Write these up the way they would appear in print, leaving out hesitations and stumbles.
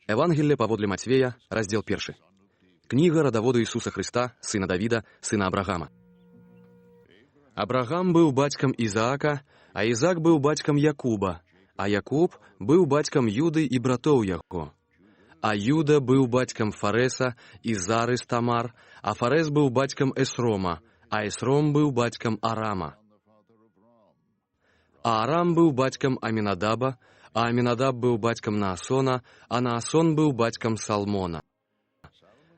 Евангелие паводле Мацвея, раздел 1. Книга родоводу Ісуса Христа, сына Давіда, сына Абрагама. Абрагам быў бацькам Ізаака, а Ізаак быў бацькам Якуба, а Якуб быў бацькам Юды і братоў яго. А Юда быў бацькам Фареса і Зары з Тамар, а Фарес быў бацькам Эсрома, а Эсром быў бацькам Арама. А Арам быў бацькам Амінадаба, а Амінадаб быў бацькам Наасона, а Наасон быў бацькам Салмона.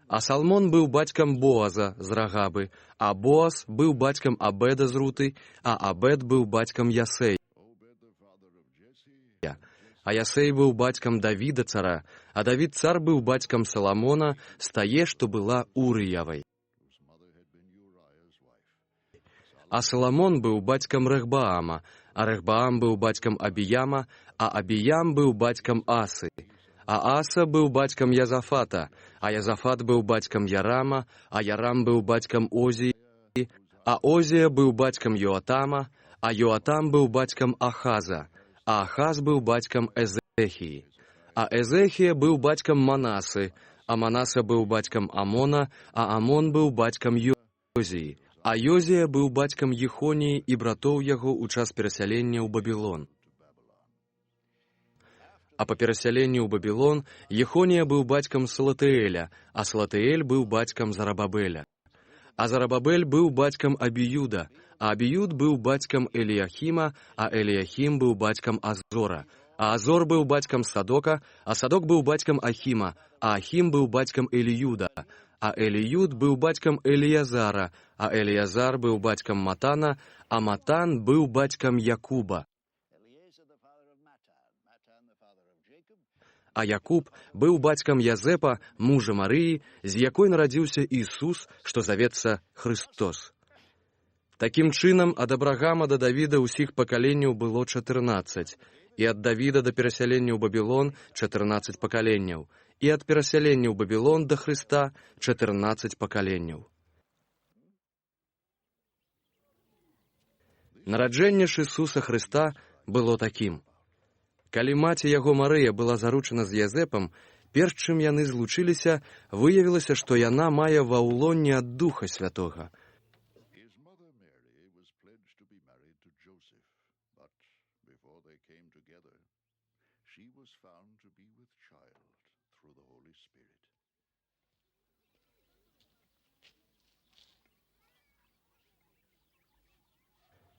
А Салмон быў бацькам Боаза з Рагабы, а Боаз быў бацькам Абеда з Руты, а Абед быў бацькам Ясея. А Ясей быў бацькам Давіда цара, а Давід цар быў бацькам Саламона з тае, што была Урыявай. А Саламон быў бацькам Рехбаама, а Рехбаам быў бацькам Абіяма, а Абіям быў бацькам Асы. А Аса быў бацькам Язафата, а Язафат быў бацькам Ярама, а Ярам быў бацькам Озіі, а Озія быў бацькам Йоатама, а Йоатам быў бацькам Ахаза, а Ахаз быў бацькам Эзехіі. А Эзехія быў бацькам Манасы, а Манаса быў бацькам Амона, а Амон быў бацькам Йозіі. А Йозія быў бацькам Ехоніі і братоў яго ў час перасялення ў Бабілон. А па перасяленні ў Бабілон Ехонія быў бацькам Салатыэля, а Салатыэль быў бацькам Зарабабеля. А Зарабабель быў бацькам Абіюда, а Абіюд быў бацькам Эліяхіма, а Эліяхім быў бацькам Азора. А Азор быў бацькам Садока, а Садок быў бацькам Ахіма, а Ахім быў бацькам Эліюда. А Эліюд быў бацькам Эліязара, а Эліязар быў бацькам Матана, а Матан быў бацькам Якуба. А Якуб быў бацькам Язэпа, мужа Марыі, з якой нарадзіўся Ісус, што завецца Христос. Такім чынам, ад Абрагама да Давіда ўсіх пакаленняў было 14, і ад Давіда да перасялення ў Бабілон 14 пакаленняў, і ад перасялення ў Бабілон да Хрыста 14 пакаленняў. Нараджэнне ж Ісуса Хрыста было такім. Калі маці яго Марыя была заручана з Язэпам, перш чым яны злучыліся, выявілася, што яна мае ва ўлонне ад Духа Святога.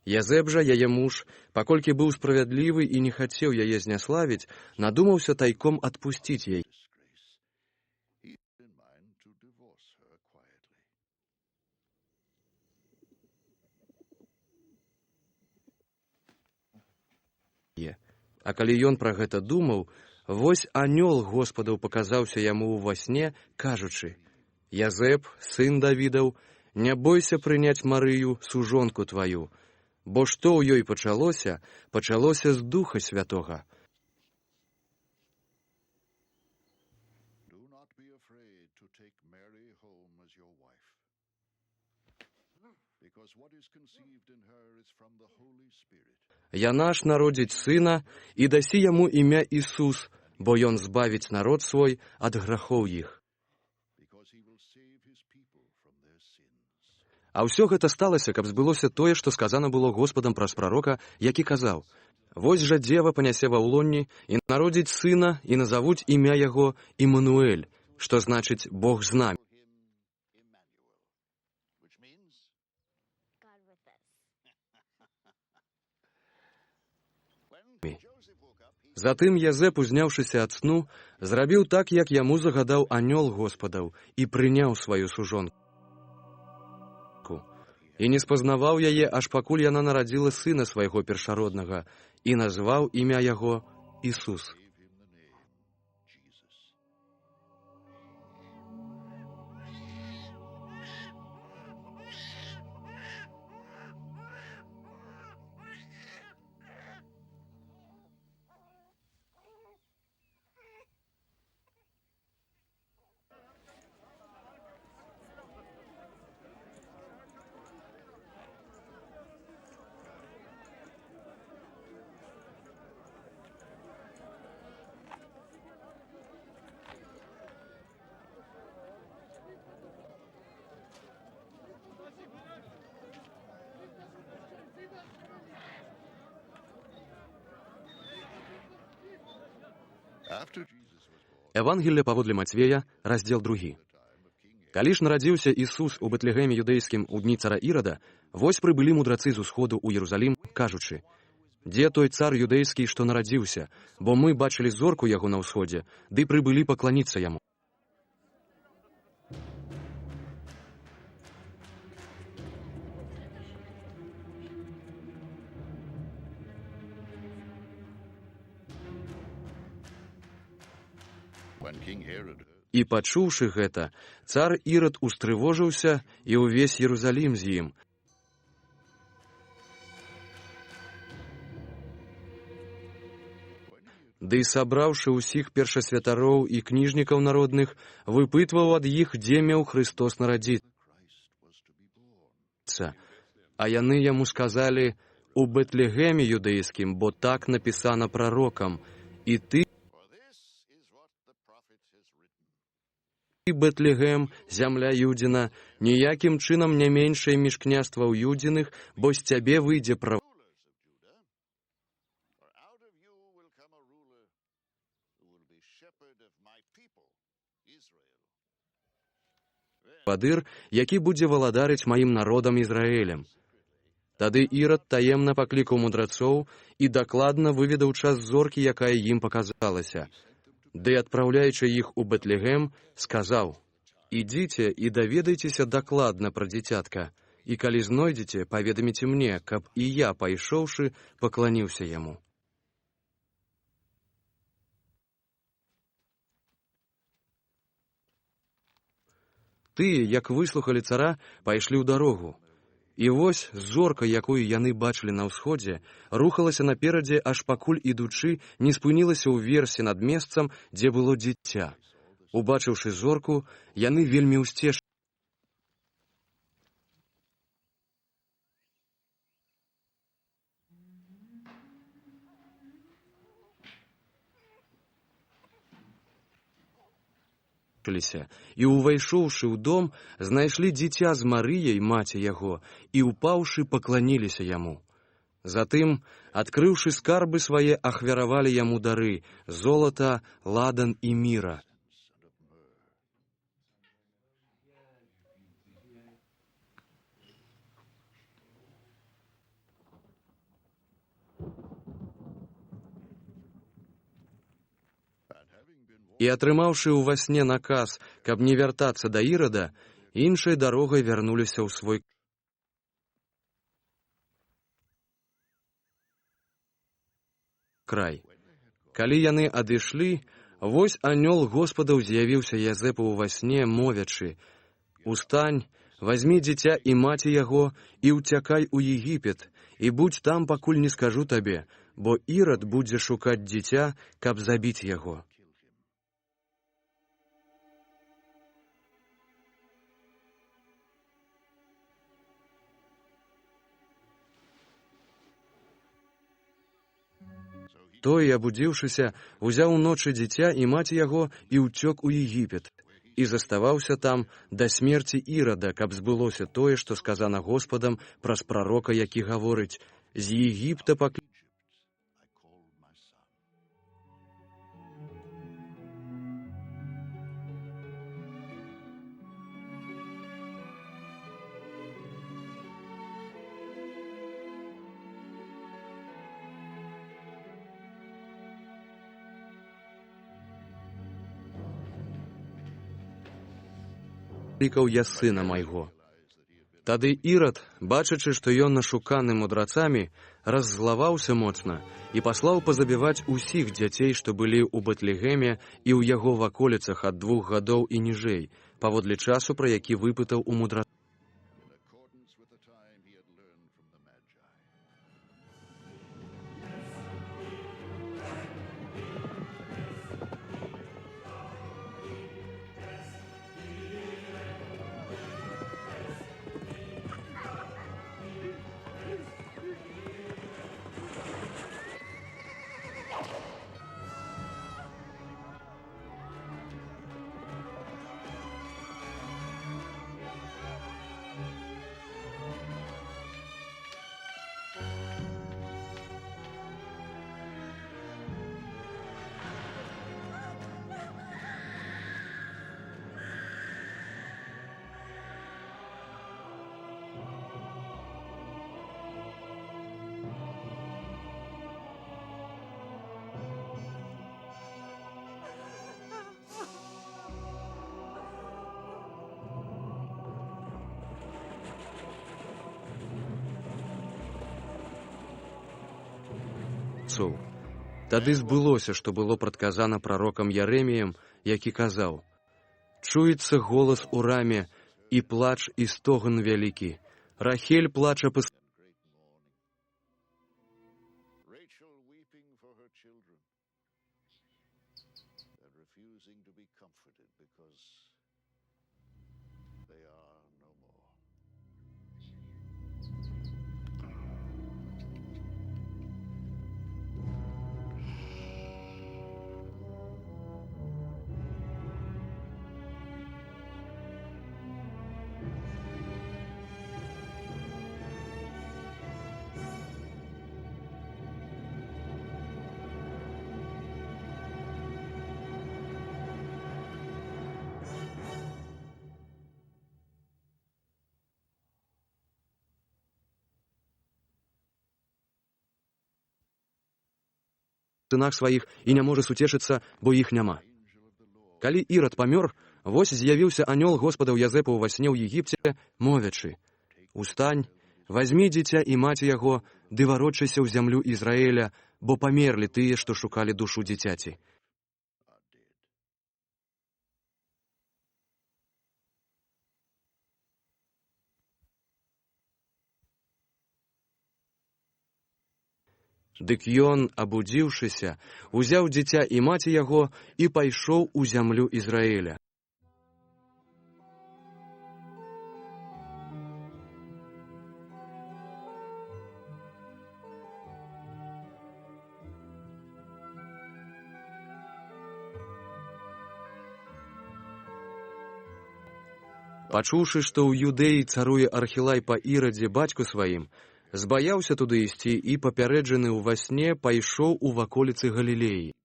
Язэп жа, яе муж, паколькі быў справядлівы і не хацеў яе зняславіць, надумаўся тайком адпусціць яе. А калі ён пра гэта думаў, вось анёл Господаў паказаўся яму ўва сне, кажучы: «Язэп, сын Давідаў, не бойся прыняць Марыю, сужонку тваю, бо што ў ёй пачалося, пачалося з Духа Святога. Яна ж народзіць сына і дасі яму імя Ісус, бо ён збавіць народ свой ад грахоў іх». А ўсё гэта сталася, каб збылося тое, што сказана было Господам праз прарока, які казаў: «Вось жа дзева панясе ва ўлонні і народзіць сына, і назавуць імя яго Імануэль, што значыць Бог з намі». Затым Язэп, узняўшыся ад сну, зрабіў так, як яму загадаў анёл Господаў, і прыняў сваю сужонку. І не спазнаваў яе, аж пакуль яна нарадзіла сына свайго першароднага, і назваў імя яго Ісус. Евангелие паводле Мацвея, раздзел 2. Калі ж нарадзіўся Ісус у Бэтлегеме юдэйскім у дні цара Ірада, вось прыбылі мудрацы з усходу ў Єрусалім, кажучы: «Дзе той цар юдэйскі, што нарадзіўся? Бо мы бачылі зорку яго на ўсходзе, ды прыбылі пакланіцца яму». І пачуўшы гэта, цар Ірад устрывожыўся, і ўвесь Єрусалім з ім. Ды сабраўшы ўсіх першасвятароў і кніжнікаў народных, выпытваў ад іх, дзе меў Христос нарадзіцца. А яны яму сказалі: «У Бэтлегеме юдэйскім, бо так напісана прарокам, і ты, Бэтлегем, зямля Юдзіна, ніякім чынам не меншае між княстваў Юдзіных, бо з цябе выйдзе правадыр, які будзе валадарыць маім народам Ізраэлем». Тады Ірад таемна паклікаў мудрацоў і дакладна выведаў час зоркі, якая ім паказалася. Ды, адпраўляючы іх у Бэтлегем, сказаў: «Ідзіце і даведайцеся дакладна пра дзіцятка, і калі знойдзеце, паведаміце мне, каб і я, пайшоўшы, пакланіўся яму». Тыя, як выслухалі цара, пайшлі ў дарогу. І вось зорка, якую яны бачылі на ўсходзе, рухалася наперадзе, аж пакуль, ідучы, не спынілася ўверсе над месцам, дзе было дзіця. Убачыўшы зорку, яны вельмі ўсцешыліся. І, увайшоўшы ў дом, знайшлі дзіця з Марыяй, маці яго, і, упаўшы, пакланіліся яму. Затым, адкрыўшы скарбы свае, ахвяравалі яму дары: золата, ладан і міра. І, атрымаўшы ўва сне наказ, каб не вяртацца да Ірада, іншай дарогай вярнуліся ў свой край. Калі яны адышлі, вось анёл Господаў з'явіўся Язэпу ўва сне, мовячы: «Устань, вазьмі дзіця і маці яго, і ўцякай у Егіпет, і будзь там, пакуль не скажу табе, бо Ірад будзе шукаць дзіця, каб забіць яго». Той, абудзіўшыся, узяў уночы дзіця і маці яго і ўцёк у Егіпет, і заставаўся там да смерці Ірада, каб збылося тое, што сказана Господам праз прарока, які гаворыць: «З Егіпта паклікаў». Я сына майго. Тады Ірад, бачачы, што ён нашуканы мудрацамі, раззлаваўся моцна і паслаў пазабіваць усіх дзяцей, што былі ў Бэтлегеме і ў яго ваколіцах ад 2 гадоў і ніжэй, паводле часу, пра які выпытаў у мудрацоў. галасоў. Тады збылося, што было прадказана прарокам Ярэміем, які казаў: «Чуецца голас у раме, і плач, і стогн вялікі. Рахель плача па сынах сваіх і не можа суцешыцца, бо іх няма. Калі Ірад памёр, вось з'явіўся анёл Господаў Язэпу ўва сне ў Егіпце, мовячы: «Устань, вазьмі дзіця і маці яго, ды варочайся ў зямлю Ізраэля, бо памерлі тыя, што шукалі душу дзіцяці». Дык ён, абудзіўшыся, узяў дзіця і маці яго і пайшоў у зямлю Ізраэля. Пачуўшы, што ў Юдэі царуе Архілай па Ірадзе бацьку сваім, збаяўся туды ісці і, папярэджаны ўва сне, пайшоў у ваколіцы Галілеі.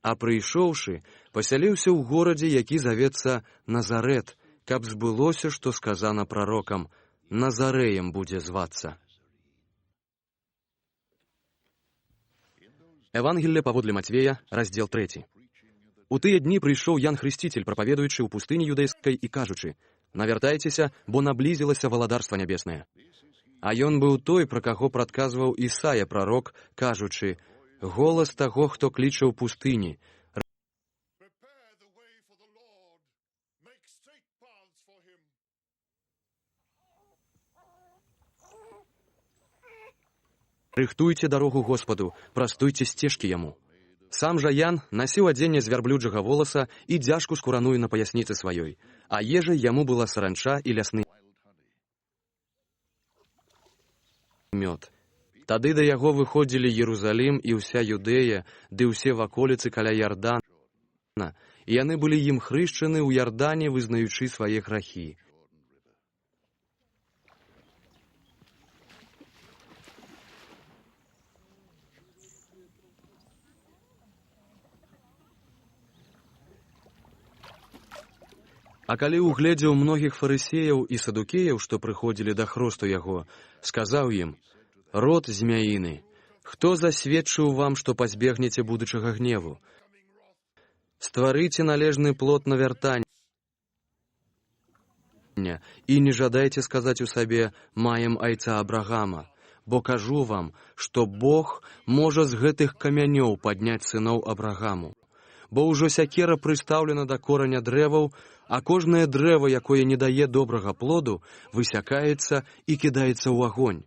А прыйшоўшы, пасяліўся ў горадзе, які завецца Назарэт, каб збылося, што сказана прарокам: «Назарэем будзе звацца». Евангелле паводле Мацвея, раздзел 3. У тыя дні прыйшоў Ян Хрысціцель, прапаведуючы ў пустыні юдэйскай і кажучы: «Навяртайцеся, бо наблізілася валадарства нябеснае». А ён быў той, пра каго прадказваў Ісая прарок, кажучы: «Голас таго, хто кліча ў пустыні. Рыхтуйце дарогу Господу, прастуйце сцежкі яму». Сам жа Ян насіў адзенне з вярблюджага воласа і дзяжку скураную на паясніцы сваёй, а ежай яму была саранча і лясны мёд. Тады да яго выходзілі Єрусалім і ўся Юдэя, ды ўсе ваколіцы каля Ярдана, і яны былі ім хрышчаны ў Ярдане, вызнаючы свае грахі. А калі угледзеў многіх фарысеяў і садукеяў, што прыходзілі да хросту яго, сказаў ім: «Род змяіны, хто засведчыў вам, што пазбегнеце будучага гневу? Стварыце належны плод навяртання і не жадайце сказаць у сабе: маем айца Абрагама, бо кажу вам, што Бог можа з гэтых камянёў падняць сыноў Абрагаму. Бо ўжо сякера прыстаўлена да кораня дрэваў, а кожнае дрэва, якое не дае добрага плоду, высякаецца і кідаецца ў агонь.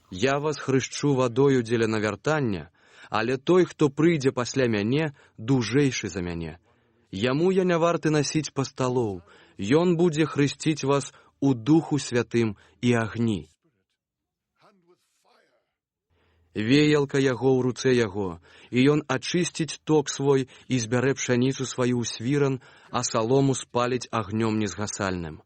Я вас хрышчу вадою дзеля навяртання, але той, хто прыйдзе пасля мяне, дужэйшы за мяне. Яму я не варты насіць пасталоў, ён будзе хрысціць вас у Духу Святым і агні. Веялка яго ў руцэ яго, і ён ачысціць ток свой і збярэ пшаніцу сваю ў свіран, а салому спаліць агнём незгасальным.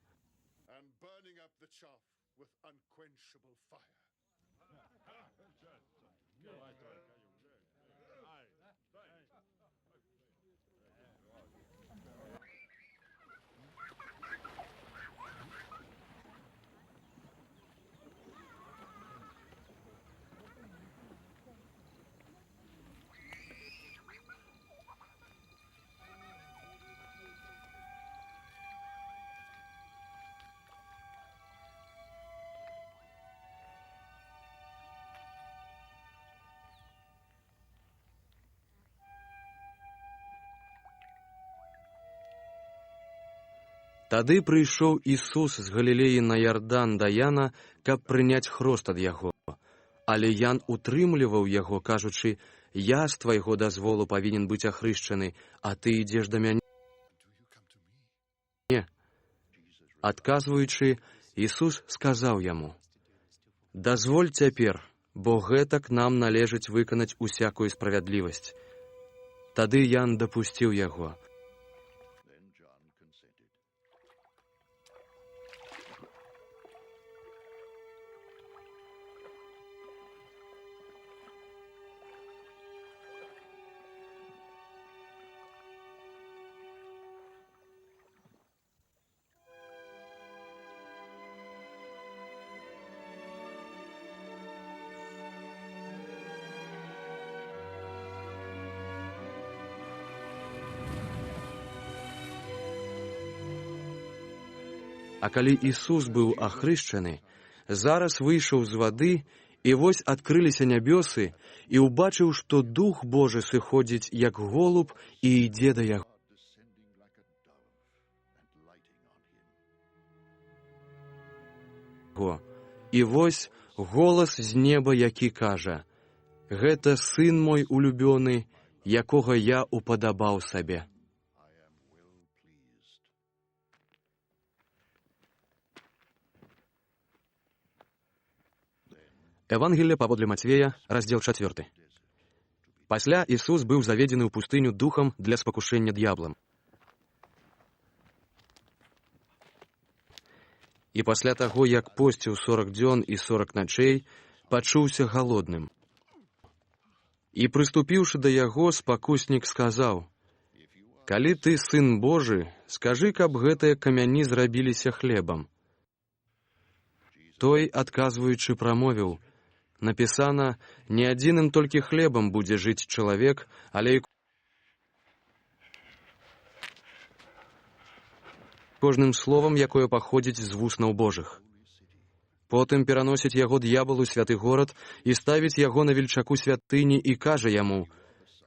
Тады прыйшоў Ісус з Галілеі на Ярдан да Яна, каб прыняць хрост ад яго. Але Ян утрымліваў яго, кажучы: «Я з твайго дазволу павінен быць ахрышчаны, а ты ідзеш да мяне». Адказваючы, Ісус сказаў яму: «Дазволь цяпер, бо гэтак нам належыць выканаць усякую справядлівасць». Тады Ян дапусціў яго. А калі Ісус быў ахрышчаны, зараз выйшаў з вады, і вось адкрыліся нябёсы, і ўбачыў, што Дух Божы сыходзіць, як голуб, і ідзе да яго. І вось голас з неба, які кажа: «Гэта сын мой улюбёны, якога я упадабаў сабе». Евангелие паводле Мацвея, раздзел 4. Пасля Ісус быў заведзены ў пустыню духам для спакушэння д'яблам. І пасля таго, як посціў 40 дзён і 40 начэй, пачуўся галодным. І прыступіўшы да яго, спакуснік сказаў: «Калі ты сын Божы, скажы, каб гэтыя камяні зрабіліся хлебам». Той, адказваючы, прамовіў: «Напісана, не адзіным толькі хлебам будзе жыць чалавек, але і кожным словам, якое паходзіць з вуснаў Божых». Потым пераносіць яго д'ябал у святы горад і ставіць яго на вельчаку святыні і кажа яму: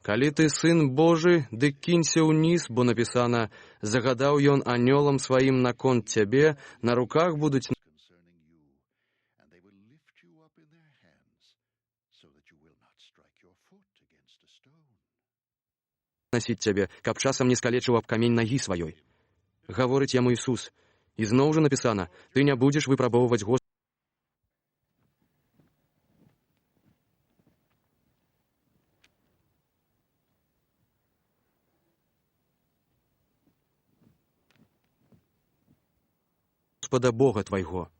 «Калі ты сын Божы, дык кінься ўніз, бо напісана, загадаў ён анёлам сваім наконт цябе, на руках будуць насіць цябе, каб часам не скалечыў аб камень нагі сваёй». Гаворыць яму Ісус: «І зноў жа напісана, ты не будзеш выпрабоўваць Господа Бога твайго».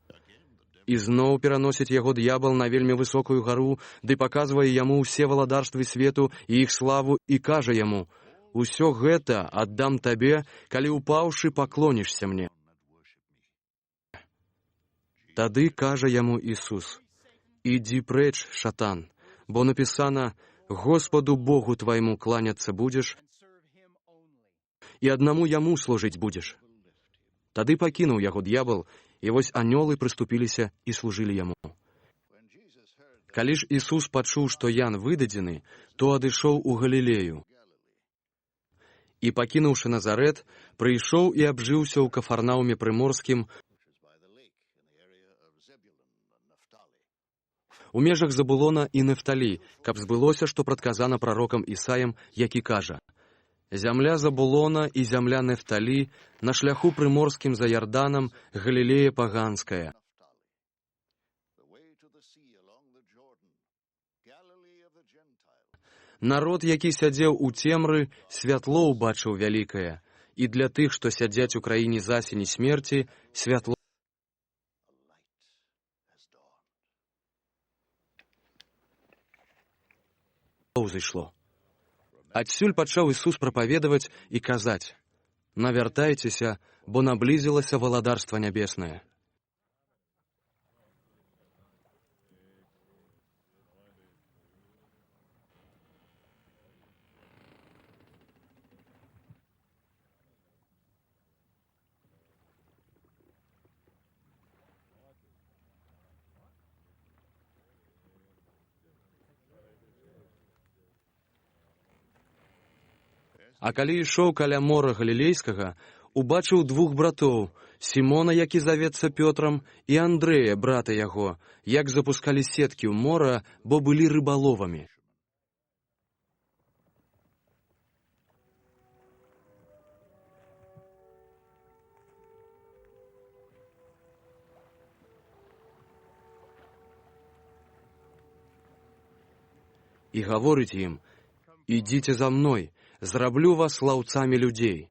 І зноў пераносіць яго д'ябал на вельмі высокую гару, ды паказвае яму ўсе валадарствы свету і іх славу, і кажа яму: «Усё гэта аддам табе, калі упаўшы паклонішся мне». Тады кажа яму Ісус: «Ідзі прэч, шатан, бо напісана, Господу Богу твайму кланяцца будзеш, і аднаму яму служыць будзеш». Тады пакінуў яго д'ябал, і вось анёлы прыступіліся і служылі яму. Калі ж Ісус пачуў, што Ян выдадзены, то адышоў у Галілею. І, пакінуўшы Назарэт, прыйшоў і абжыўся ў Кафарнауме прыморскім, у межах Забулона і Нефталі, каб збылося, што прадказана прарокам Ісаям, які кажа: «Зямля Забулона і зямля Нефталі на шляху прыморскім за Ярданам, Галілея паганская». Народ, які сядзеў у цемры, святло ўбачыў вялікае, і для тых, што сядзяць у краіне засені смерці, святло ўзышло. Адсюль пачаў Ісус прапаведаваць і казаць: «Навяртайцеся, бо наблізілася валадарства нябеснае». А калі ішоў каля мора Галілейскага, убачыў двух братоў, Сімона, які завецца Пётрам, і Андрэя, брата яго, як запускалі сеткі ў мора, бо былі рыбаловамі. І гаворыць ім: «Ідзіце за мной, зраблю вас лаўцамі людзей».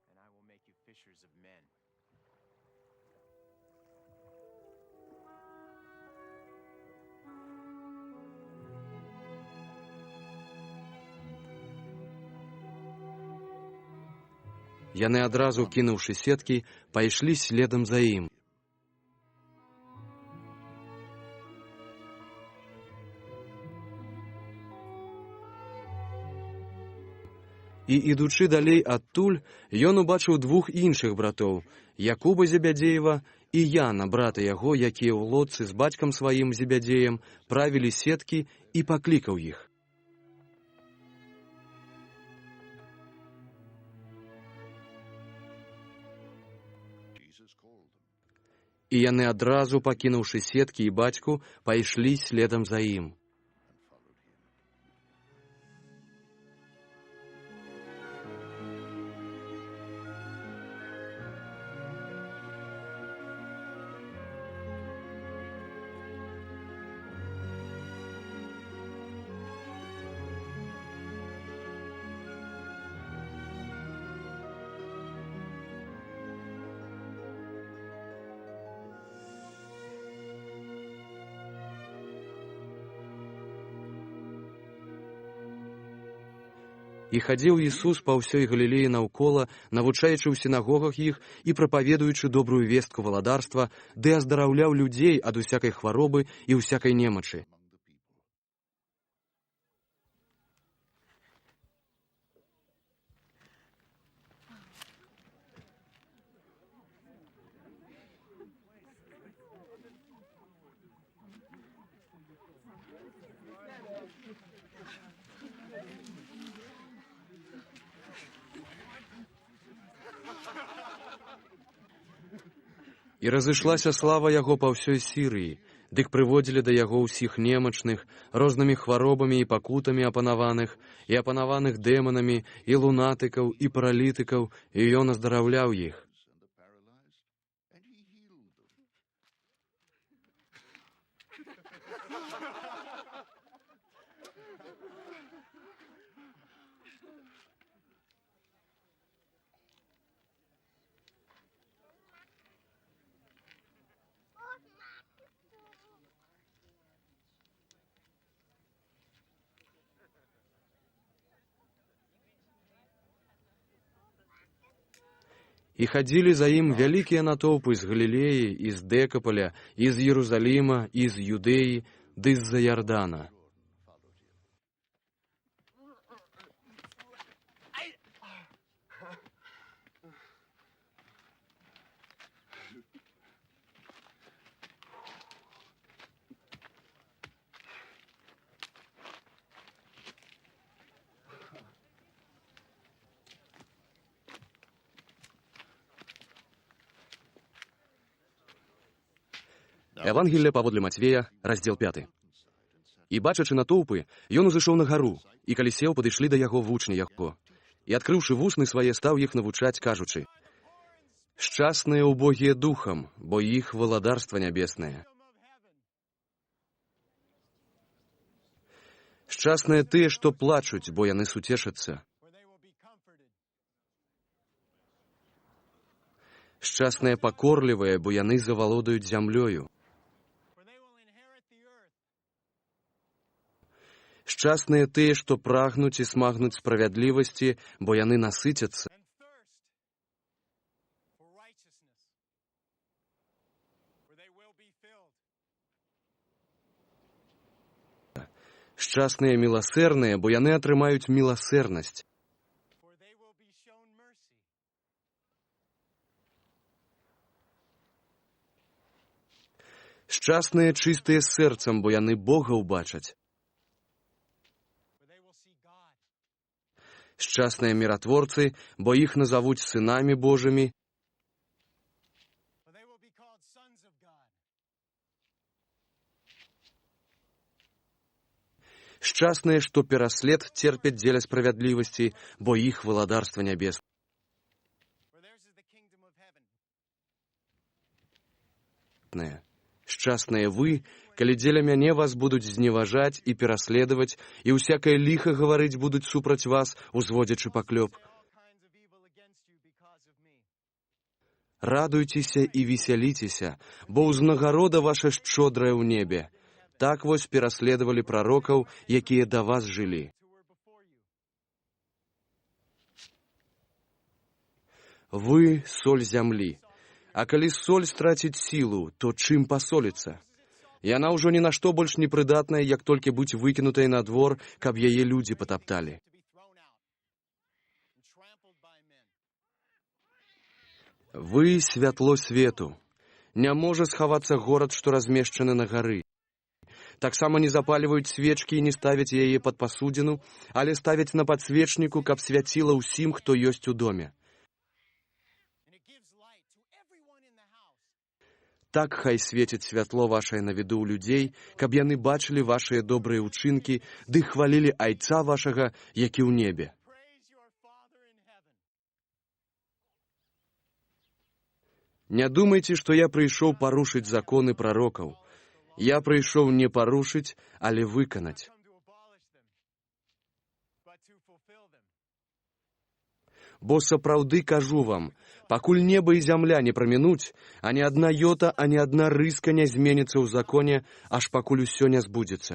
Яны адразу, кінуўшы сеткі, пайшлі следам за ім. І, ідучы далей адтуль, ён убачыў двух іншых братоў, Якуба Зебядзеева і Яна, брата яго, якія ў лодцы з бацькам сваім Зебядзеем правілі сеткі, і паклікаў іх. І яны адразу, пакінуўшы сеткі і бацьку, пайшлі следам за ім. І хадзіў Ісус па ўсёй Галілеі наўкола, навучаючы ў сінагогах іх і прапаведуючы добрую вестку валадарства, ды аздараўляў людзей ад усякай хваробы і ўсякай немачы. І разышлася слава яго па ўсёй Сірыі, дык прыводзілі да яго ўсіх немачных, рознымі хваробамі і пакутамі апанаваных, і апанаваных дэманамі, і лунатыкаў, і паралітыкаў, і ён аздараўляў іх. І хадзілі за ім вялікія натоўпы з Галілеі, і з Дэкапаля, і з Єрусаліма, і з Юдэі, ды з-за Ярдана. Евангелие паводле Матвея, раздзел 5. І, бачачы натоўпы, ён узышоў на гару, і калі сеў, падышлі да яго вучні яго. І, адкрыўшы вусны свае, стаў іх навучаць, кажучы: «Шчасныя убогія духам, бо іх валадарства нябеснае. Шчасныя тыя, што плачуць, бо яны суцешацца. Шчасныя пакорлівыя, бо яны завалодаюць зямлёю. Шчасныя тыя, што прагнуць і смагнуць справядлівасці, бо яны насыцяцца. Шчасныя міласэрныя, бо яны атрымаюць міласэрнасць. Шчасныя чыстыя сэрцам, бо яны Бога ўбачаць. Шчасныя міратворцы, бо іх назавуць сынамі Божымі. Шчасныя, што пераслед церпяць дзеля справядлівасці, бо іх валадарства нябеснае. Шчасныя вы, калі дзеля мяне вас будуць зневажаць і пераследаваць, і ўсякае ліха гаварыць будуць супраць вас, узводзячы паклёп. Радуйцеся і весяліцеся, бо ўзнагарода ваша шчодрая ў небе. Так вось пераследавалі прарокаў, якія да вас жылі. Вы — соль зямлі. А калі соль страціць сілу, то чым пасоліцца? Яна ўжо ні на што больш не прыдатная, як толькі быць выкінутай на двор, каб яе людзі патапталі. Вы — святло свету. Не можа схавацца горад, што размешчаны на гары. Таксама не запальваюць свечкі і не ставяць яе пад пасудзіну, але ставяць на падсвечніку, каб свяціла ўсім, хто ёсць у доме. Так хай свеціць святло вашае на віду ў людзей, каб яны бачылі вашыя добрыя ўчынкі, ды хвалілі Айца вашага, які ў небе. Не думайце, што я прыйшоў парушыць законы прарокаў. Я прыйшоў не парушыць, але выканаць. Бо сапраўды кажу вам, пакуль неба і зямля не прамінуць, ані адна йота, ані адна рыска не зменіцца ў законе, аж пакуль усё не збудзецца.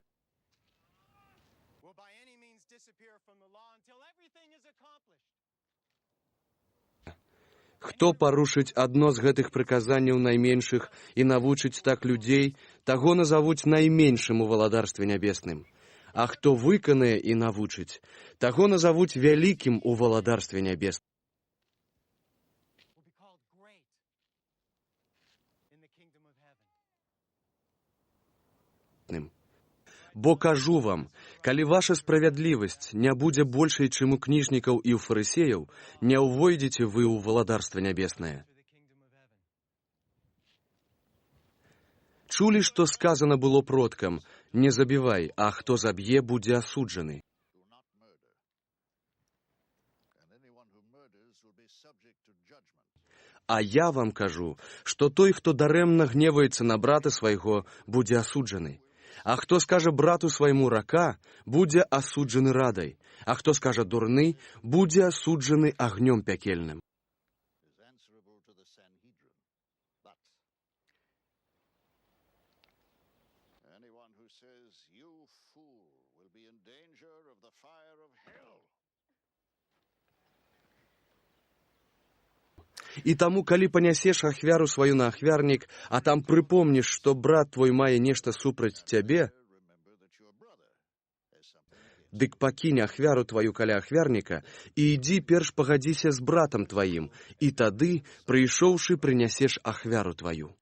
Хто парушыць адно з гэтых прыказанняў найменшых і навучыць так людзей, таго назавуць найменшым у валадарстве нябесным. А хто выканае і навучыць, таго назавуць вялікім у валадарстве нябесным. Бо кажу вам, калі ваша справядлівасць не будзе большай, чым у кніжнікаў і ў фарысеяў, не ўвойдзеце вы ў валадарства нябеснае. Чулі, што сказано было продкам: не забівай, а хто заб'е, будзе асуджаны. А я вам кажу, што той, хто дарэмна гневаецца на брата свайго, будзе асуджаны. А хто скажа брату свайму рака, будзе асуджаны радай. А хто скажа дурны, будзе асуджаны агнём пякельным. І таму, калі панясеш ахвяру сваю на ахвярнік, а там прыпомніш, што брат твой мае нешта супраць цябе, дык пакінь ахвяру тваю каля ахвярніка і ідзі перш пагадзіся з братам тваім, і тады, прыйшоўшы, прынясеш ахвяру тваю.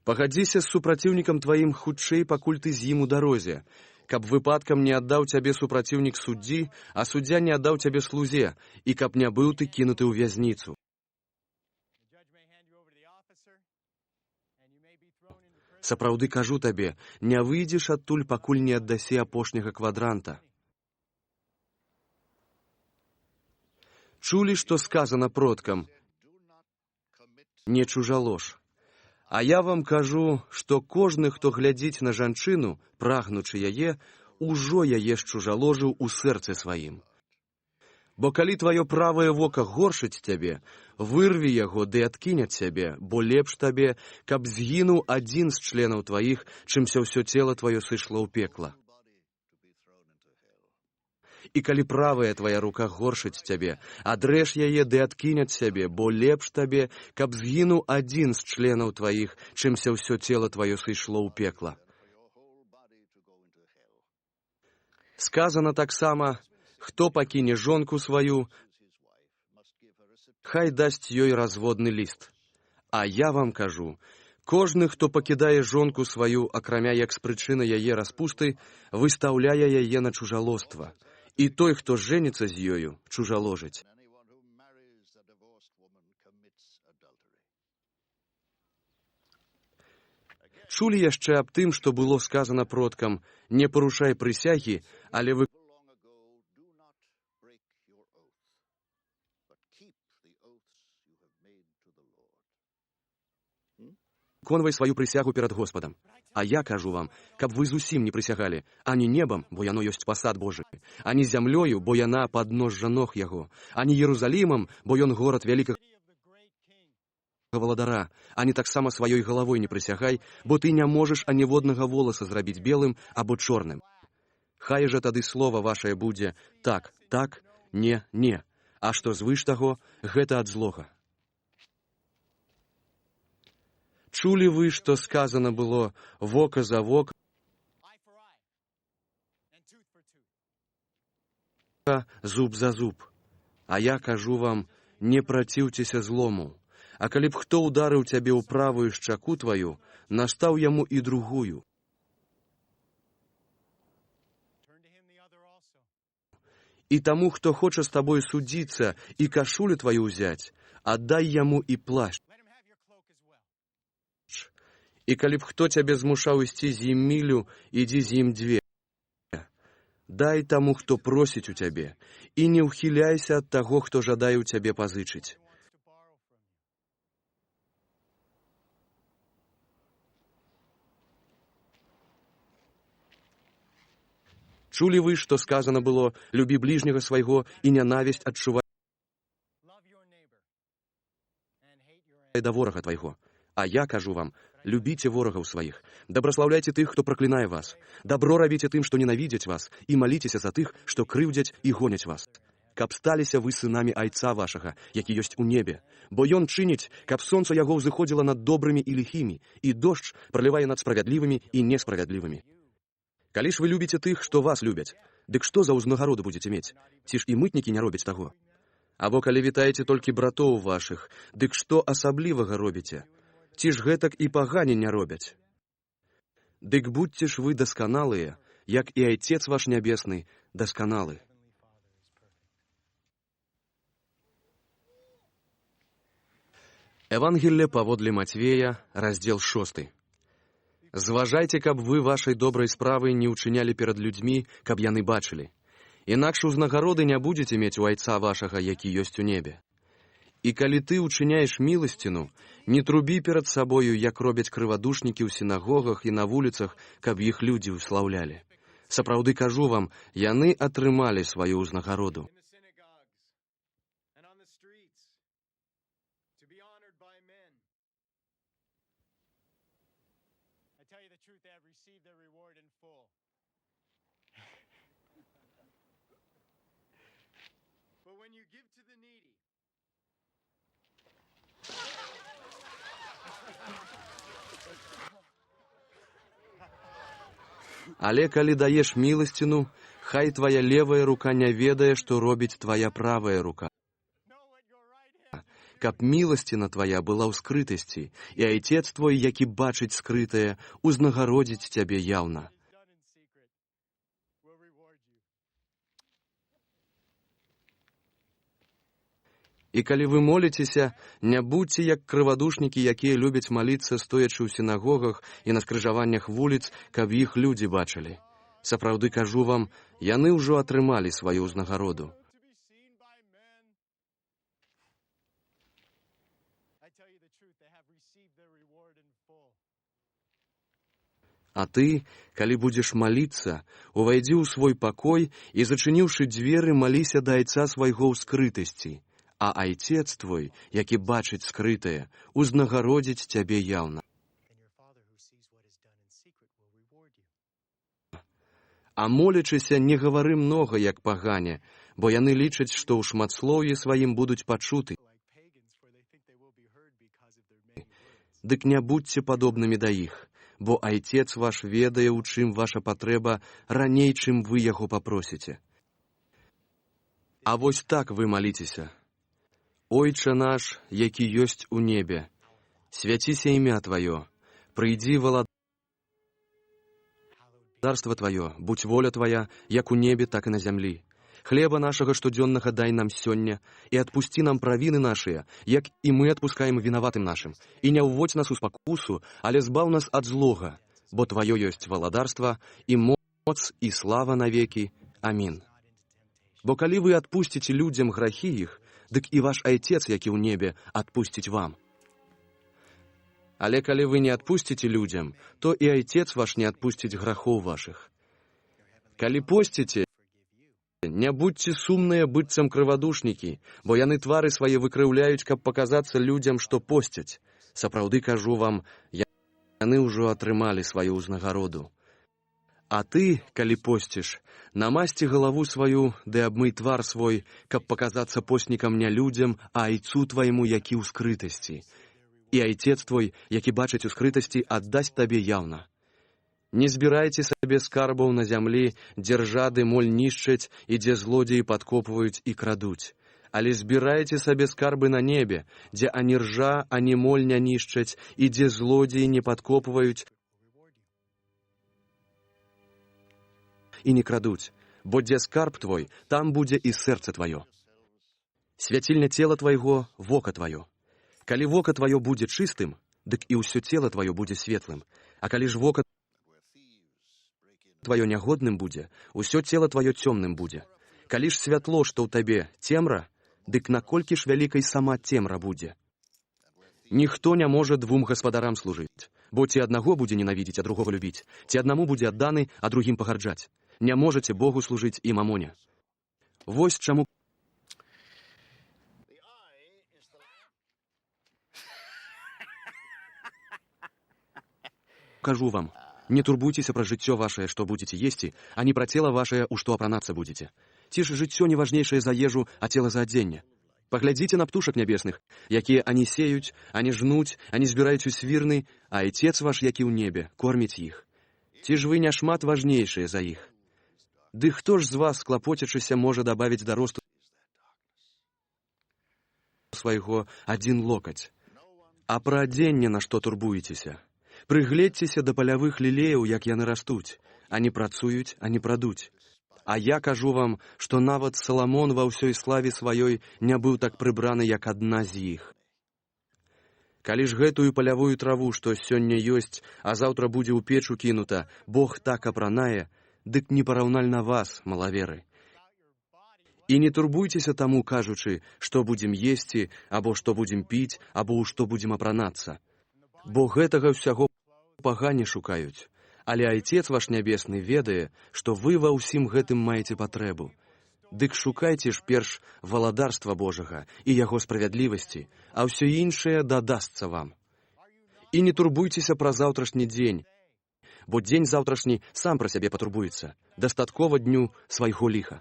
Пагадзіся з супраціўнікам тваім хутчэй, пакуль ты з ім у дарозе, каб выпадкам не аддаў цябе супраціўнік суддзі, а суддзя не аддаў цябе слузе, і каб не быў ты кінуты ў вязніцу. Сапраўды кажу табе, не выйдзеш адтуль, пакуль не аддасі апошняга квадранта. Чулі, што сказано продкам: не чужалож. А я вам кажу, што кожны, хто глядзіць на жанчыну, прагнучы яе, ужо яе счужаложыў у сэрцы сваім. Бо калі тваё правае вока горшыць цябе, вырві яго ды адкінь ад цябе, бо лепш табе, каб згінуў адзін з членаў тваіх, чымся ўсё цела тваё сышло ў пекла. І калі правая твая рука горшыць цябе, адрэж яе ды адкінь ад сябе, бо лепш табе, каб згінуў адзін з членаў тваіх, чымся ўсё цела тваё сышло ў пекла. Сказано таксама: хто пакіне жонку сваю, хай дасць ёй разводны ліст. А я вам кажу, кожны, хто пакідае жонку сваю, акрамя як з прычыны яе распусты, выстаўляе яе на чужалоства. І той, хто жэніцца з ёю, чужаложыць. Чулі яшчэ аб тым, што было сказана продкам: «Не парушай прысягі, але выконвай сваю прысягу перад Господам. А я кажу вам, каб вы зусім не прысягалі, ані небам, бо яно ёсць пасад Божы, ані зямлёю, бо яна падножжа ног яго, ані Єрусалімам, бо ён горад вялікага валадара, ані таксама сваёй галавой не прысягай, бо ты не можаш аніводнага воласа зрабіць белым або чорным. Хай жа тады слова вашае будзе так, так, не, не, а што звыш таго, гэта ад злога. Чулі вы, што сказана было вока за вока, зуб за зуб. А я кажу вам, не праціўцеся злому. А калі б хто ударыў цябе ў правую шчаку тваю, настаў яму і другую. І таму, хто хоча з табой судзіцца і кашулю тваю ўзяць, аддай яму і плашч. І калі б хто цябе змушаў ісці з ім мілю, ідзі з ім 2. Дай таму, хто просіць у цябе, і не ўхіляйся ад таго, хто жадае ў цябе пазычыць. Чулі вы, што сказана было: «Любі бліжняга свайго і нянавісць адчувай да ворага твайго». А я кажу вам, любіце ворагаў сваіх, дабраслаўляйце тых, хто праклінае вас, дабро рабіце тым, што ненавідзяць вас, і маліцеся за тых, што крыўдзяць і гоняць вас. Каб сталіся вы сынамі Айца вашага, які ёсць у небе, бо ён чыніць, каб сонца яго ўзыходзіла над добрымі і ліхімі, і дождж пралівае над справядлівымі і несправядлівымі. Калі ж вы любіце тых, што вас любяць, дык што за ўзнагароду будзеце мець? Ці ж і мытнікі не робяць таго? Або калі вітаеце толькі братоў вашых, дык што асаблівага робіце? Ці ж гэтак і пагане не робяць? Дык будьце ж вы дасканалыя, як і Айцец ваш нябесны дасканалы. Евангелле паводле Матвея, раздзел 6. Зважайце, каб вы вашай добрай справы не ўчынялі перад людзьмі, каб яны бачылі. Інакш узнагароды не будзеце мець у Айца вашага, які ёсць у небе. І калі ты ўчыняеш міласціну, не трубі перад сабою, як робяць крывадушнікі ў сінагогах і на вуліцах, каб іх людзі ўслаўлялі. Сапраўды кажу вам, яны атрымалі сваю ўзнагароду. Але калі даеш міласціну, хай твая левая рука не ведае, што робіць твая правая рука. Каб міласціна твая была ў скрытасці, і Айцец твой, які бачыць скрытае, узнагародзіць цябе яўна. І калі вы моліцеся, не будьце як крывадушнікі, якія любяць маліцца, стоячы ў сінагогах і на скрыжаваннях вуліц, каб іх людзі бачылі. Сапраўды кажу вам, яны ўжо атрымалі сваю ўзнагароду. А ты, калі будзеш маліцца, увайдзі ў свой пакой і, зачыніўшы дзверы, маліся да Айца свайго ў скрытасці. А Айцец твой, які бачыць скрытае, узнагародзіць цябе яўна. А молячыся, не гавары многа, як пагане, бо яны лічаць, што ў шматслоўі сваім будуць пачуты. Дык не будьце падобнымі да іх, бо Айцец ваш ведае, у чым ваша патрэба, раней, чым вы яго папросіце. А вось так вы маліцеся. Ойча наш, які ёсць у небе, свяціся імя Тваё, прыйдзі валадарства Тваё, будь воля Твая, як у небе, так і на зямлі. Хлеба нашага штодзённага дай нам сёння, і адпусці нам правіны нашыя, як і мы адпускаем вінаватым нашым. І не ўводзь нас у спакусу, але збаў нас ад злога, бо Тваё ёсць валадарства, і моц, і слава навекі. Амін. Бо калі вы адпусціце людзям грахі іх, дык і ваш Айцец, які ў небе, адпусціць вам. Але калі вы не адпусціце людзям, то і Айцец ваш не адпусціць грахоў вашых. Калі посціце, не будьце сумныя быццам крывадушнікі, бо яны твары свае выкрыўляюць, каб паказацца людзям, што посцяць. Сапраўды кажу вам, яны ўжо атрымалі сваю ўзнагароду. А ты, калі посціш, намасці галаву сваю, ды абмый твар свой, каб паказацца постнікам не людзям, а Айцу твайму, які ў скрытасці. І Айцец твой, які бачыць у скрытасці, аддасць табе яўна. Не збірайце сабе скарбаў на зямлі, дзе ржа ды моль нішчаць, і дзе злодзеі падкопваюць і крадуць. Але збірайце сабе скарбы на небе, дзе ані ржа, ані моль не нішчаць, і дзе злодзеі не падкопваюць і не крадуць, бо дзе скарб твой, там будзе і сэрца тваё. Свяцільня цела твайго, вока тваё. Калі вока тваё будзе чыстым, дык і ўсё цела тваё будзе светлым. А калі ж вока тваё нягодным будзе, усё цела тваё цёмным будзе. Калі ж святло, што ў табе, цемра, дык наколькі ж вялікай сама цемра будзе. Ніхто не можа двум гаспадарам служыць, бо ці аднаго будзе ненавідзець, а другога любіць, ці аднаму будзе адданы, а другім пагарджаць. Не можаце Богу служыць і мамоне. Вось чаму кажу вам, не турбуйцеся пра жыццё вашае, што будзеце есці, а не пра цела вашае, у што апранацца будзеце. Ці ж жыццё не важнейшае за ежу, а цела за адзенне? Паглядзіце на птушак нябесных, якія ані сеюць, ані жнуць, ані збіраюць у свірны, а Айцец ваш, які ў небе, корміць іх. Ці ж вы не шмат важнейшыя за іх? Ды хто ж з вас, клапоцячыся, можа дабавіць да росту свайго адзін локаць? А пра адзенне на што турбуецеся? Прыгледзьцеся да палявых лілеяў, як яны растуць, ані працуюць, ані прадуць. А я кажу вам, што нават Саламон ва ўсёй славе сваёй не быў так прыбраны, як адна з іх. Калі ж гэтую палявую траву, што сёння ёсць, а заўтра будзе ў печу кінута, Бог так апранае, дык не параўнальна вас, малаверы. І не турбуйцеся таму, кажучы, што будзем есці, або што будзем піць, або ў што будзем апранацца. Бо гэтага ўсяго пагане шукаюць. Але Айцец ваш нябесны ведае, што вы ва ўсім гэтым маеце патрэбу. Дык шукайце ж перш валадарства Божага і яго справядлівасці, а ўсё іншае дадасца вам. І не турбуйцеся пра заўтрашні дзень, бо дзень заўтрашні сам пра сябе патурбуецца. Дастаткова дню свайго ліха.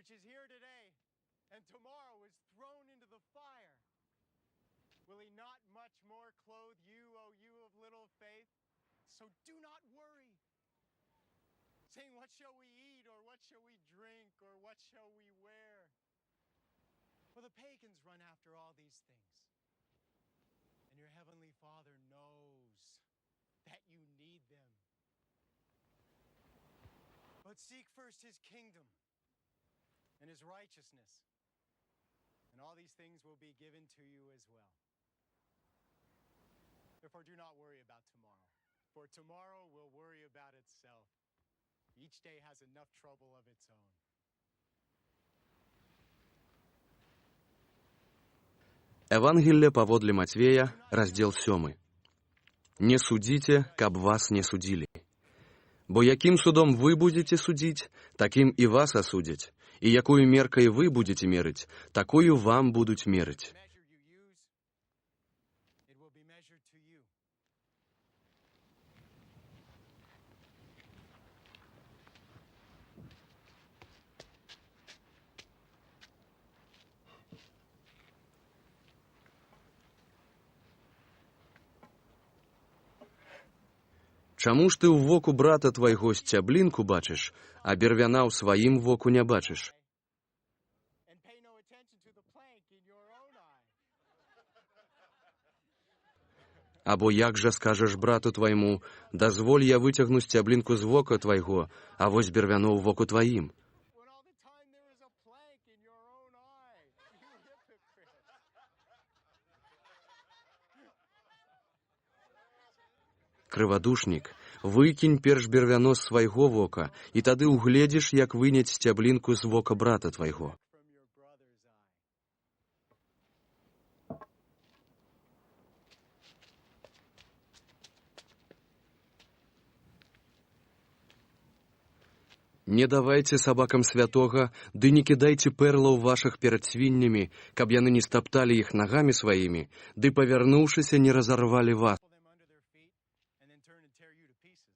Which is here today, and tomorrow is thrown into the fire. Will he not much more clothe you, O you of little faith? So do not worry, saying, what shall we eat, or what shall we drink, or what shall we wear? For the pagans run after all these things, and your heavenly Father knows that you need them. But seek first his kingdom and his righteousness, and all these things will be given to you as well. Therefore, do not worry about tomorrow, for tomorrow will worry about itself. Each day has enough trouble of its own. Евангелле паводле Мацвея, раздзел 7. Не судзіце, каб вас не судзілі. Бо якім судом вы будзеце судзіць, такім і вас асудзяць. І якую меркай вы будзеце мерыць, такую вам будуць мерыць. Чаму ж ты ў воку брата твайго сцяблінку бачыш, а бервяна ў сваім воку не бачыш? And pay no attention to the plank in your own eye. Або як жа скажаш брату твайму, дазволь я выцягну сцяблінку з вока твайго, а вось бервяно ў воку тваім. When all the time there is a plank in your own eye. You hypocrite. Крывадушнік, выкінь перш бервяно з свайго вока, і тады ўгледзіш, як выняць сцяблінку з вока брата твайго. From your brother's eye. Не давайце сабакам святога, ды не кідайце пэрлаў вашых перад свіннямі, каб яны не стапталі іх нагамі сваімі, ды, павярнуўшыся, не разарвалі вас. Pull them under their feet and then turn and tear you to pieces.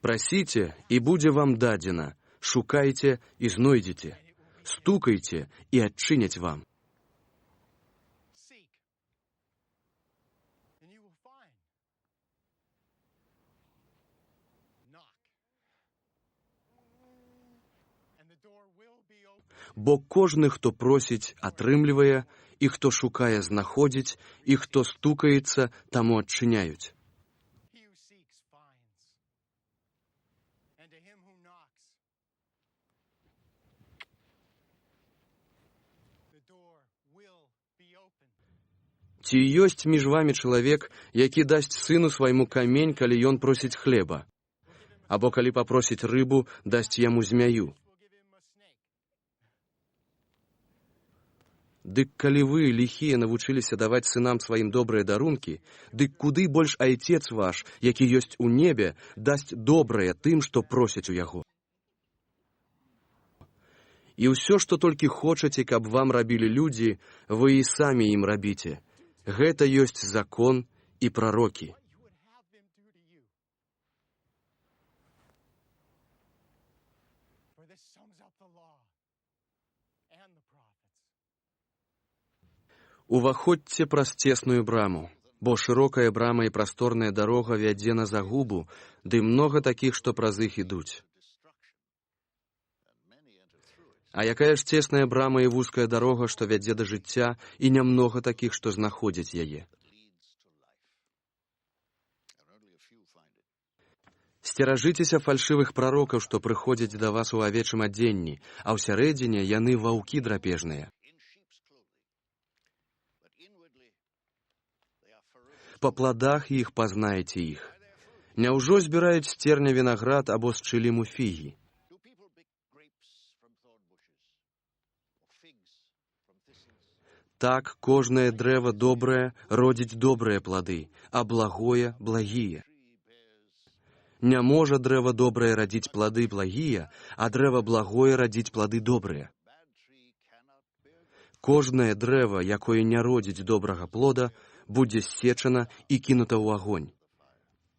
Прасіце, і будзе вам дадзена, шукайце і знойдзеце, стукайце і адчыняць вам. Seek, and you will find. Knock, and the door will be open. Бо кожны, хто просіць, атрымлівае, і хто шукае, знаходзіць, і хто стукаецца, таму адчыняюць. He who seeks finds, and to him who knocks, the door will be open. Ці ёсць між вамі чалавек, які дасць сыну свайму камень, калі ён просіць хлеба? Або калі папросіць рыбу, дасць яму змяю? Will give him a snake. Дык калі вы, ліхія, навучыліся даваць сынам сваім добрыя дарункі, дык куды больш айцец ваш, які ёсць у небе, дасць добрае тым, што просяць у яго. І ўсё, што толькі хочаце, каб вам рабілі людзі, вы і самі ім рабіце. Гэта ёсць закон і прарокі. What you would have them do to you. For this sums up the law and the prophets. Уваходзьце праз цесную браму, бо шырокая брама і прасторная дарога вядзе на загубу, ды многа такіх, што праз іх ідуць. А якая ж цесная брама і вузкая дарога, што вядзе да жыцця, і нямнога такіх, што знаходзяць яе. Сцеражыцеся фальшывых прарокаў, што прыходзяць да вас у авечым адзенні, а ўсярэдзіне яны ваўкі драпежныя. Па пладах іх пазнаеце іх. Няўжо збіраюць з церня вінаград або з чыліму фігі? Так, кожнае дрэва добрае родзіць добрыя плады, а благое – благія. Не можа дрэва добрае радзіць плады благія, а дрэва благое радзіць плады добрыя. Кожнае дрэва, якое не родзіць добрага плода, будзе ссечана і кінута ў агонь.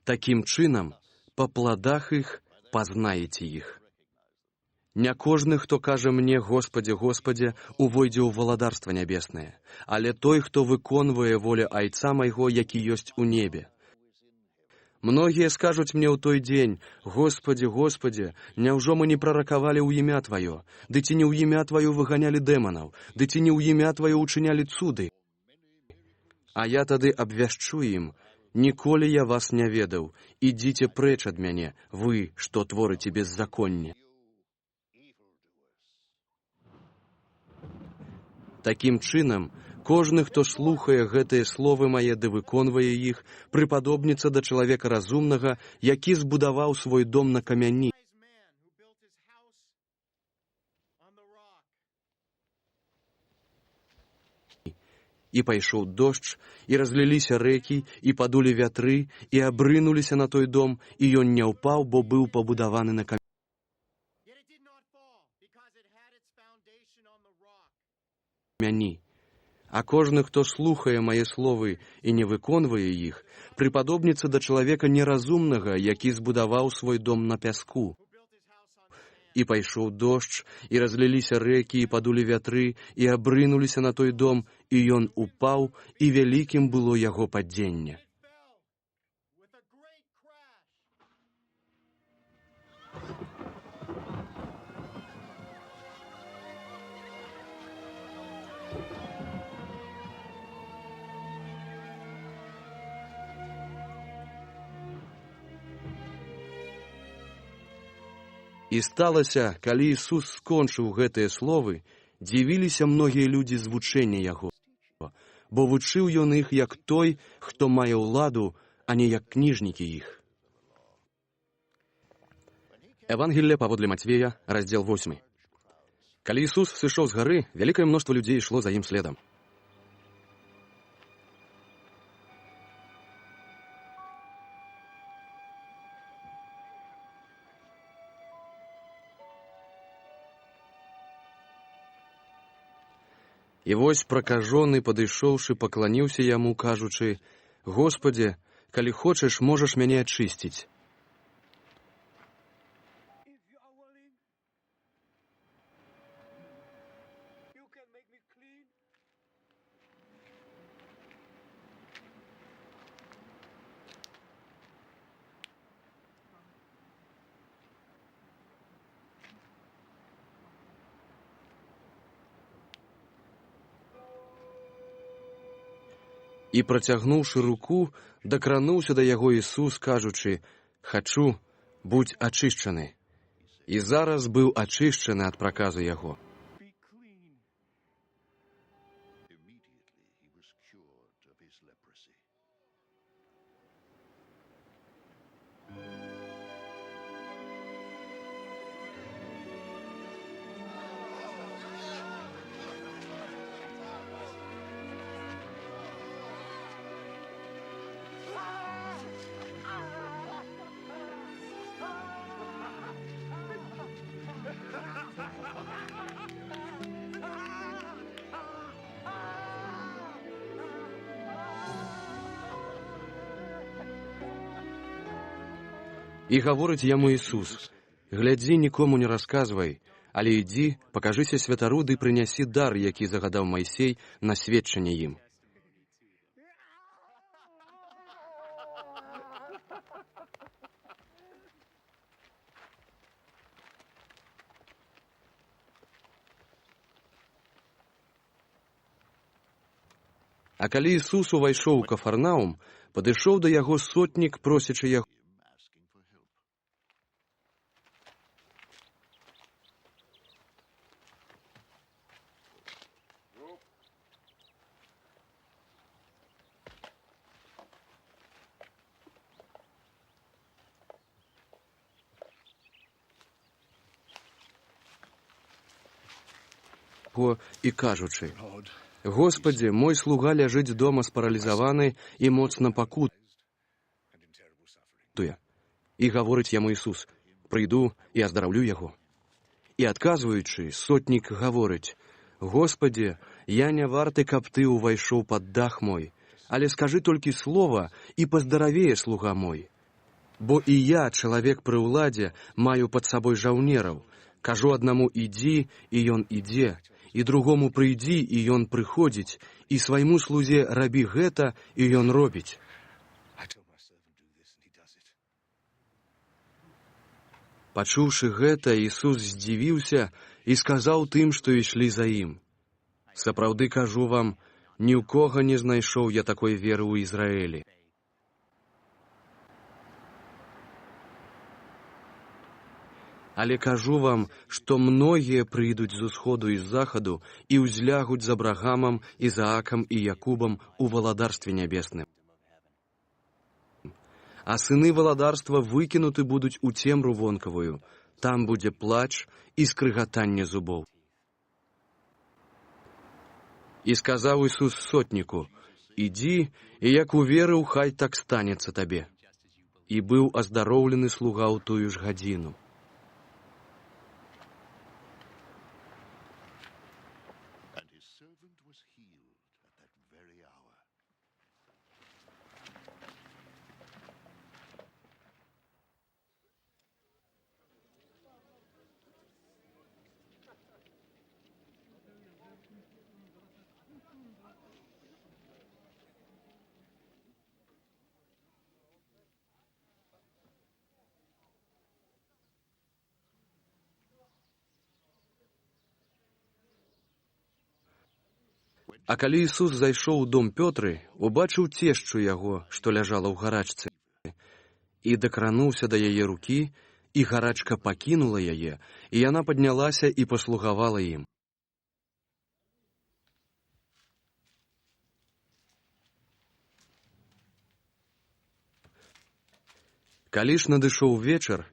Такім чынам, па пладах іх пазнаеце іх. Не кожны, хто кажа мне, Господзе, Господзе, увойдзе ў валадарства нябеснае, але той, хто выконвае волю Айца майго, які ёсць у небе. Многія скажуць мне ў той дзень: Господзе, Господзе, няўжо мы не праракавалі ў імя Тваё? Ды ці не ў імя Тваё выганялі дэманаў? Ды ці не ў імя Тваё учынялі цуды? А я тады абвяшчу ім: ніколі я вас не ведаў, ідзіце прэч ад мяне, вы, што творыце беззаконне. Такім чынам, кожны, хто слухае гэтыя словы мае ды выконвае іх, прыпадобніцца да чалавека разумнага, які збудаваў свой дом на камяні. Wise man who built his house on the rock. І пайшоў дождж, і разліліся рэкі, і падулі вятры, і абрынуліся на той дом, і ён не ўпаў, бо быў пабудаваны на Yet it did not fall, because it had its foundation on the rock. камяні. А кожны, хто слухае мае словы і не выконвае іх, прыпадобніцца да чалавека неразумнага, які збудаваў свой дом на пяску. Who built his house on sand. І пайшоў дождж, і разліліся рэкі, і падулі вятры, і абрынуліся на той дом, і ён упаў, і вялікім было яго падзенне. With a great crash. І сталася, калі Ісус скончыў гэтыя словы, дзівіліся многія людзі з вучэння яго, бо вучыў ён іх як той, хто мае ўладу, а не як кніжнікі іх. Евангелие паводле Матвея, раздзел 8. Калі Ісус сышоў з гары, вялікае мноства людзей ішло за ім следам. І вось пракажоны, падышоўшы, пакланіўся яму, кажучы: «Господзе, калі хочаш, можаш мяне ачысціць». If you are willing, you can make me clean. І, працягнуўшы руку, дакрануўся да яго Ісус, кажучы: «Хачу, будзь ачышчаны». І зараз быў ачышчаны ад праказу яго. Be clean. Immediately he was cured of his leprosy. І гаворыць яму Ісус: «Глядзі, нікому не расказвай, але ідзі, пакажыся святару ды прынясі дар, які загадаў Майсей на сведчанне ім». А калі Ісус увайшоў у Кафарнаум, падышоў да яго сотнік, просячы яго: Asking for help. і кажучы: Lord, «Господі, мой слуга ляжыць дома спаралізаваны і моцна пакутуе». and in terrible suffering. І гаворыць яму Ісус: «Прыйду і аздараўлю яго». І адказваючы, сотнік гаворыць: «Господі, я не варты, каб ты ўвайшоў пад дах мой, але скажы толькі слова, і паздаравее слуга мой. Бо і я, чалавек пры ўладзе, маю пад сабой жаўнераў. Кажу аднаму: ідзі, і ён ідзе, і другому прыйдзі, і ён прыходзіць, і свайму слузе рабі гэта, і ён робіць». I tell my servant do this, and he does it. Пачуўшы гэта, Ісус здзівіўся і сказаў тым, што ішлі за ім: «Сапраўды кажу вам, ні ў кога не знайшоў я такой веры ў Ізраілі. Але кажу вам, што многія прыйдуць з усходу і з захаду і ўзлягуць з Абрагамам, Ізаакам і Якубам у валадарстве нябесным. А сыны валадарства выкінуты будуць у цемру вонкавую, там будзе плач і скрыгатанне зубоў». І сказаў Ісус сотніку: «Ідзі, і як уверыў, хай так станецца табе». І быў аздароўлены слуга ў тую ж гадзіну. And his servant was healed at that very hour. А калі Ісус зайшоў у дом Пётры, убачыў цешчу яго, што ляжала ў гарачцы, і дакрануўся да яе рукі, і гарачка пакінула яе, і яна паднялася і паслугавала ім. Калі ж надышоў вечар,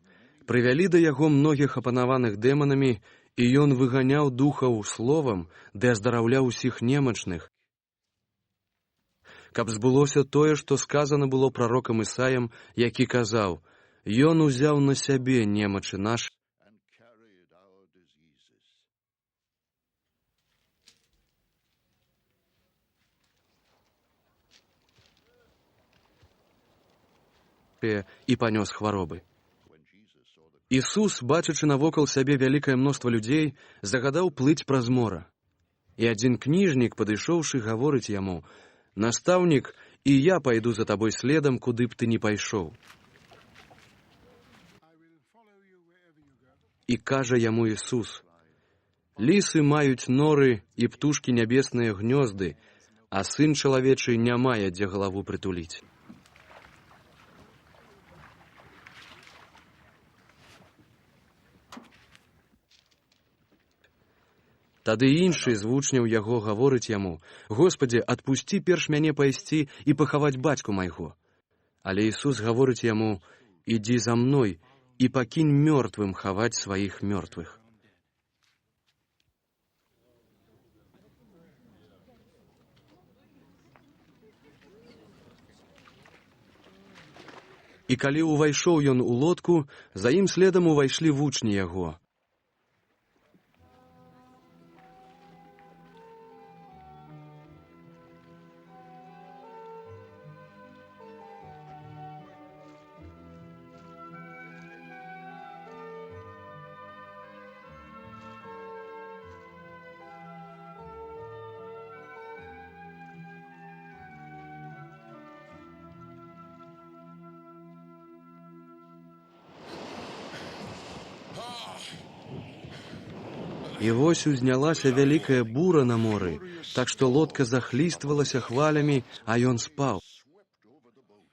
прывялі да яго многіх апанаваных дэманамі, і ён выганяў духаў словам, ды аздараўляў усіх немачных, каб збылося тое, што сказана было прарокам Ісаям, які казаў: «Ён узяў на сябе немачы нашы and carried our diseases. і панёс хваробы». When Jesus saw the Ісус, бачачы навокал сябе вялікае мноства людзей, загадаў плыць праз мора. І адзін кніжнік, падышоўшы, гаворыць яму: «Настаўнік, і я пайду за табой следам, куды б ты не пайшоў». І кажа яму Ісус: «Лісы маюць норы і птушкі нябесныя гнёзды, а сын чалавечы не мае дзе галаву прытуліць». Тады іншы з вучняў яго гаворыць яму: «Господі, адпусці перш мяне пайсці і пахаваць бацьку майго». Але Ісус гаворыць яму: «Ідзі за мной і пакінь мёртвым хаваць сваіх мёртвых». І калі ўвайшоў ён у лодку, за ім следам увайшлі вучні яго. І вось узнялася вялікая бура на моры, так што лодка захліствалася хвалямі, а ён спаў. swept over the boat.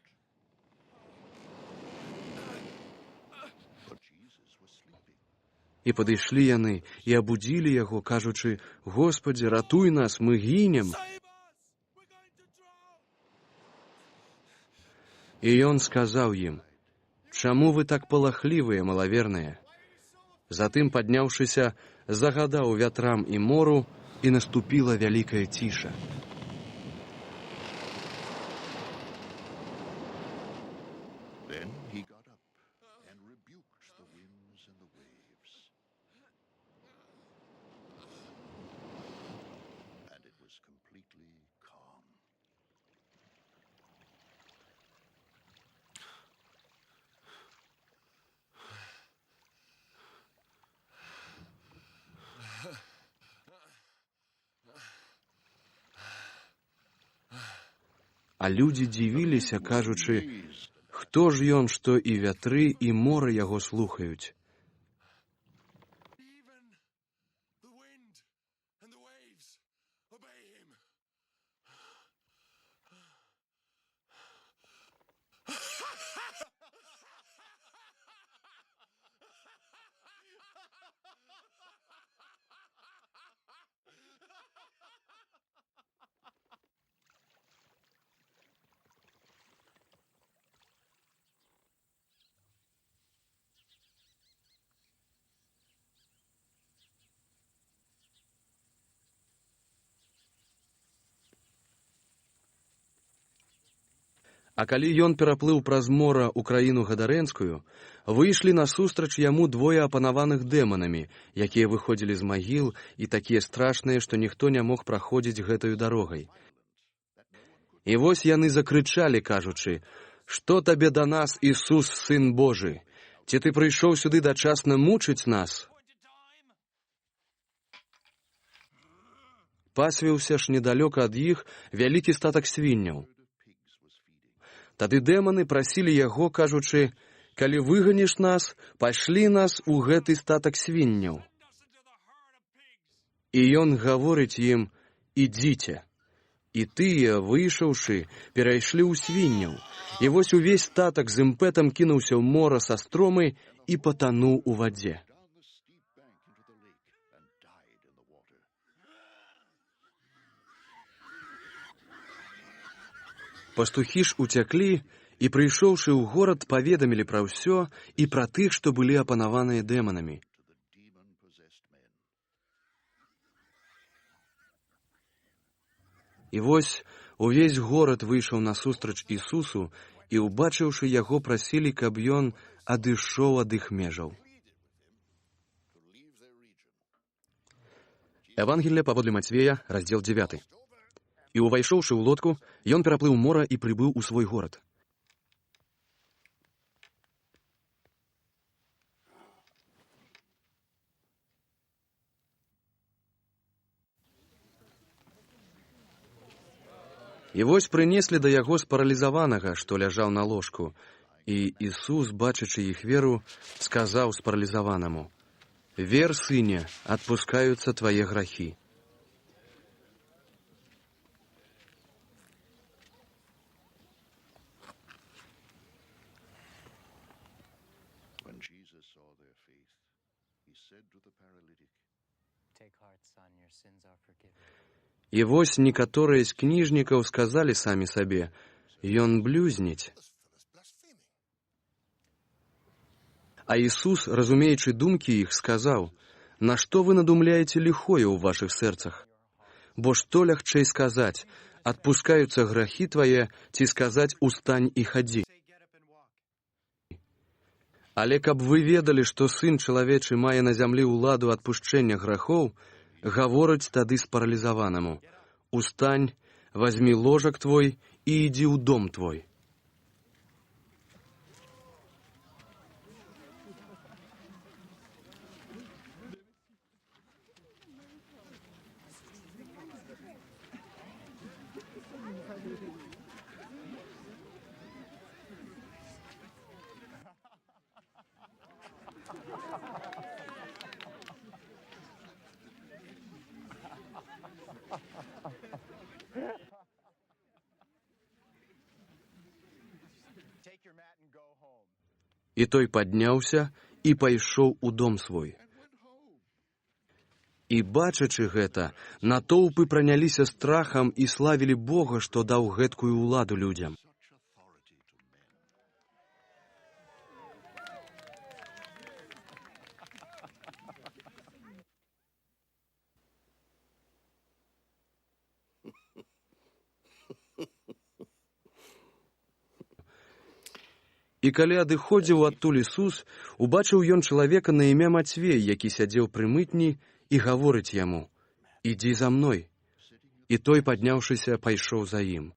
But Jesus was sleeping. І падышлі яны і абудзілі яго, кажучы: «Господі, ратуй нас, мы гінем». І ён сказаў ім: «Чаму вы так палахлівыя, малаверныя?» Затым, падняўшыся, загадаў вятрам і мору, і наступіла вялікая ціша. Then he got up and rebuked the winds and the waves. And it was completely calm. А людзі дзівіліся, кажучы: «Хто ж ён, што і вятры, і мора яго слухаюць?» Even the wind and the waves obey him. А калі ён пераплыў праз мора ў краіну гадарэнскую, выйшлі насустрач яму двое апанаваных дэманамі, якія выходзілі з магіл і такія страшныя, што ніхто не мог праходзіць гэтаю дарогай. І вось яны закрычалі, кажучы: «Што табе да нас, Ісус, Сын Божы? Ці ты прыйшоў сюды дачасна мучыць нас?» пасвіўся ж недалёка ад іх вялікі статак свінняў. Тады дэманы прасілі яго, кажучы: «Калі выганіш нас, пашлі нас у гэты статак свінняў». І ён гаворыць ім: «Ідзіце». І тыя, выйшаўшы, перайшлі ў свінняў, і вось увесь статак з імпэтам кінуўся ў мора са стромы і патануў у вадзе. Пастухі ж уцяклі, і, прыйшоўшы ў горад, паведамілі пра ўсё і пра тых, што былі апанаваныя дэманамі. І вось увесь горад выйшаў насустрач Ісусу, і, убачыўшы яго, прасілі, каб ён адышоў ад іх межаў. Евангелие паводле Мацвея, раздзел 9. І, увайшоўшы ў лодку, ён пераплыў мора і прыбыў у свой горад. І вось прынеслі да яго спаралізаванага, што ляжаў на ложку. І Ісус, бачачы іх веру, сказаў спаралізаванаму: «Вер, сыне, адпускаюцца твае грахі». When Jesus saw their faith, he said to the paralytic, Take heart, son, your sins are forgiven. І вось некаторыя з кніжнікаў сказалі самі сабе: «Ён блюзніць». А Ісус, разумеючы думкі іх, сказаў: «Нашто вы надумляеце ліхое ў вашых сэрцах? Бо што лягчэй сказаць: адпускаюцца грахі твае, ці сказаць: устань і хадзі? Але каб вы ведалі, што Сын чалавечы мае на зямлі ўладу адпушчэння грахоў, гаворыць тады спаралізаванаму: устань, вазьмі ложак твой і ідзі ў дом твой». Take your mat and go home. І той падняўся і пайшоў у дом свой. І, бачачы гэта, натоўпы праняліся страхам і славілі Бога, што даў гэткую ўладу людзям. І калі адыходзіў адтуль Ісус, убачыў ён чалавека на імя Мацвей, які сядзеў пры мытні, і гаворыць яму: «Ідзі за мной». І той, падняўшыся, пайшоў за ім.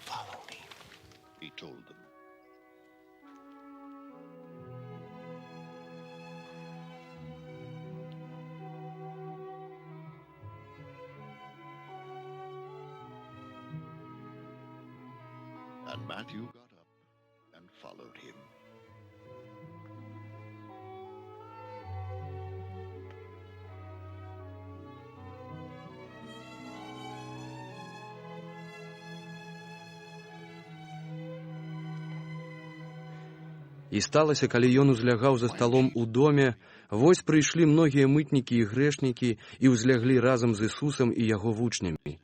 Follow me, he told them. And Matthew got up and followed him. І сталася, калі ён узлягаў за сталом у доме, вось прыйшлі многія мытнікі і грэшнікі і ўзляглі разам з Ісусам і яго вучнямі.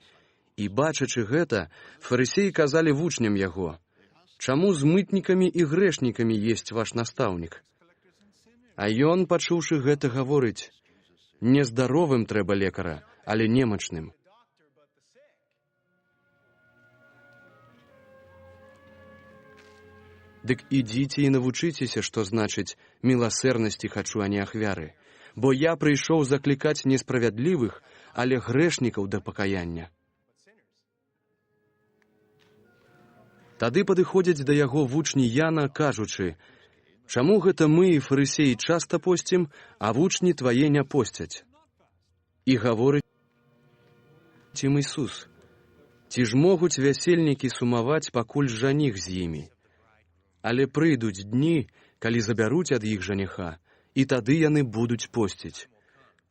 І, бачачы гэта, фарысеі казалі вучням яго: чаму з мытнікамі і грэшнікамі есць ваш настаўнік? А ён, пачуўшы гэта, гаворыць: нездаровым трэба лекара, але немачным. Дык ідзіце і навучыцеся, што значыць міласэрнасці хачу, а не ахвяры. Бо я прыйшоў заклікаць несправядлівых, але грэшнікаў да пакаяння. Тады падыходзяць да яго вучні Яна, кажучы: чаму гэта мы і фарысеі часта посцім, а вучні твае не посцяць? І гаворыць ім Ісус: ці ж могуць вясельнікі сумаваць, пакуль жаніх з імі? Але прыйдуць дні, калі забяруць ад іх жаніха, і тады яны будуць посціць.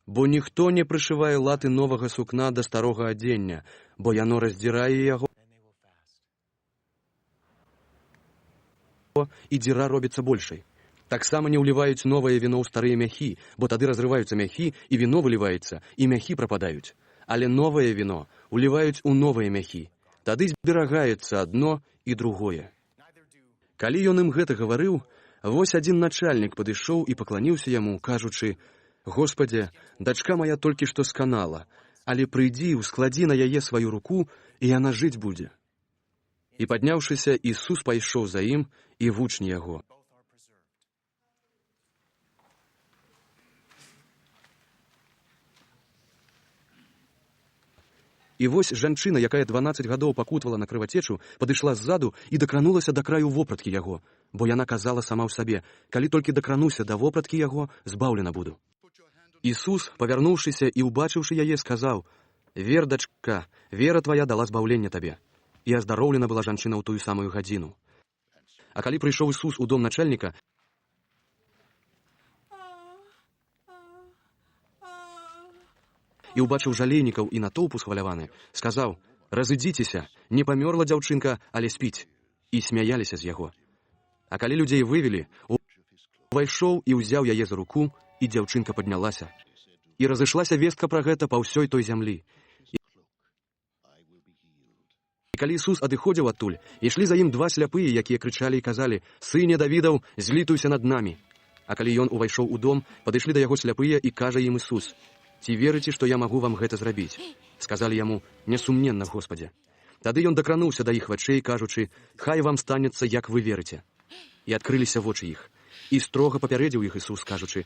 Бо ніхто не прышывае латы новага сукна да старога адзення, бо яно раздзірае яго, і дзіра робіцца большай. Таксама не ўліваюць новае віно ў старыя мяхі, бо тады разрываюцца мяхі, і віно выліваецца, і мяхі прападаюць. Але новае віно ўліваюць у новыя мяхі. Тады зберагаецца адно і другое. Калі ён ім гэта гаварыў, вось адзін начальнік падышоў і пакланіўся яму, кажучы: «Господзе, дачка мая толькі што сканала, але прыйдзі, ускладзі на яе сваю руку, і яна жыць будзе». І падняўшыся, Ісус пайшоў за ім, і вучні яго. І вось жанчына, якая 12 гадоў пакутвала на крывацечу, падышла ззаду і дакранулася да краю вопраткі яго, бо яна казала сама ў сабе: «Калі толькі дакрануся да вопраткі яго, збаўлена буду». Ісус, павярнуўшыся і ўбачыўшы яе, сказаў: «Вер, дачка, вера твая дала збаўленне табе». І аздароўлена была жанчына ў тую самую гадзіну. А калі прыйшоў Ісус у дом начальніка, і ўбачыў жалейнікаў і натоўп усхваляваны, сказаў: «Разыдзіцеся, не памёрла дзяўчынка, але спіць». І смяяліся з яго. А калі людзей вывелі, увайшоў і ўзяў яе за руку, і дзяўчынка паднялася. І разышлася вестка пра гэта па ўсёй той зямлі. І калі Ісус адыходзіў адтуль, ішлі за ім два сляпыя, якія крычалі і казалі: «Сыне Давідаў, злітуйся над намі». А калі ён увайшоў у дом, падышлі да яго сляпыя, і кажа ім Ісус: «Ці верыце, што я магу вам гэта зрабіць?» Сказалі яму: «Несумненна, Господзе». Тады ён дакрануўся да іх вачэй, кажучы: «Хай вам станецца, як вы верыце». І адкрыліся вочы іх. І строга папярэдзіў іх Ісус, кажучы: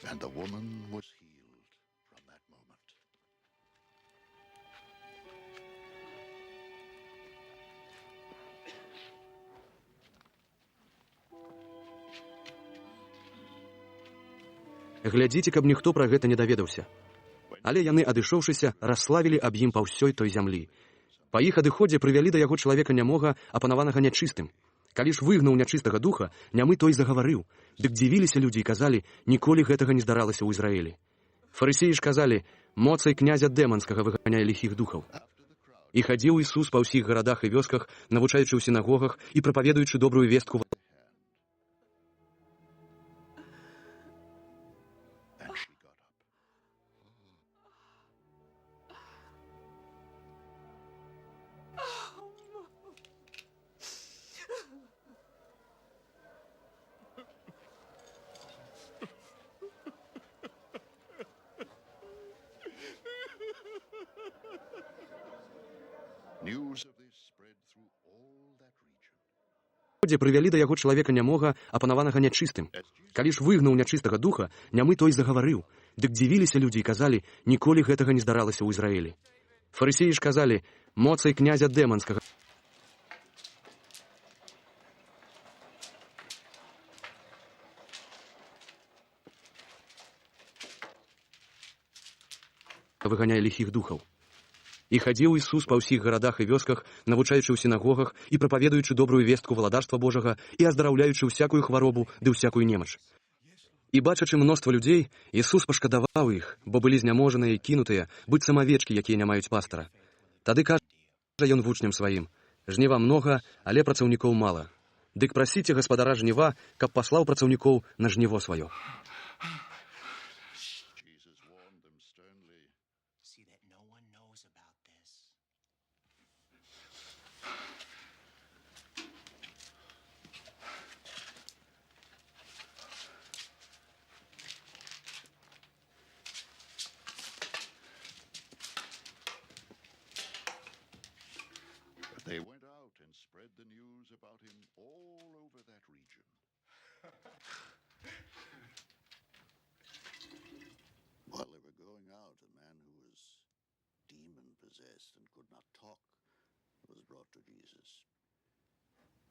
And the woman was healed from that moment. Глядзіце, каб ніхто пра гэта не даведаўся. Але яны, адышоўшыся, расславілі аб ім па ўсёй той зямлі. Па іх адыходзе прывялі да яго чалавека нямога, апанаванага нячыстым. Калі ж выгнаў нячыстага духа, нямы той загаварыў. Дык дзівіліся людзі і казалі: «Ніколі гэтага не здаралася ў Ізраілі». Фарысеі ж казалі: «Моцай князя дэманскага выганяе ліхіх духаў». І хадзіў Ісус па ўсіх гарадах і вёсках, навучаючы ў сінагогах і прапаведуючы добрую вестку. News of this spread through all that region. Дзе прывялі да яго чалавека нямога, апанаванага нячыстым. Калі ж выгнаў нячыстага духа, нямы той загаварыў. Дык дзівіліся людзі і казалі: «Ніколі гэтага не здаралася ў Ізраілі». Фарысеі ж казалі: «Моцай князя дэманскага выганяе ліхіх духаў». І хадзіў Ісус па ўсіх гарадах і вёсках, навучаючы ў сінагогах і прапаведуючы добрую вестку валадарства Божага і аздараўляючы ўсякую хваробу ды ўсякую немач. І бачачы мноства людзей, Ісус пашкадаваў іх, бо былі зняможаныя і кінутыя, быццам авечкі, якія не маюць пастара. Тады кажа ён вучням сваім: «Жніва многа, але працаўнікоў мала. Дык прасіце гаспадара жніва, каб паслаў працаўнікоў на жніво сваё. Jesus warned them sternly. See that no one knows about this. But they went out and spread the news about him all over that region. While they were going out, a man who was demon-possessed and could not talk was brought to Jesus.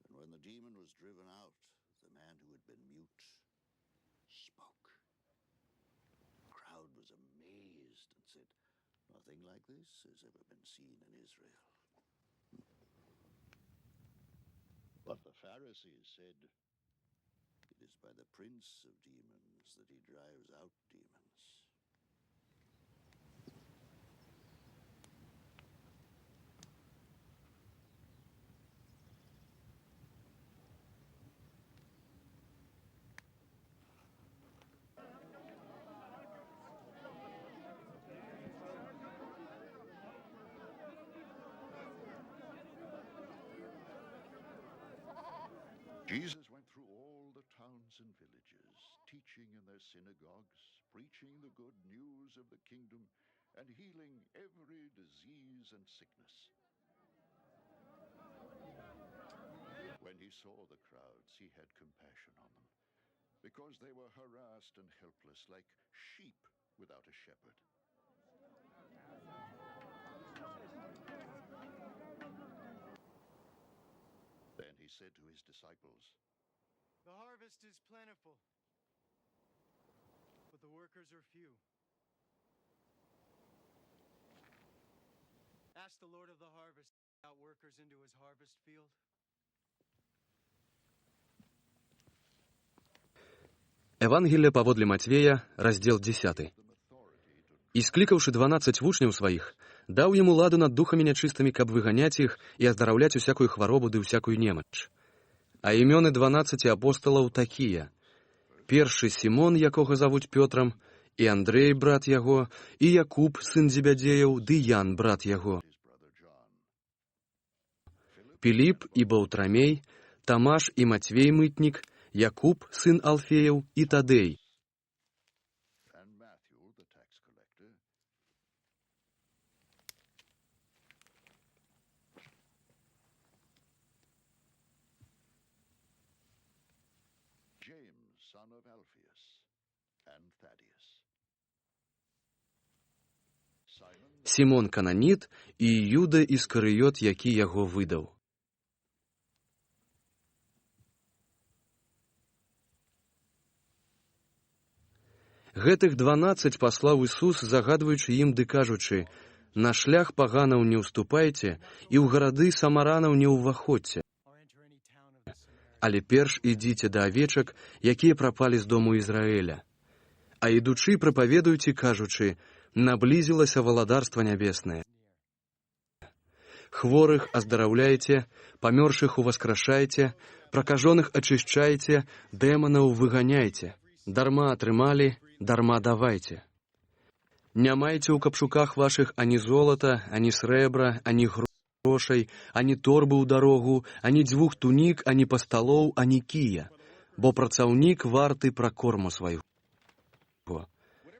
And when the demon was driven out, the man who had been mute spoke. The crowd was amazed and said, "Nothing like this has ever been seen in Israel." But the Pharisees said, "It is by the prince of demons that he drives out demons." Jesus went through all the towns and villages, teaching in their synagogues, preaching the good news of the kingdom, and healing every disease and sickness. When he saw the crowds, he had compassion on them, because they were harassed and helpless, like sheep without a shepherd. Then he said to his disciples, The harvest is plentiful, but the workers are few. Ask the Lord of the harvest to send out workers into his harvest field. Евангелие паводле Матвея, раздзел 10. І склікаўшы 12 вучняў сваіх, даў ім уладу над духамі нячыстымі, каб выганяць іх і аздараўляць усякую хваробу ды усякую немач. А імёны 12 апосталаў такія: першы Сімон, якога завуць Пётрам, і Андрэй, брат яго, і Якуб, сын Зебядзеяў, ды Ян, брат яго, Піліп і Баўтрамей, Тамаш і Матвей мытнік, Якуб, сын Алфеяў, і Тадэй, and Matthew, the tax collector, James, son of Alphaeus, and Thaddeus, Simon the Сімон Кананіт і Юда Іскарыёт, які яго выдаў. Гэтых 12 паслаў Ісус, загадваючы ім ды кажучы: на шлях паганаў не ўступайце і ў гарады самаранаў не ўваходзьце, Or enter any town of the Samaritans. але перш ідзіце да авечак, якія прапалі з дому Ізраэля. А ідучы прапаведуйце, кажучы: наблізілася валадарства нябеснае. Хворых аздараўляйце, памёршых уваскрашайце, пракажоных ачышчайце, дэманаў выганяйце. Дарма атрымалі, дарма давайце. Не майце ў капшуках вашых ані золата, ані срэбра, ані грошай, ані торбы ў дарогу, ані 2 тунік, ані пасталоў, ані кія, бо працаўнік варты пракорму свайго.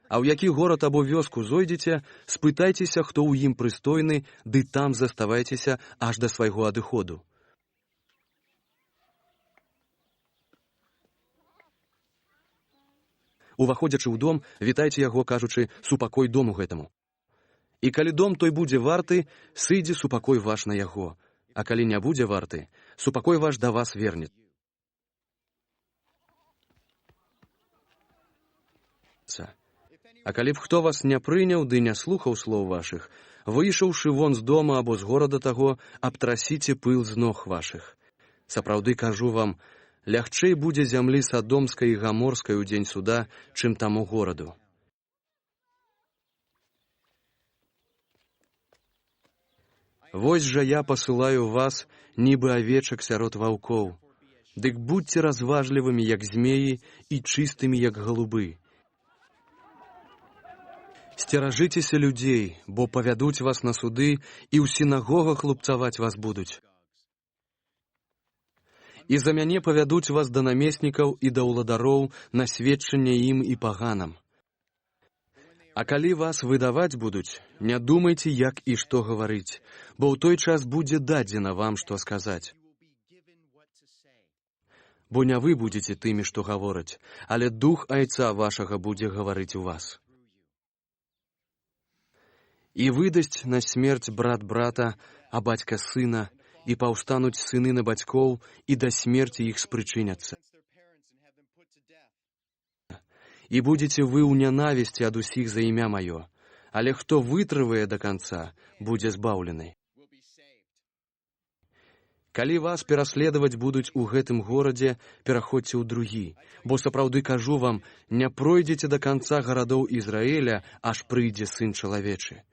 А ў які горад або вёску зойдзеце, спытайцеся, хто ў ім прыстойны, ды там заставайцеся аж да свайго адыходу. Уваходзячы ў дом, вітайце яго, кажучы: супакой дому гэтаму. І калі дом той будзе варты, сыдзе супакой ваш на яго, а калі не будзе варты, супакой ваш да вас вернецца. А калі б хто вас не прыняў ды не слухаў слоў вашых, выйшаўшы вон з дома або з горада таго, абтрасіце пыл з ног вашых. Сапраўды кажу вам, лягчэй будзе зямлі Садомскай і Гаморскай у дзень суда, чым таму гораду. Вось жа я пасылаю вас, нібы авечак сярод ваўкоў. Дык будьце разважлівымі, як змеі, і чыстымі, як галубы. Сцеражыцеся людзей, бо павядуць вас на суды, і ў сінагогах лупцаваць вас будуць. І за мяне павядуць вас да намеснікаў і да ўладароў на сведчанне ім і паганам. А калі вас выдаваць будуць, не думайце, як і што гаварыць, бо ў той час будзе дадзена вам, што сказаць. Бо не вы будзеце тымі, што гавораць, але дух айца вашага будзе гаварыць у вас. І выдасць на смерць брат брата, а бацька сына, і паўстануць сыны на бацькоў, і да смерці іх спрычыняцца. І будзеце вы ў нянавісці ад усіх за імя маё, але хто вытрывае да канца, будзе збаўлены. Калі вас пераследаваць будуць у гэтым горадзе, пераходзьце ў другі, бо сапраўды кажу вам, не пройдзеце да канца гарадоў Ізраіля, аж прыйдзе Сын чалавечы.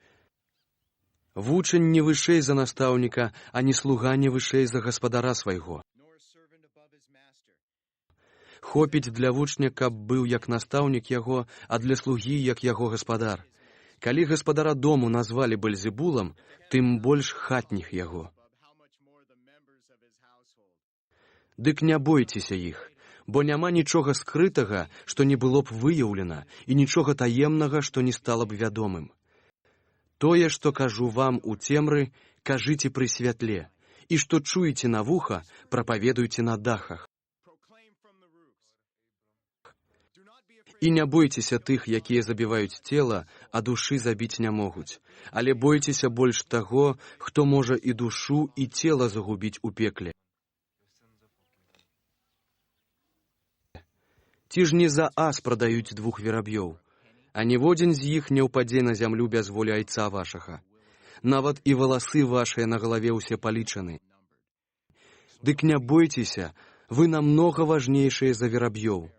Вучань не вышэй за настаўніка, а не слуга не вышэй за гаспадара свайго. Хопіць для вучня, каб быў як настаўнік яго, а для слугі, як яго гаспадар. Калі гаспадара дому назвалі Бельзебулам, тым больш хатніх яго. Дык не бойцеся іх, бо няма нічога скрытага, што не было б выяўлена, і нічога таемнага, што не стала б вядомым. Тое, што кажу вам у цемры, кажыце пры святле, і што чуеце на вуха, прапаведуйце на дахах. І не бойцеся тых, якія забіваюць цела, а душы забіць не могуць, але бойцеся больш таго, хто можа і душу, і цела загубіць у пекле. Ці ж не за ас прадаюць двух вераб'ёў, а ніводзін з іх не ўпадзе на зямлю без волі айца вашага. Нават і валасы вашыя на галаве ўсе палічаны. Дык не бойцеся, вы намнога важнейшыя за вераб'ёў.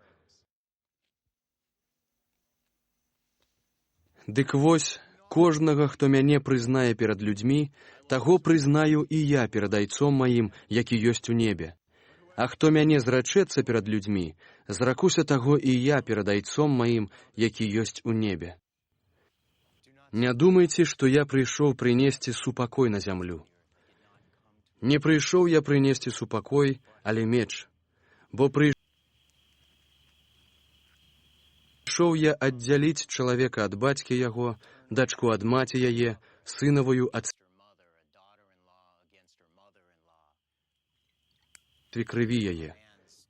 Дык вось, кожнага, хто мяне прызнае перад людзьмі, таго прызнаю і я перад айцом маім, які ёсць у небе. А хто мяне зрачэцца перад людзьмі, зракуся таго і я перад айцом маім, які ёсць у небе. Не думайце, што я прыйшоў прынесці супакой на зямлю. Не прыйшоў я прынесці супакой, але меч, бо прыйшоў я аддзяліць чалавека ад бацькі яго, дачку ад маці яе, сынавую ад крыві яе,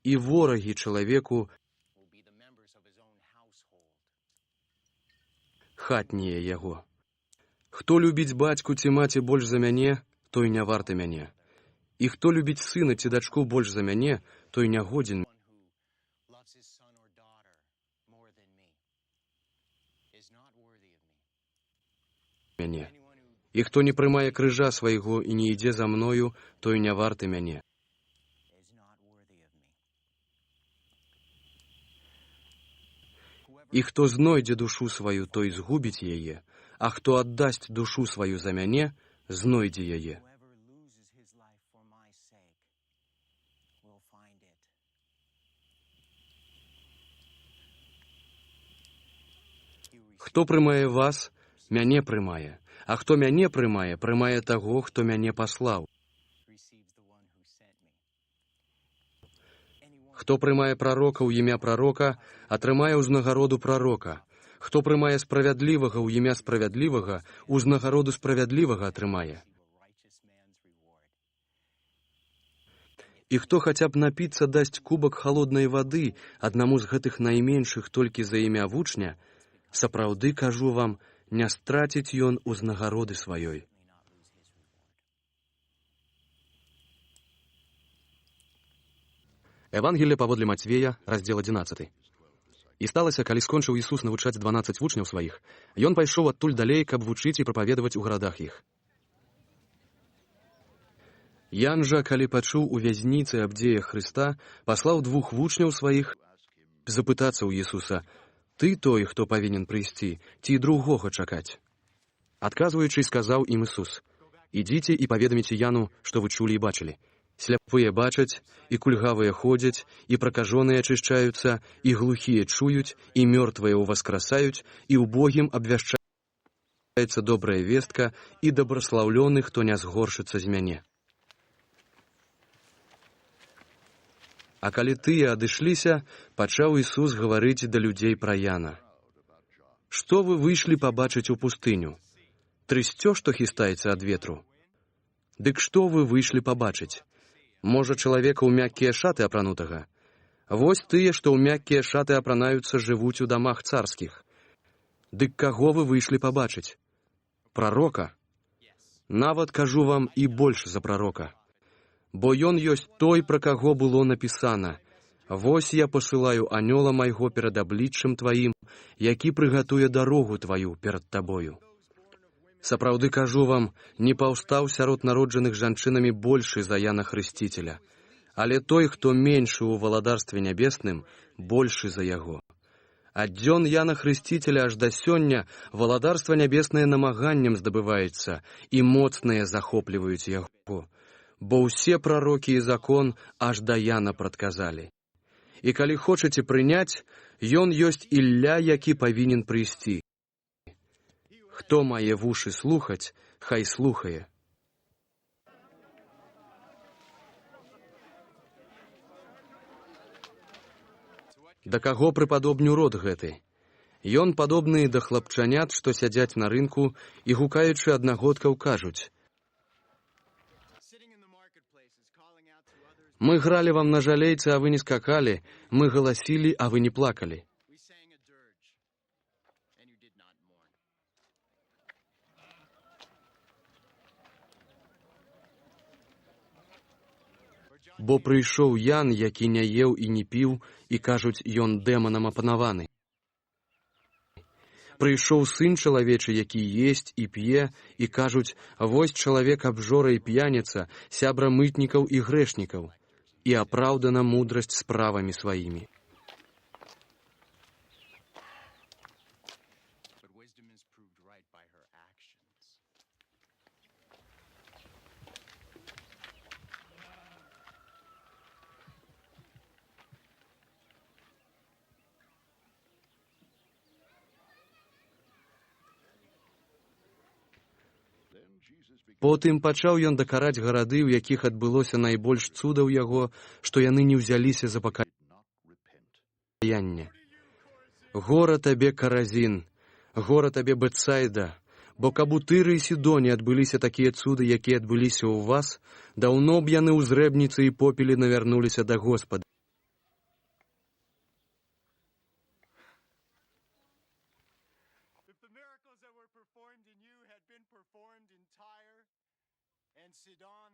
і ворагі чалавеку хатнія яго. Хто любіць бацьку ці маці больш за мяне, той не варты мяне. І хто любіць сына ці дачку больш за мяне, той не годзін мяне. І хто не прымае крыжа свайго і не ідзе за мною, той не варты мяне. І хто знойдзе душу сваю, той згубіць яе, а хто аддасць душу сваю за мяне, знойдзе яе. Хто прымае вас, мяне прымае, а хто мяне прымае, прымае таго, хто мяне паслаў. Хто прымае прарока ў імя прарока, атрымае ўзнагароду прарока. Хто прымае справядлівага ў імя справядлівага, ўзнагароду справядлівага атрымае. І хто хаця б напіцца дасць кубак халоднай вады аднаму з гэтых найменшых толькі за імя вучня, сапраўды, кажу вам, не страціць ён узнагароды сваёй. Евангелие паводле Мацвея, раздзел 11. І сталася, калі скончыў Ісус навучаць 12 вучняў сваіх, ён пайшоў адтуль далей, каб вучыць і прапаведаваць у гарадах іх. Ян жа, калі пачуў у вязніцы аб дзеях Хрыста, паслаў 2 вучняў сваіх запытацца ў Ісуса: «Ты той, хто павінен прыйсці, ці другога чакаць?» Адказваючы, сказаў ім Ісус: «Ідзіце і паведаміце Яну, што вы чулі і бачылі. Сляпыя бачаць, і кульгавыя ходзяць, і пракажоныя ачышчаюцца, і глухія чуюць, і мёртвыя ўваскрасаюць, і убогім абвяшчаецца добрая вестка, і дабраслаўлёны, хто не згоршыцца з мяне. А калі тыя адышліся, пачаў Ісус гаварыць да людзей пра Яна. Што вы выйшлі пабачыць у пустыню? Трысцё, што хістаецца ад ветру? Дык што вы выйшлі пабачыць? Можа, чалавека ў мяккія шаты апранутага? Вось тыя, што ў мяккія шаты апранаюцца, жывуць у дамах царскіх. Дык каго вы выйшлі пабачыць? Прарока? Нават кажу вам і больш за прарока. Бо ён ёсць той, пра каго было напісана. Вось я пасылаю анёла майго перад абліччам тваім, які прыгатуе дарогу тваю перад табою. Сапраўды кажу вам, не паўстаў сярод народжаных жанчынамі большы за Яна Хрысціцеля, але той, хто меншы ў валадарстве нябесным, большы за яго. Ад дзён Яна Хрысціцеля аж да сёння валадарства нябеснае намаганнем здабываецца, і моцныя захопліваюць яго. Бо ўсе прарокі і закон аж да Яна прадказалі. І калі хочаце прыняць, ён ёсць Ілля, які павінен прыйсці. Хто мае вушы слухаць, хай слухае. Да каго прыпадобню род гэты? Ён падобны да хлапчанят, што сядзяць на рынку і гукаючы аднагодкаў кажуць: мы гралі вам на жалейцы, а вы не скакалі, мы галасілі, а вы не плакалі. Бо прыйшоў Ян, які не еў і не піў, і кажуць, ён дэманам апанаваны. Прыйшоў сын чалавечы, які есць і п'е, і кажуць, вось чалавек абжора і п'яніца, сябра мытнікаў і грэшнікаў, і апраўдана мудрасць справамі сваімі. Потым пачаў ён дакараць гарады, у якіх адбылося найбольш цудаў яго, што яны не ўзяліся за пакаянне. Гора табе, Каразін, гора табе, Бетсайда, бо каб у Тыры і Сідоне адбыліся такія цуды, якія адбыліся ў вас, даўно б яны ў зрэбніцы і попелі навярнуліся да Господа. Sidon,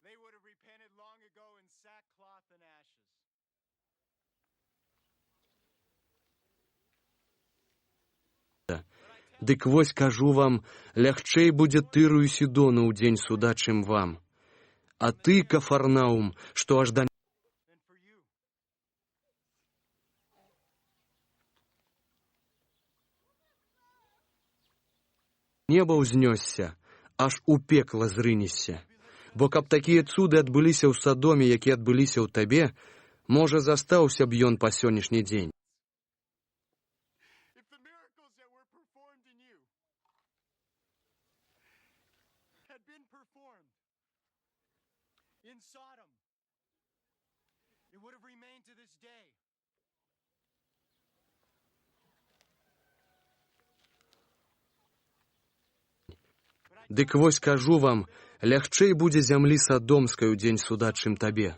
they would have repented long ago in sackcloth and ashes. Дык вось кажу вам, лягчэй будзе Тыру і Сідону ў дзень суда, чым вам. А ты, Кафарнаум, што аж да неба ўзнёсся, аж у пекла зрынешся. Бо каб такія цуды адбыліся ў Садоме, які адбыліся ў табе, можа, застаўся б ён па сённяшні дзень. Дык вось кажу вам, лягчэй будзе зямлі Садомскай у дзень суда, чым табе.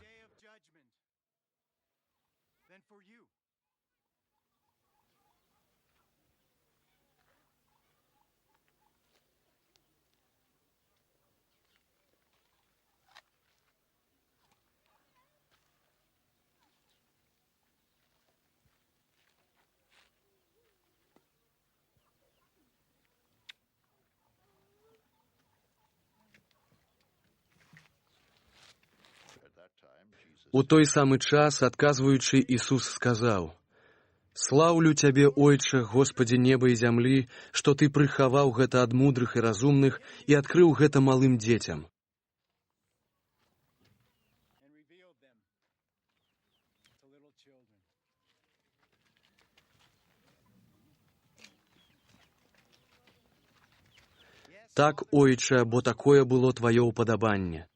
У той самы час, адказваючы, Ісус сказаў: «Слаўлю Цябе, Ойча, Господі неба і зямлі, што Ты прыхаваў гэта ад мудрых і разумных і адкрыў гэта малым дзецям. revealed them to little children. Так, ойче, бо такое было твое уподобання.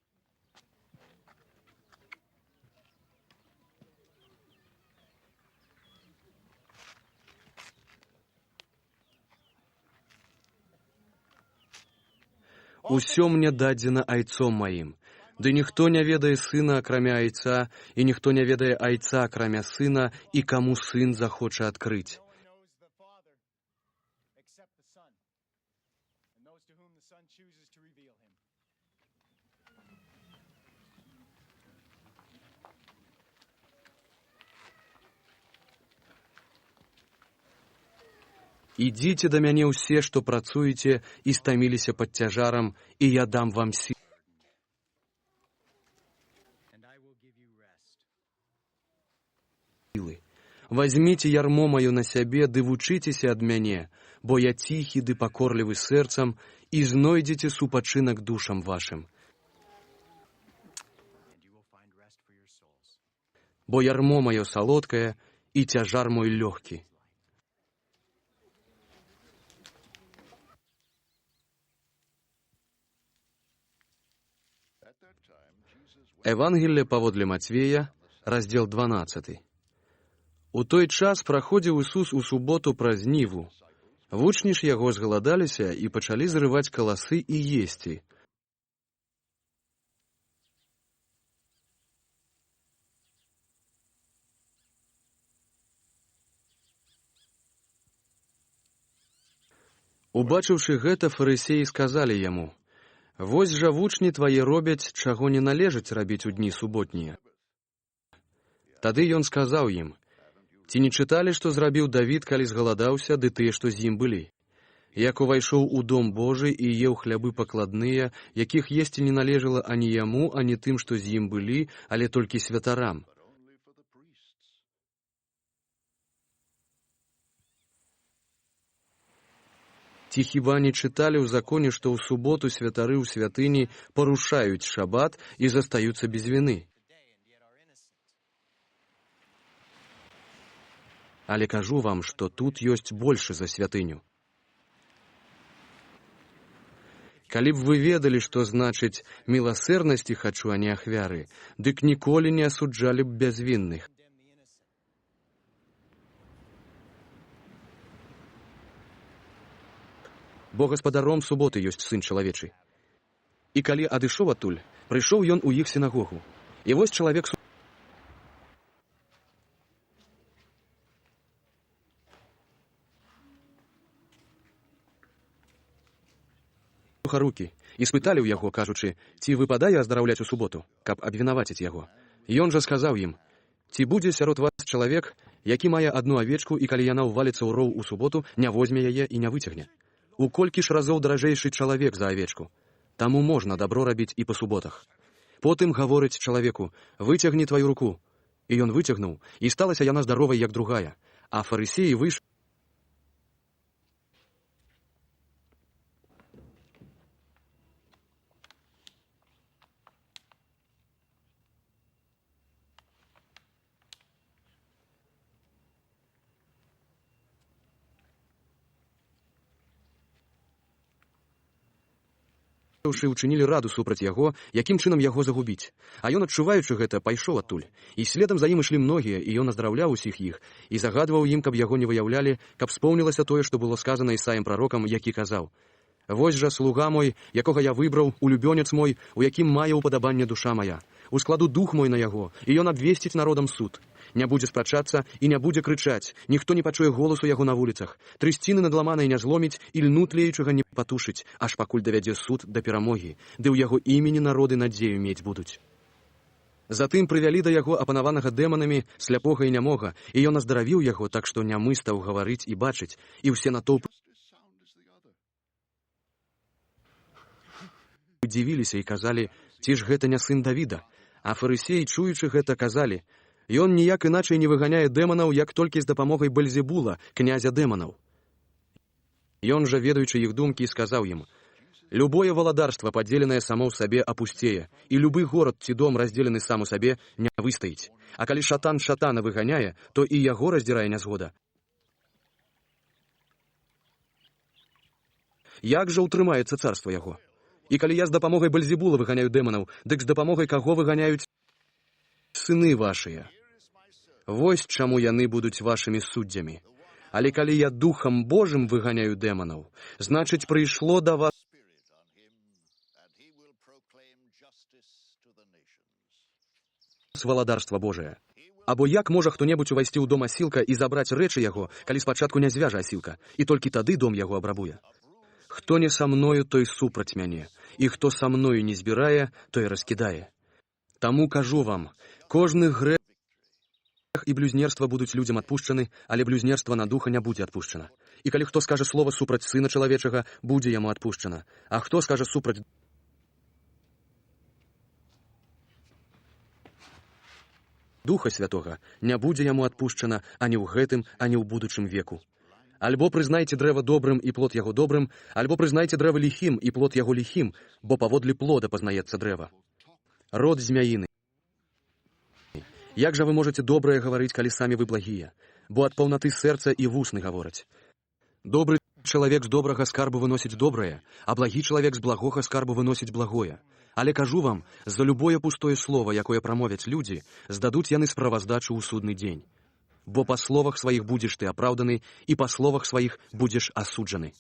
Усё мне дадзена айцом маім. Ды ніхто не ведае сына, акрамя айца, і ніхто не ведае айца, акрамя сына, і каму сын захоча адкрыць. No one knows the Father except the Son, and those to whom the Son chooses to reveal him. Ідзіце да мяне ўсе, што працуеце і стаміліся пад цяжарам, і я дам вам And I will give you rest. сілы. Вазьміце ярмо маё на сябе, ды вучыцеся ад мяне, бо я ціхі ды пакорлівы сэрцам, і знойдзеце супачынак душам вашым. And you will find rest for your souls. Бо ярмо маё салодкае, і цяжар мой лёгкі. Евангелие паводле Мацвея, раздзел 12. У той час праходзіў Ісус у суботу праз ніву. Вучні ж яго згаладаліся і пачалі зрываць каласы і есці. Убачыўшы гэта, фарысеі сказалі яму: «Вось жа вучні твае робяць, чаго не належыць рабіць у дні суботнія». Тады ён сказаў ім: «Ці не чыталі, што зрабіў Давід, калі згаладаўся, ды тыя, што з ім былі? Як увайшоў у дом Божы і еў хлябы пакладныя, якіх есці не належала ані яму, ані тым, што з ім былі, але толькі святарам. Ці хіба не чыталі ў законе, што ў суботу святары ў святыні парушаюць шабат і застаюцца без віны? Але кажу вам, што тут ёсць больше за святыню. Калі б вы ведалі, што значыць «міласэрнасці хачу, а не ахвяры», дык ніколі не асуджалі б бязвінных. Бо гаспадаром суботы ёсць сын чалавечы. І калі адышоў адтуль, прыйшоў ён у іх сінагогу. І вось чалавек рукі і спыталі ў яго, кажучы: «Ці выпадае аздараўляць у суботу, каб абвінаваціць яго?» Ён жа сказаў ім: «Ці будзе сярод вас чалавек, які мае одну авечку, і калі яна ўваліцца ў роў у суботу, не возьме яе і не выцягне? У колькі ж разоў даражэйшы чалавек за авечку? Таму можна дабро рабіць і па суботах». Потым гаворыць чалавеку: «Выцягні тваю руку». І ён выцягнуў, і сталася яна здаровай, як другая. А фарысеі выйшлі. Учынілі раду супраць яго, якім чынам яго загубіць. А ён, адчуваючы гэта, пайшоў адтуль. І следам за ім ішлі многія, і ён аздраўляў усіх іх, і загадваў ім, каб яго не выяўлялі, каб споўнілася тое, што было сказана Ісаіям прарокам, які казаў: «Вось жа слуга мой, якога я выбраў, улюбёнец мой, у якім мае упадабанне душа моя. Ускладу дух мой на яго, і ён абвесціць народам суд. Не будзе спрачацца і не будзе крычаць, ніхто не пачуе голасу яго на вуліцах. Трысціны надламанай не зломіць і льну тлеючага не патушыць, аж пакуль давядзе суд да перамогі, ды ў яго імені народы надзею мець будуць». Затым прывялі да яго апанаванага дэманамі, сляпога і нямога, і ён аздаравіў яго, так што нямы стаў гаварыць і бачыць, і ўсе натоўпы удзівіліся і казалі: «Ці ж гэта не сын Давіда?» А фарысеі, чуючы гэта, казалі: «Ён ніяк іначай не выганяе дэманаў, як толькі з дапамогай Бельзебула, князя дэманаў». Ён жа, ведаючы іх думкі, сказаў ім: Любое валадарство, падзеленае само ў сабе, апусцее, і любы горад ці дом, раздзелены сам у сабе, не выстаіць. А калі шатан шатана выганяе, то і яго раздзірае нязгода. Як жа ўтрымаецца царства яго? І калі я з дапамогай Бальзебула выганяю дэманаў, дык з дапамогай каго выганяюць сыны вашыя? Вось чаму яны будуць вашымі суддзямі. Але калі я Духам Божым выганяю дэманаў, значыць, прыйшло да вас Spirit on him, and he will proclaim justice to the nations. валадарства Божае. Або як можа хто-небудзь увайсці ў дом асілка і забраць рэчы яго, калі спачатку не звяжа асілка, і толькі тады дом яго абрабуе? Хто не са мною, той супраць мяне, і хто са мною не збірае, той раскідае. Таму кажу вам, кожны грэх і блюзнерства будуць людзям адпушчаны, але блюзнерства на духа не будзе адпушчана. І калі хто скажа слова супраць сына чалавечага, будзе яму адпушчана. А хто скажа супраць Духа Святога, не будзе яму адпушчана ані ў гэтым, ані ў будучым веку. Альбо прызнайце дрэва добрым і плод яго добрым, альбо прызнайце дрэва ліхім і плод яго ліхім, бо паводле плода пазнаецца дрэва. Род змяіны. Як жа вы можаце добрае гаварыць, калі самі вы благія? Бо ад паўнаты сэрца і вусны гавораць. Добры чалавек з добрага скарбу выносіць добрае, а благі чалавек з благога скарбу выносіць благое. Але кажу вам, за любое пустое слово, якое прамовяць людзі, здадуць яны справаздачу ў судны дзень. Бо па словах сваіх будзеш ты апраўданы, і па словах сваіх будзеш асуджаны.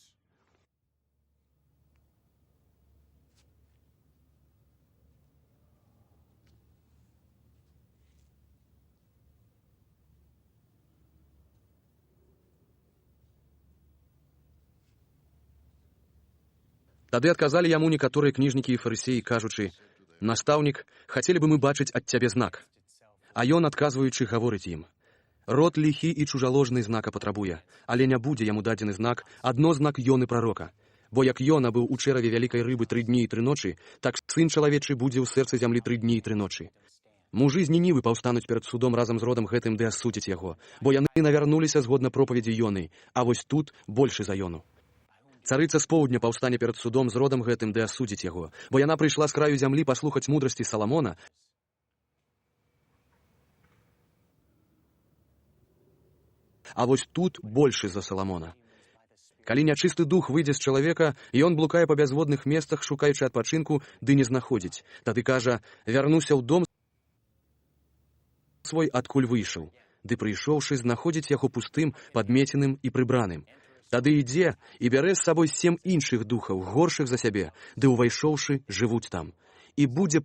Тады адказалі яму некаторыя кніжнікі і фарысеі, кажучы: «Настаўнік, хацелі бы мы бачыць ад цябе знак». А ён, адказваючы, гаворыць ім: «Род ліхі і чужаложны знака патрабуе, але не будзе яму дадзены знак, адно знак Ёны прарока. Бо як Ёна быў у чэраве вялікай рыбы 3 дні і 3 ночы, так сын чалавечы будзе ў сэрцы зямлі 3 дні і 3 ночы. Мужы з Нінівы паўстануць перад судом разам з родам гэтым ды асудзяць яго, бо яны навярнуліся згодна пропаведзі Ёны, а вось тут большы за Ёну. Царыца з поўдня паўстане перад судом з родам гэтым ды асудзіць яго, бо яна прыйшла з краю зямлі паслухаць мудрасці Саламона, а вось тут большы за Саламона. Калі нячысты дух выйдзе з чалавека, і ён блукае па бязводных месцах, шукаючы адпачынку, ды не знаходзіць, тады кажа: «Вярнуся ў дом свой, адкуль выйшаў», ды прыйшоўшы, знаходзіць яго пустым, падмеценым і прыбраным. Тады ідзе і бярэ з сабой 7 іншых духаў, горшых за сябе, ды ўвайшоўшы, жывуць там. І будзе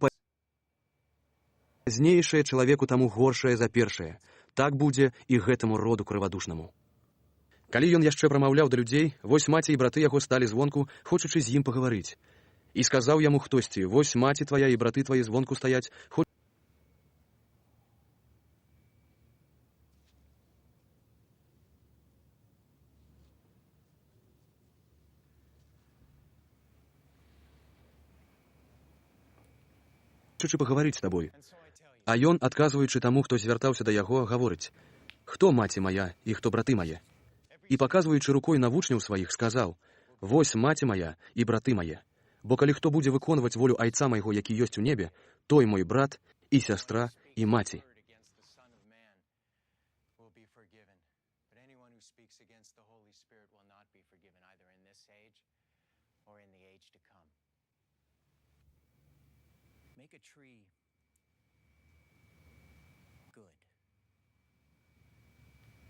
пазнейшае чалавеку таму горшае за першае. Так будзе і гэтаму роду крывадушнаму. Калі ён яшчэ прамаўляў да людзей, вось маці і браты яго сталі звонку, хочучы з ім пагаварыць. І сказаў яму хтосьці: «Вось маці твая і браты твае звонку стаяць, хочучы пагаварыць з табой». А ён, адказваючы таму, хто звяртаўся да яго, гаворыць: «Хто маці мая і хто браты мае?» І паказваючы рукой на вучняў сваіх, сказаў: «Вось маці мая і браты мае. Бо калі хто будзе выконваць волю Айца майго, які ёсць у небе, той мой брат і сястра і маці». Make a tree good,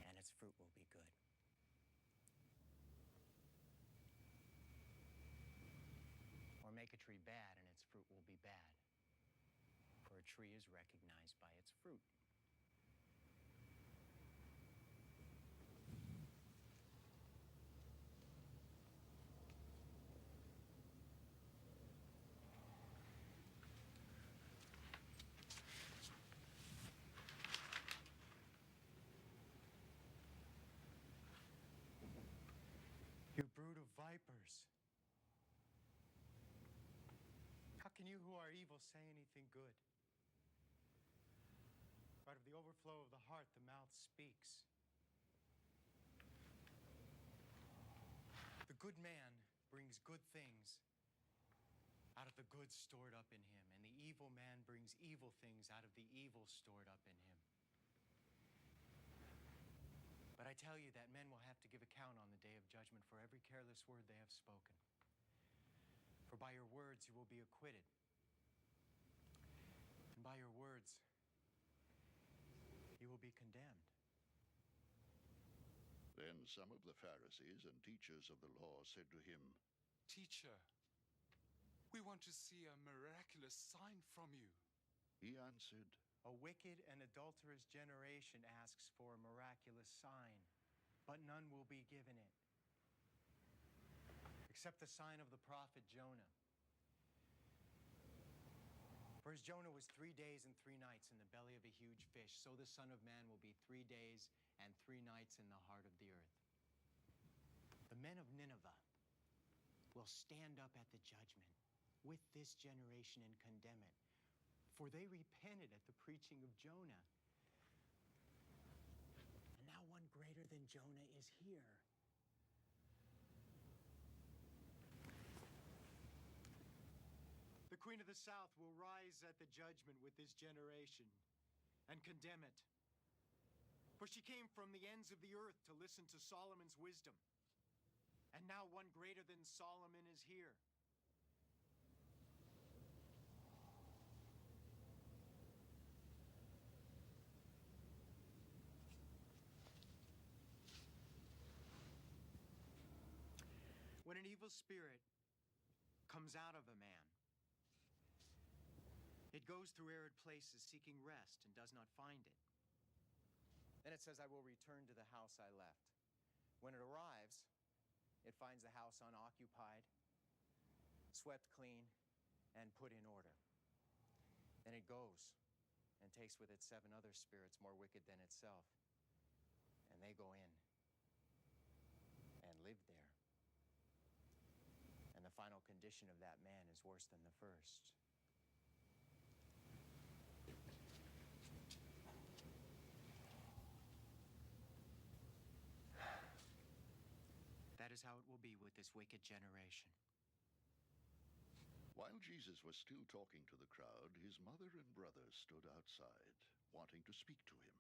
and its fruit will be good. Or make a tree bad, and its fruit will be bad. For a tree is recognized by its fruit. You brood of vipers. How can you who are evil say anything good? Out of the overflow of the heart, the mouth speaks. The good man brings good things, the good stored up in him, and the evil man brings evil things out of the evil stored up in him. But I tell you that men will have to give account on the day of judgment for every careless word they have spoken. For by your words you will be acquitted, and by your words you will be condemned. Then some of the Pharisees and teachers of the law said to him, Teacher, we want to see a miraculous sign from you. He answered, A wicked and adulterous generation asks for a miraculous sign, but none will be given it, except the sign of the prophet Jonah. For as Jonah was 3 days and 3 nights in the belly of a huge fish, so the Son of Man will be 3 days and 3 nights in the heart of the earth. The men of Nineveh will stand up at the judgment with this generation and condemn it, for they repented at the preaching of Jonah. And now one greater than Jonah is here. The Queen of the South will rise at the judgment with this generation and condemn it. For she came from the ends of the earth to listen to Solomon's wisdom. And now one greater than Solomon is here. When an evil spirit comes out of a man, it goes through arid places seeking rest and does not find it. Then it says, I will return to the house I left. When it arrives, it finds the house unoccupied, swept clean, and put in order. Then it goes and takes with it 7 other spirits more wicked than itself, and they go in and live there. And the final condition of that man is worse than the first. That is how it will be with this wicked generation. While Jesus was still talking to the crowd, his mother and brothers stood outside, wanting to speak to him.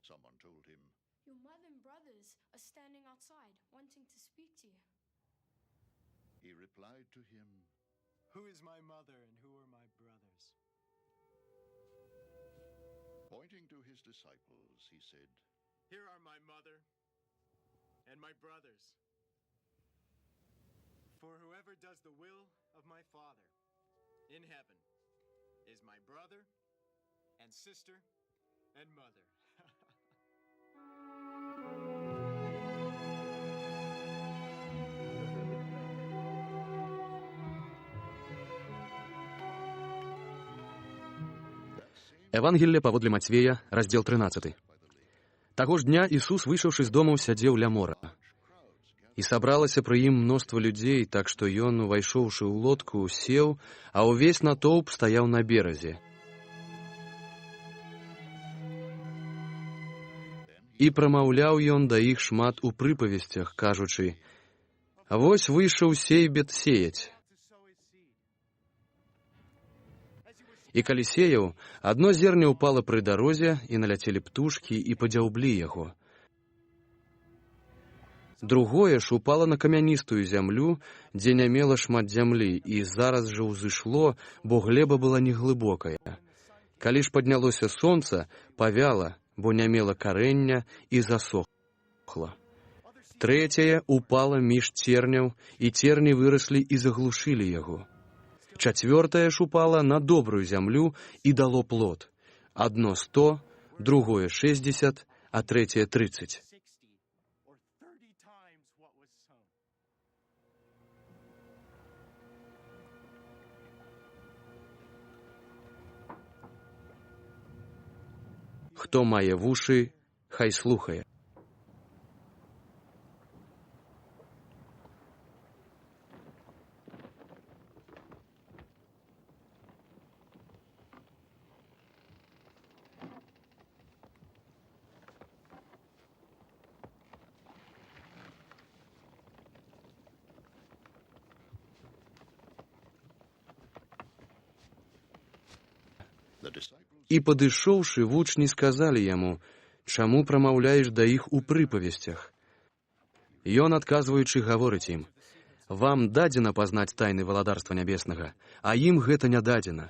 Someone told him, Your mother and brothers are standing outside, wanting to speak to you. He replied to him, Who is my mother and who are my brothers? Pointing to his disciples, he said, Here are my mother and my brothers. For whoever does the will of my Father in heaven is my brother and sister and mother. Евангелие паводле Мацвея, раздзел 13. Таго ж дня Ісус, выйшаўшы з домаў, сядзеў ля мора. І сабралася пры ім мноства людзей, так што ён, увайшоўшы ў лодку, сеў, а ўвесь натоўп стаяў на беразе. І прамаўляў ён да іх шмат у прыпавесцях, кажучы: «Вось выйшаў сейбет сеяць. І калі сеяў, адно зерне ўпала пры дарозе, і наляцелі птушкі, і падзяўблі яго. Другое ж упала на камяністую зямлю, дзе не мела шмат зямлі, і зараз жа ўзышло, бо глеба была неглыбокая. Калі ж паднялося сонца, павяла, бо не мела карэння і засохла. Трэцяе упала між церняў, і церні выраслі і заглушылі яго. Чацвёртае ж упала на добрую зямлю і дало плод. Адно 100, другое 60, а трэцяе 30. Хто мае вушы, хай слухае. І падышоўшы, вучні сказалі яму: «Чаму прамаўляеш да іх у прыпавесцях?» Ён, адказваючы, гаворыць ім: «Вам дадзена пазнаць тайны валадарства нябеснага, а ім гэта не дадзена.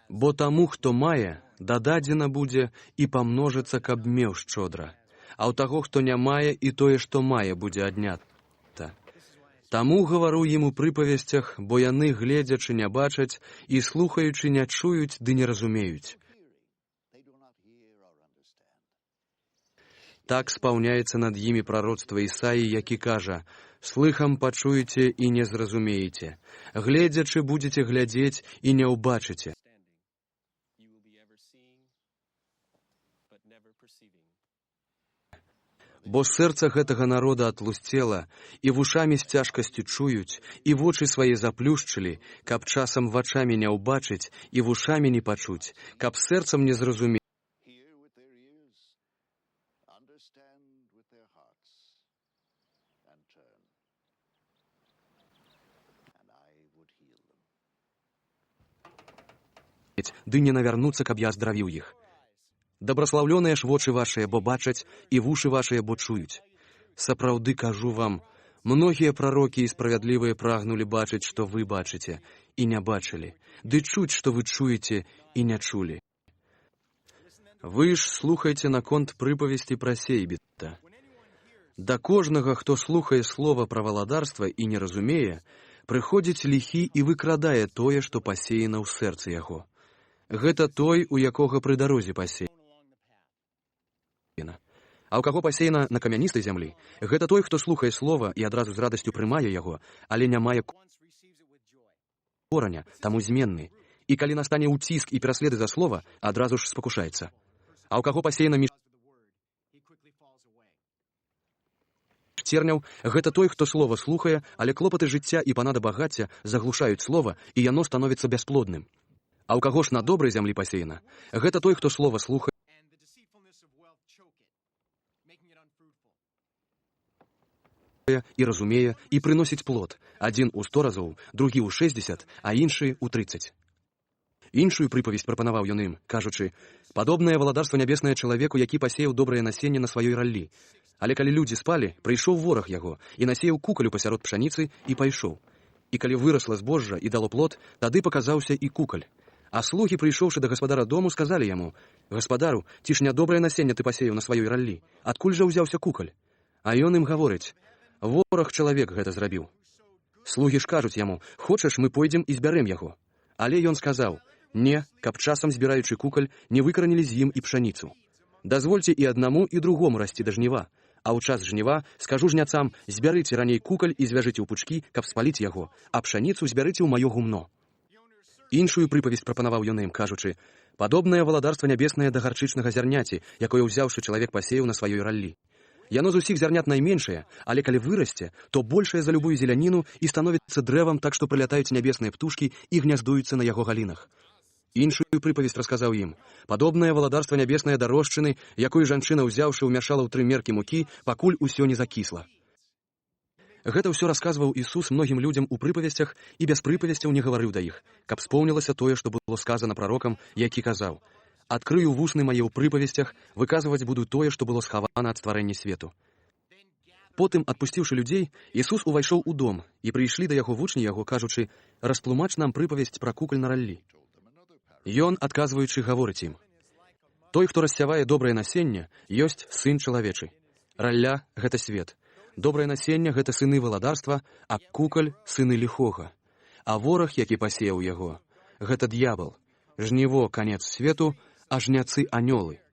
Бо таму, хто мае, дададзена будзе і памножыцца, каб меў шчодра. А ў таго, хто не мае, і тое, што мае, будзе аднята. Таму гавару ім у прыпавесцях, бо яны, гледзячы, не бачаць, і слухаючы, не чуюць, ды не разумеюць. Так спаўняецца над імі прароцтва Ісаі, які кажа: «Слыхам пачуеце і не зразумееце, гледзячы будзеце глядзець і не ўбачыце». Бо сэрца гэтага народа атлусцела, і вушамі з цяжкасцю чуюць, і вочы свае заплюшчылі, каб часам вачамі не ўбачыць і вушамі не пачуць, каб сэрцам не зразумець. Ды не навярнуцца, каб я аздравіў іх. Дабраслаўлёныя ж вочы вашыя, бо бачаць, і вушы вашыя, бо чуюць. Сапраўды кажу вам, многія прарокі і справядлівыя прагнулі бачыць, што вы бачыце, і не бачылі, ды чуць, што вы чуеце, і не чулі. Вы ж слухайце наконт прыпавесці пра сейбіта. Да кожнага, хто слухае слова пра валадарства і не разумее, прыходзіць ліхі і выкрадае тое, што пасеяна ў сэрцы яго. Гэта той, у якога пры дарозе пасеяна. А ў каго пасеяна на камяністай зямлі, гэта той, хто слухае слова і адразу з радасцю прымае яго, але не мае кораня, таму зменны. І калі настане ўціск і пераследы за слова, адразу ж спакушаецца. А ў каго пасеяна між церняў, гэта той, хто слова слухае, але клопаты жыцця і панада багацця заглушаюць слова, і яно становіцца бясплодным. А ў каго ж на добрай зямлі пасеяна, гэта той, хто слова слухае і разумее, і прыносіць плод. Адзін у 100 разоў, другі ў 60, а іншы ў 30. Іншую прыпавесць прапанаваў ён ім, кажучы: «Падобнае валадарства нябеснае чалавеку, які пасеяў добрае насенне на сваёй раллі. Але калі людзі спалі, прыйшоў вораг яго і насеяў кукалю пасярод пшаніцы і пайшоў. І калі вырасла збожжа і дало плод, тады паказаўся і кукаль. А слугі, прыйшоўшы да гаспадара дому, сказалі яму: «Гаспадару, ці ж нядобрае насенне ты пасеяў на сваёй раллі? Адкуль жа ўзяўся кукаль?» А ён ім гаворыць: «Вораг чалавек гэта зрабіў». Слугі ж кажуць яму: «Хочаш, мы пойдзем і збярэм яго?» Але ён сказаў: «Не, каб часам, збіраючы кукаль, не выкаранілі з ім і пшаніцу. Дазвольце і аднаму, і другому расці да жніва. А ў час жніва скажу жняцам: збярыце раней кукаль і звяжыце ў пучкі, каб спаліць яго, а пшаніцу збярыце ў маё гумно». Іншую прыпавесць прапанаваў ён ім, кажучы: «Падобнае валадарства нябеснае да гарчычнага зярняці, якое ўзяўшы чалавек пасеяў на сваёй раллі. Яно з усіх зярнят найменшае, але калі вырасце, то большае за любую зеляніну і становіцца дрэвам, так што прылятаюць нябесныя птушкі і гняздуюцца на яго галінах». Іншую прыпавесць расказаў ім: «Падобнае валадарства нябеснае да рошчыны, якую жанчына, ўзяўшы, ўмяшала ў 3 меркі мукі, пакуль усё не закісла». Гэта ўсё расказваў Ісус многім людзям у прыпавесцях і без прыпавесцяў не гаварыў да іх, каб споўнілася тое, што было сказана прарокам, які казаў: «Адкрыю вусны мае ў прыпавесцях, выказваць буду тое, што было схавана ад стварэння свету». Потым, адпусціўшы людзей, Ісус увайшоў у дом, і прыйшлі да яго вучні яго, кажучы: «Растлумач нам прыпавесць пра кукаль на раллі». Ён, адказваючы, гаворыць ім: «Той, хто рассявае добрае насенне, ёсць сын чалавечы. Ралля — гэта свет. Добрае насенне — гэта сыны валадарства, а кукаль — сыны ліхога. А вораг, які пасеяў яго, гэта д'ябал. Жніво — канец свету, а жняцы — анёлы.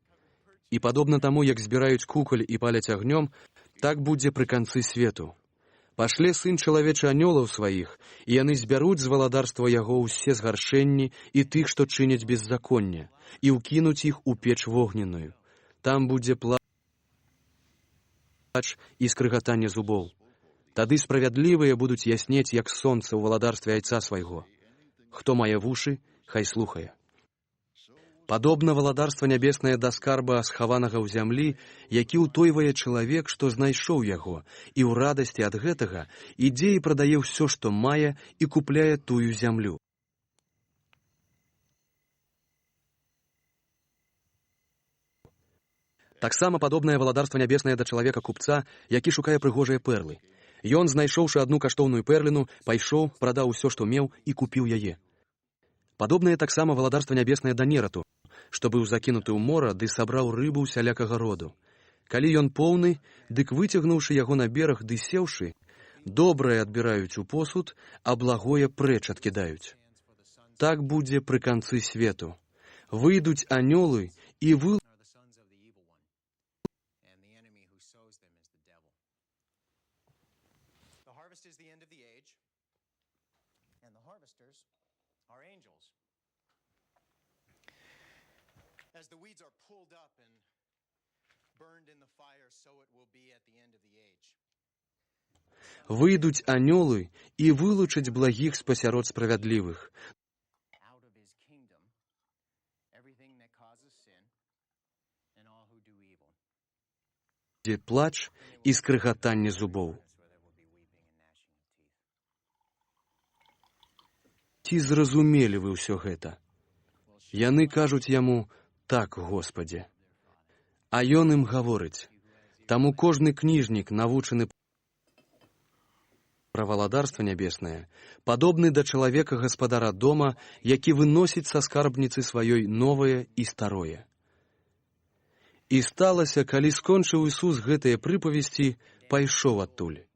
І падобна таму, як збіраюць кукаль і паляць агнём, так будзе пры канцы свету. Пашле сын чалавечы анёлаў сваіх, і яны збяруць з валадарства яго ўсе згаршэнні і тых, што чыняць беззаконне, і ўкінуць іх у печ вогненную. Там будзе плач і скрыгатанне зубоў. Тады справядлівыя будуць яснець, як сонца ў валадарстве айца свайго. Хто мае вушы, хай слухае». Падобна валадарства нябеснае да скарба, схаванага ў зямлі, які ўтойвае чалавек, што знайшоў яго, і ў радасці ад гэтага ідзе і прадае ўсё, што мае, і купляе тую зямлю. Таксама падобнае валадарства нябеснае да чалавека купца, які шукае прыгожыя перлы. Ён, знайшоўшы адну каштоўную перліну, пайшоў, прадаў усё, што меў, і купіў яе. Падобнае таксама валадарства нябеснае да нерату, што быў закінуты ў мора, ды сабраў рыбу ўсялякага роду. Калі ён поўны, дык выцягнуўшы яго на бераг, ды сеўшы, добрае адбіраюць у посуд, а благое прэч адкідаюць. Так будзе пры канцы свету. Выйдуць анёлы і The harvest is the end of the age, and the harvesters are angels. As the weeds are pulled up and burned in the fire, so it will be at the end of the age. выйдуць анёлы і вылучаць благіх спасярод справядлівых. Out of his kingdom everything that causes sin and all who do evil. Будзе плач і скрыгатанне зубоў. Ці зразумелі вы ўсё гэта? Яны кажуць яму: «Так, Господзе». А ён ім гаворыць: «Таму кожны кніжнік, навучаны пра валадарства нябеснае, падобны да чалавека гаспадара дома, які выносіць са скарбніцы сваёй новае і старое». І сталася, калі скончыў Ісус гэтыя прыпавесці, пайшоў адтуль.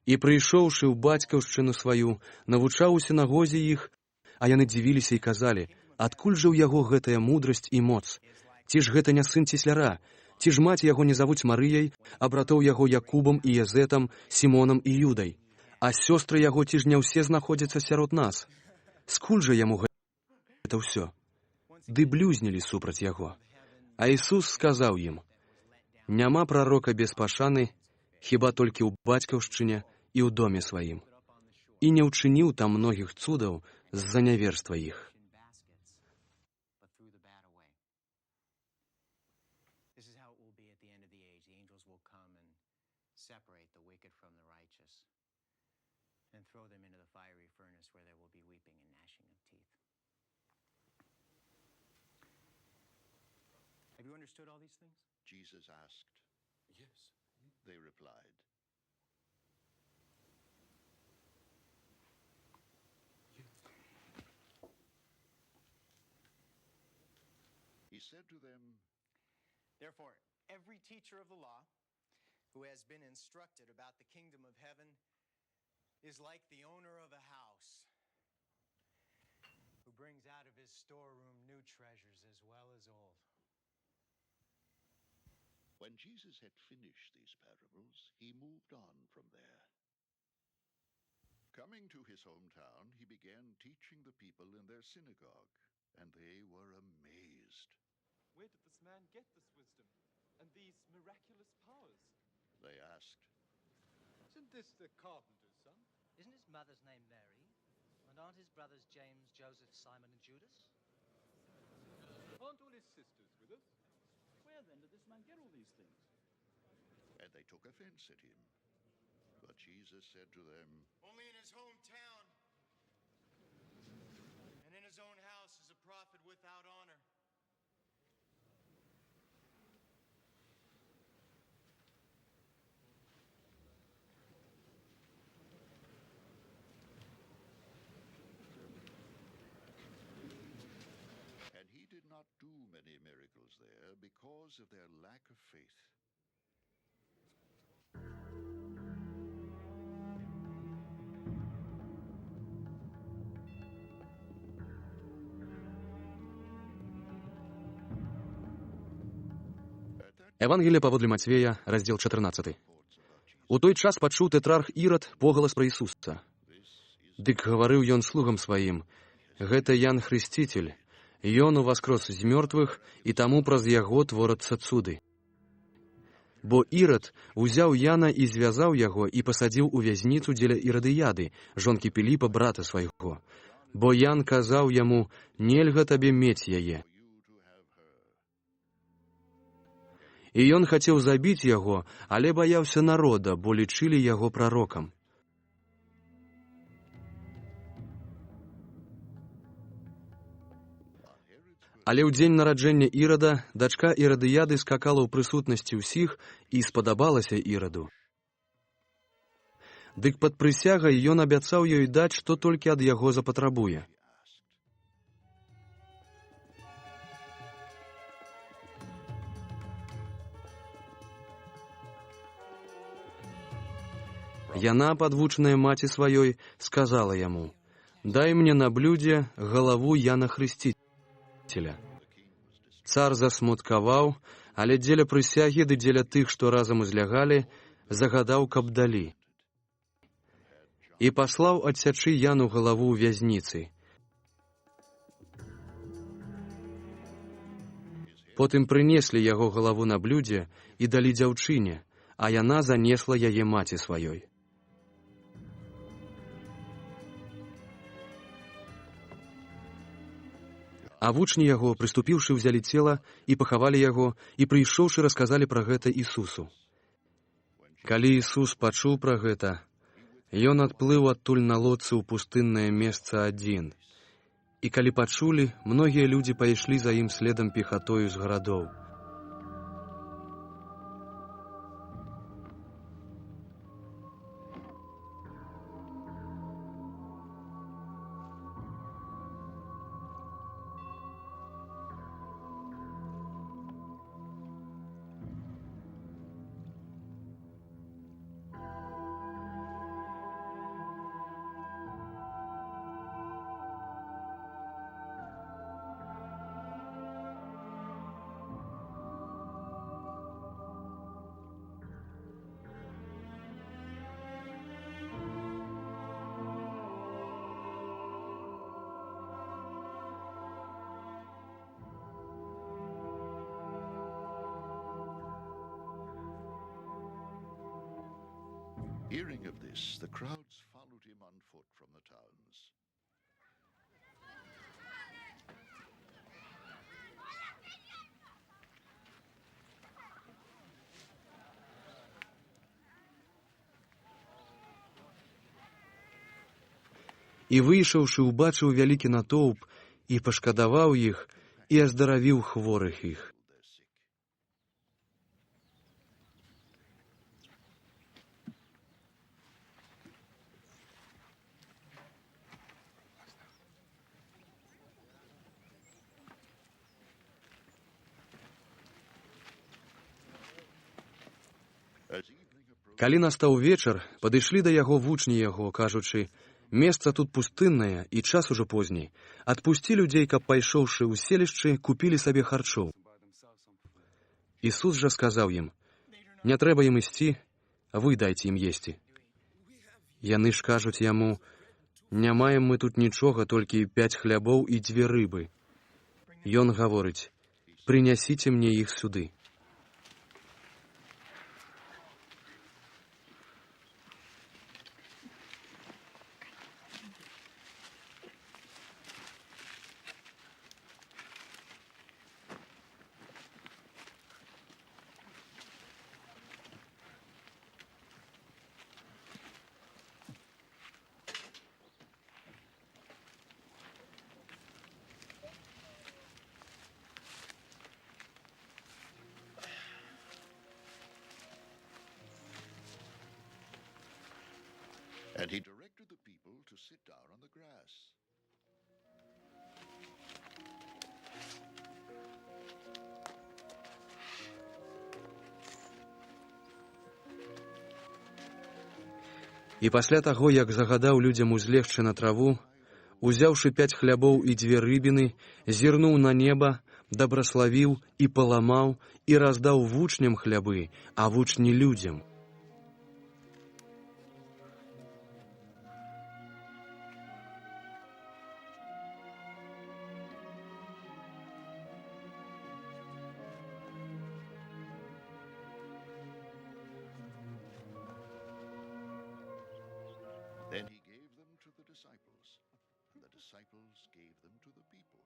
І прыйшоўшы ў бацькаўшчыну сваю, навучаў у сінагозе іх, а яны дзівіліся і казалі: «Адкуль жа ў яго гэтая мудрасць і моц? Ці ж гэта не сын цесляра? Ці ж маці яго не завуць Марыяй, а братоў яго Якубам і Язэтам, Сімонам і Юдай? А сёстры яго ці ж не ўсе знаходзяцца сярод нас? Скуль жа яму гэта ўсё?» Ды блюзнілі супраць яго. А Ісус сказаў ім: «Няма прарока без пашаны, хіба толькі ў бацькаўшчыне і ў доме сваім». І не ўчыніў там многіх цудаў з-за няверства іх. This is how it will be at the end of the age. The angels will come and separate the wicked from the righteous and throw them into the fiery furnace where there will be weeping and gnashing of teeth. Have you understood all these things? Jesus asked. Yes. They replied. He said to them, Therefore, every teacher of the law who has been instructed about the kingdom of heaven is like the owner of a house who brings out of his storeroom new treasures as well as old. when Jesus had finished these parables, he moved on from there. Coming to his hometown, he began teaching the people in their synagogue, and they were amazed. Where did this man get this wisdom and these miraculous powers? They asked, Isn't this the carpenter's son? Isn't his mother's name Mary? And aren't his brothers James, Joseph, Simon, and Judas? Aren't all his sisters with us? Where then did this man get all these things? and they took offense at him. But Jesus said to them, Only in his hometown and in his own house is a prophet without honor. and he did not do many miracles there because of their lack of faith. Евангелие паводле Мацвея, раздзел 14. У той час пачуў тэтрарх Ірад погалас пра Ісуса. Дык гаварыў ён слугам сваім: «Гэта Ян Хрысціцель, ён уваскрос з мёртвых, і таму праз яго творацца цуды». Бо Ірад узяў Яна і звязаў яго і пасадзіў у вязніцу дзеля Ірадыяды, жонкі Піліпа, брата свайго. Бо Ян казаў яму: «Нельга табе мець яе». І ён хацеў забіць яго, але баяўся народа, бо лічылі яго прарокам. Але ў дзень нараджэння Ірада дачка Ірадыяды скакала ў прысутнасці ўсіх і спадабалася Іраду. Дык пад прысягай ён абяцаў ёй даць, што толькі ад яго запатрабуе. Яна, падвучная маці сваёй, сказала яму: «Дай мне на блюдзе галаву Яна Хрысціцеля». Цар засмуткаваў, але дзеля прысягі ды дзеля тых, што разам узлягалі, загадаў, каб далі. І паслаў адсячы Яну галаву ў вязніцы. Потым прынеслі яго галаву на блюдзе і далі дзяўчыне, а яна занесла яе маці сваёй. А вучні яго, прыступіўшы, узялі цела і пахавалі яго, і прыйшоўшы, расказалі пра гэта Ісусу. Калі Ісус пачуў пра гэта, ён адплыў адтуль на лодцы ў пустыннае месца адзін. І калі пачулі, многія людзі пайшлі за ім следам пехатою з гарадоў. Hearing of this, the crowds followed him on foot from the towns. І выйшаўшы, убачыў вялікі натоўп, і пашкадаваў іх, і аздаравіў хворых іх. Калі настаў вечар, падышлі да яго вучні яго, кажучы: «Месца тут пустыннае, і час ужо позні. Адпусці людзей, каб, пайшоўшы ў селішчы, купілі сабе харчоў». Ісус жа сказаў ім: «Не трэба ім ісці, вы дайце ім есці». Яны ж кажуць яму: «Не маем мы тут нічога, толькі 5 хлябоў і 2 рыбы». Ён гаворыць: «Прынясіце мне іх сюды». And he directed the people to sit down on the grass. І пасля таго, як загадаў людзям узлегчы на траву, узяўшы 5 хлябоў і 2 рыбіны, зірнуў на неба, дабраславіў і паламаў, і раздаў вучням хлябы, а вучні людзям. Then he gave them to the disciples, and the disciples gave them to the people.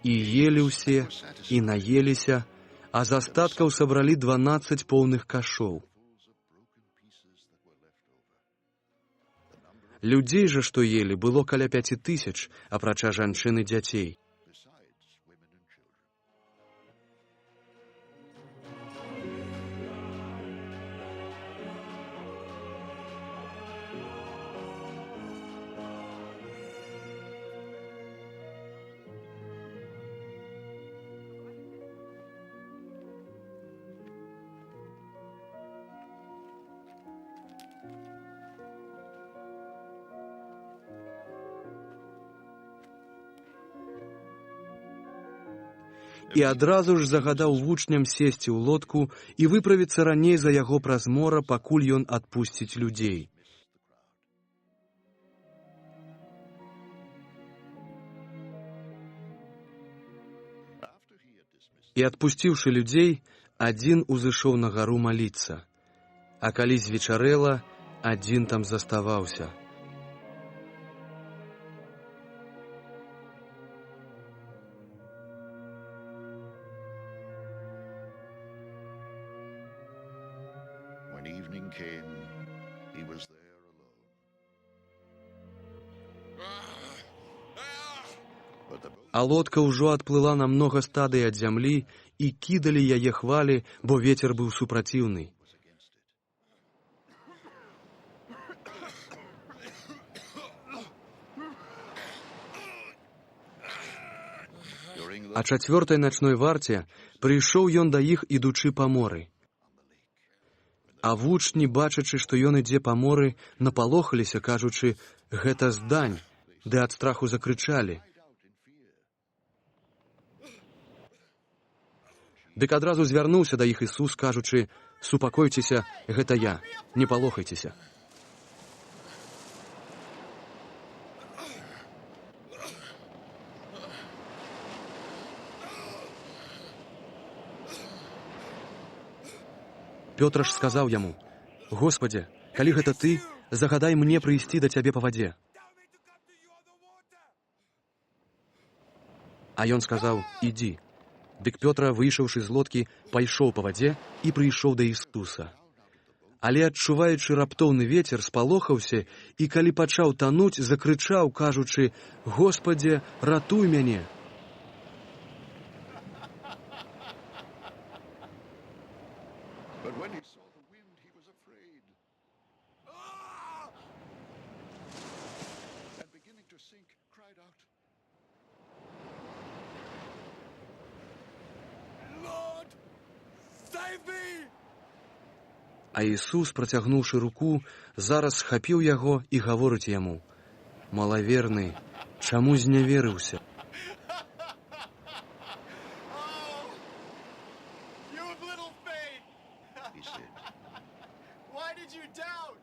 І елі ўсе, і наеліся, а з астаткаў сабралі 12 поўных кашоў. Людзей жа, што елі, было каля 5000, апрача жанчын і дзяцей. І адразу ж загадаў вучням сесці ў лодку і выправіцца раней за яго праз мора, пакуль ён адпусціць людзей. І адпусціўшы людзей, адзін узышоў на гару маліцца. А калі звечарэла, адзін там заставаўся. When evening came, he was there alone. But the boat А лодка ўжо адплыла на многа стадый ад зямлі, і кідалі яе хвалі, бо вецер быў супраціўны. was against it. During the А чацвёртай начной варце прыйшоў ён да іх, ідучы па моры. А вучні, бачачы, што ён ідзе па моры, напалохаліся, кажучы: «Гэта здань», ды ад страху закрычалі. Дык адразу звярнуўся да іх Ісус, кажучы: «Супакойцеся, гэта я, не палохайцеся». Пётр ж сказаў яму: «Господзе, калі гэта ты, загадай мне прыйсці да цябе па вадзе». А ён сказаў: «Ідзі». Дык Пётра, выйшаўшы з лодкі, пайшоў па вадзе і прыйшоў да Ісуса. Але, адчуваючы раптоўны вецер, спалохаўся і, калі пачаў тануць, закрычаў, кажучы: «Господзе, ратуй мяне!» But when he saw the wind, he was afraid. And beginning to sink, cried out, Lord, save me! А Ісус, працягнуўшы руку, зараз схапіў яго і гаворыць яму: «Малаверны, чаму зняверыўся?» You of little faith! he said, Why did you doubt?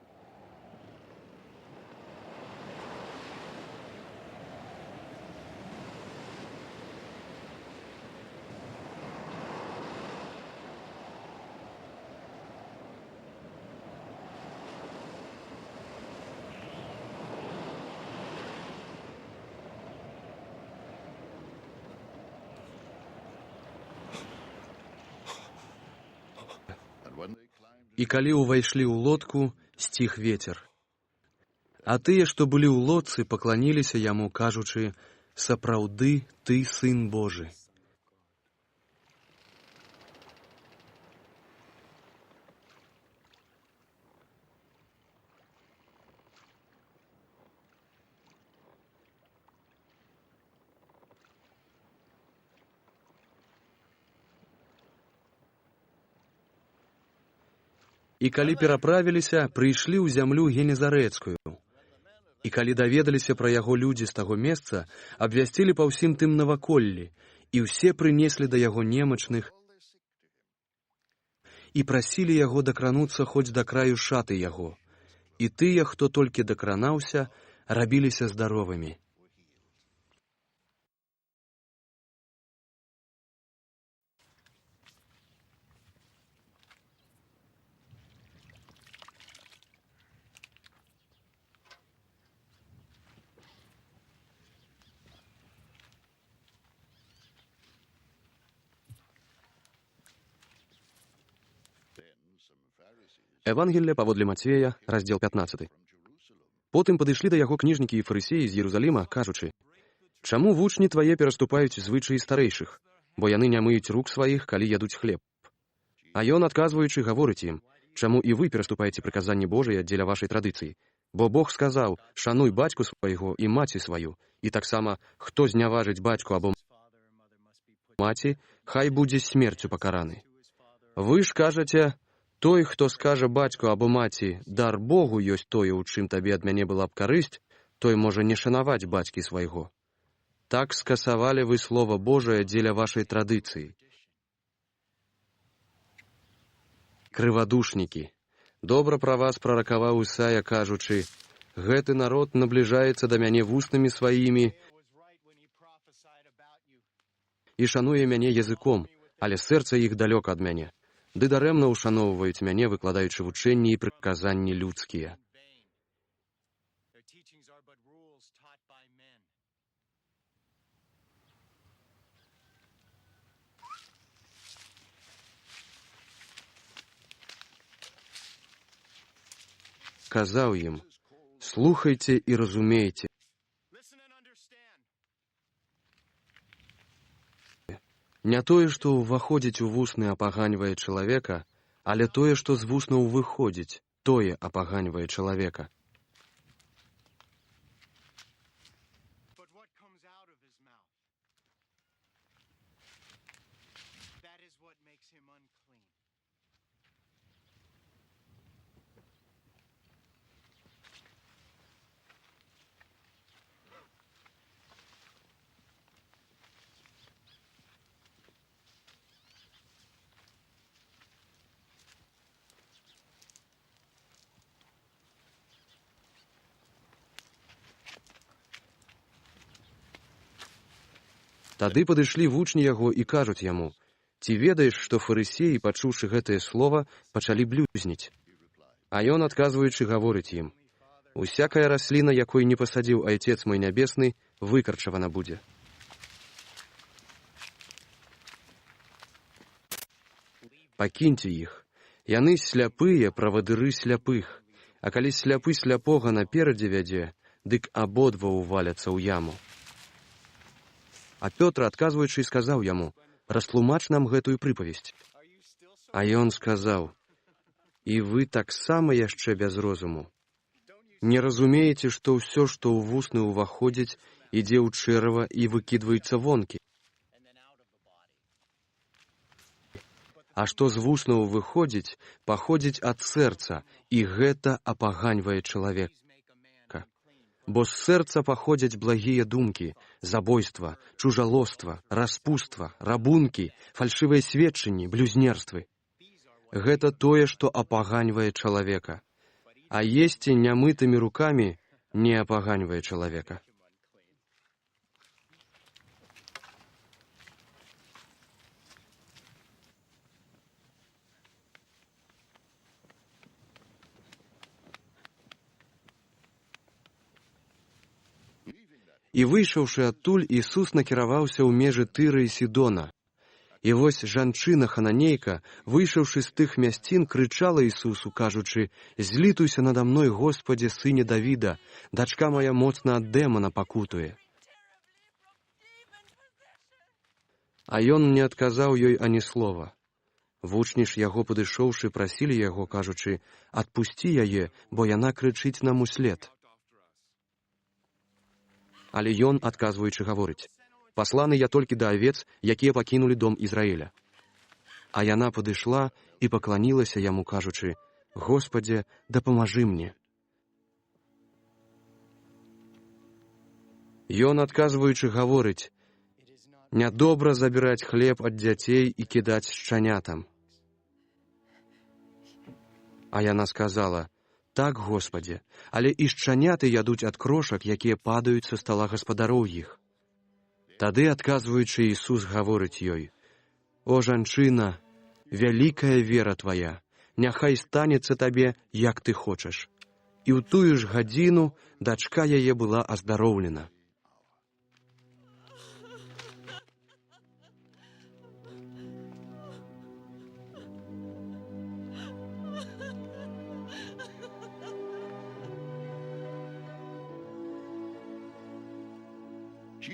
and when they climbed І калі ўвайшлі ў лодку, сціх вецер. А тыя, што былі ў лодцы, пакланіліся яму, кажучы: «Сапраўды ты сын Божы». І калі пераправіліся, прыйшлі ў зямлю Генезарэцкую. І калі даведаліся пра яго людзі з таго месца, абвясцілі па ўсім тым наваколлі, і ўсе прынеслі да яго немачных і прасілі яго дакрануцца хоць да краю шаты яго. І тыя, хто толькі дакранаўся, рабіліся здаровымі. Евангелле паводле Мацвея, раздзел 15. Потым падышлі да яго кніжнікі і фарысеі з Єрусаліма, кажучы: «Чаму вучні твае пераступаюць звычаі старэйшых, бо яны не мыюць рук сваіх, калі ядуць хлеб?» А ён, адказваючы, гаворыць ім: «Чаму і вы пераступаеце прыказанні Божыя дзеля вашай традыцыі? Бо Бог сказаў: шануй бацьку свайго і маці сваю, і таксама, хто зняважыць бацьку або маці, хай будзе смерцю пакараны. Вы ж кажаце: той, хто скажа бацьку або маці, дар Богу ёсць тое, у чым табе ад мяне была б карысць, той можа не шанаваць бацькі свайго. Так скасавалі вы Слова Божае дзеля вашай традыцыі. Крывадушнікі, добра пра вас праракаваў Ісая, кажучы: гэты народ набліжаецца да мяне вуснамі сваімі і шануе мяне языком, але сэрца іх далёка ад мяне. Ды дарэмна ўшаноўваюць мяне, выкладаючы вучэнні і прыказанні людскія». Казаў ім: «Слухайце і разумейце. Не тое, што ўваходзіць у вусны, апаганьвае чалавека, але тое, што з вуснаў выходзіць, тое апаганьвае чалавека». Тады падышлі вучні яго і кажуць яму: «Ці ведаеш, што фарысеі, пачуўшы гэтае слова, пачалі блюзніць?» А ён, адказваючы, гаворыць ім: «Усякая расліна, якой не пасадзіў Айцец мой нябесны, выкарчавана будзе. Пакіньце іх, яны сляпыя правадыры сляпых, а калі сляпы сляпога наперадзе вядзе, дык абодва ўваляцца ў яму». А Пётр, адказваючы, сказаў яму: «Растлумач нам гэтую прыпавесць». А ён сказаў: «І вы таксама яшчэ без розуму. Не разумееце, што ўсё, што ў вусны ўваходзіць, ідзе ў чэрава і выкідваецца вонкі. А што з вуснаў выходзіць, паходзіць ад сэрца, і гэта апаганьвае чалавека. Бо з сэрца паходзяць благія думкі, забойства, чужалоства, распуства, рабункі, фальшывыя сведчанні, блюзнерствы. Гэта тое, што апаганьвае чалавека. А есці нямытымі рукамі не апаганьвае чалавека». І выйшаўшы адтуль, Ісус накіраваўся ў межы Тыра і Сідона. І вось жанчына хананейка, выйшаўшы з тых мясцін, крычала Ісусу, кажучы: «Злітуйся нада мной, Господзе, сыне Давіда, дачка моя моцна ад дэмана пакутуе». А ён не адказаў ёй ані слова. Вучні ж яго, падышоўшы, прасілі яго, кажучы: «Адпусці яе, бо яна крычыць нам услед». Але ён, адказваючы, гаворыць: «Пасланы я толькі да авец, якія пакінулі дом Ізраіля». А яна падышла і пакланілася яму, кажучы: «Господзе, дапамажы мне». Ён, адказваючы, гаворыць: «Нядобра забіраць хлеб ад дзяцей і кідаць шчанятам». А яна сказала: «Так, Господзе, але і шчаняты ядуць ад крошак, якія падаюць са стала гаспадароў іх». Тады, адказваючы, Ісус гаворыць ёй: «О, жанчына, вялікая вера твая, няхай станецца табе, як ты хочаш». І ў тую ж гадзіну дачка яе была аздароўлена.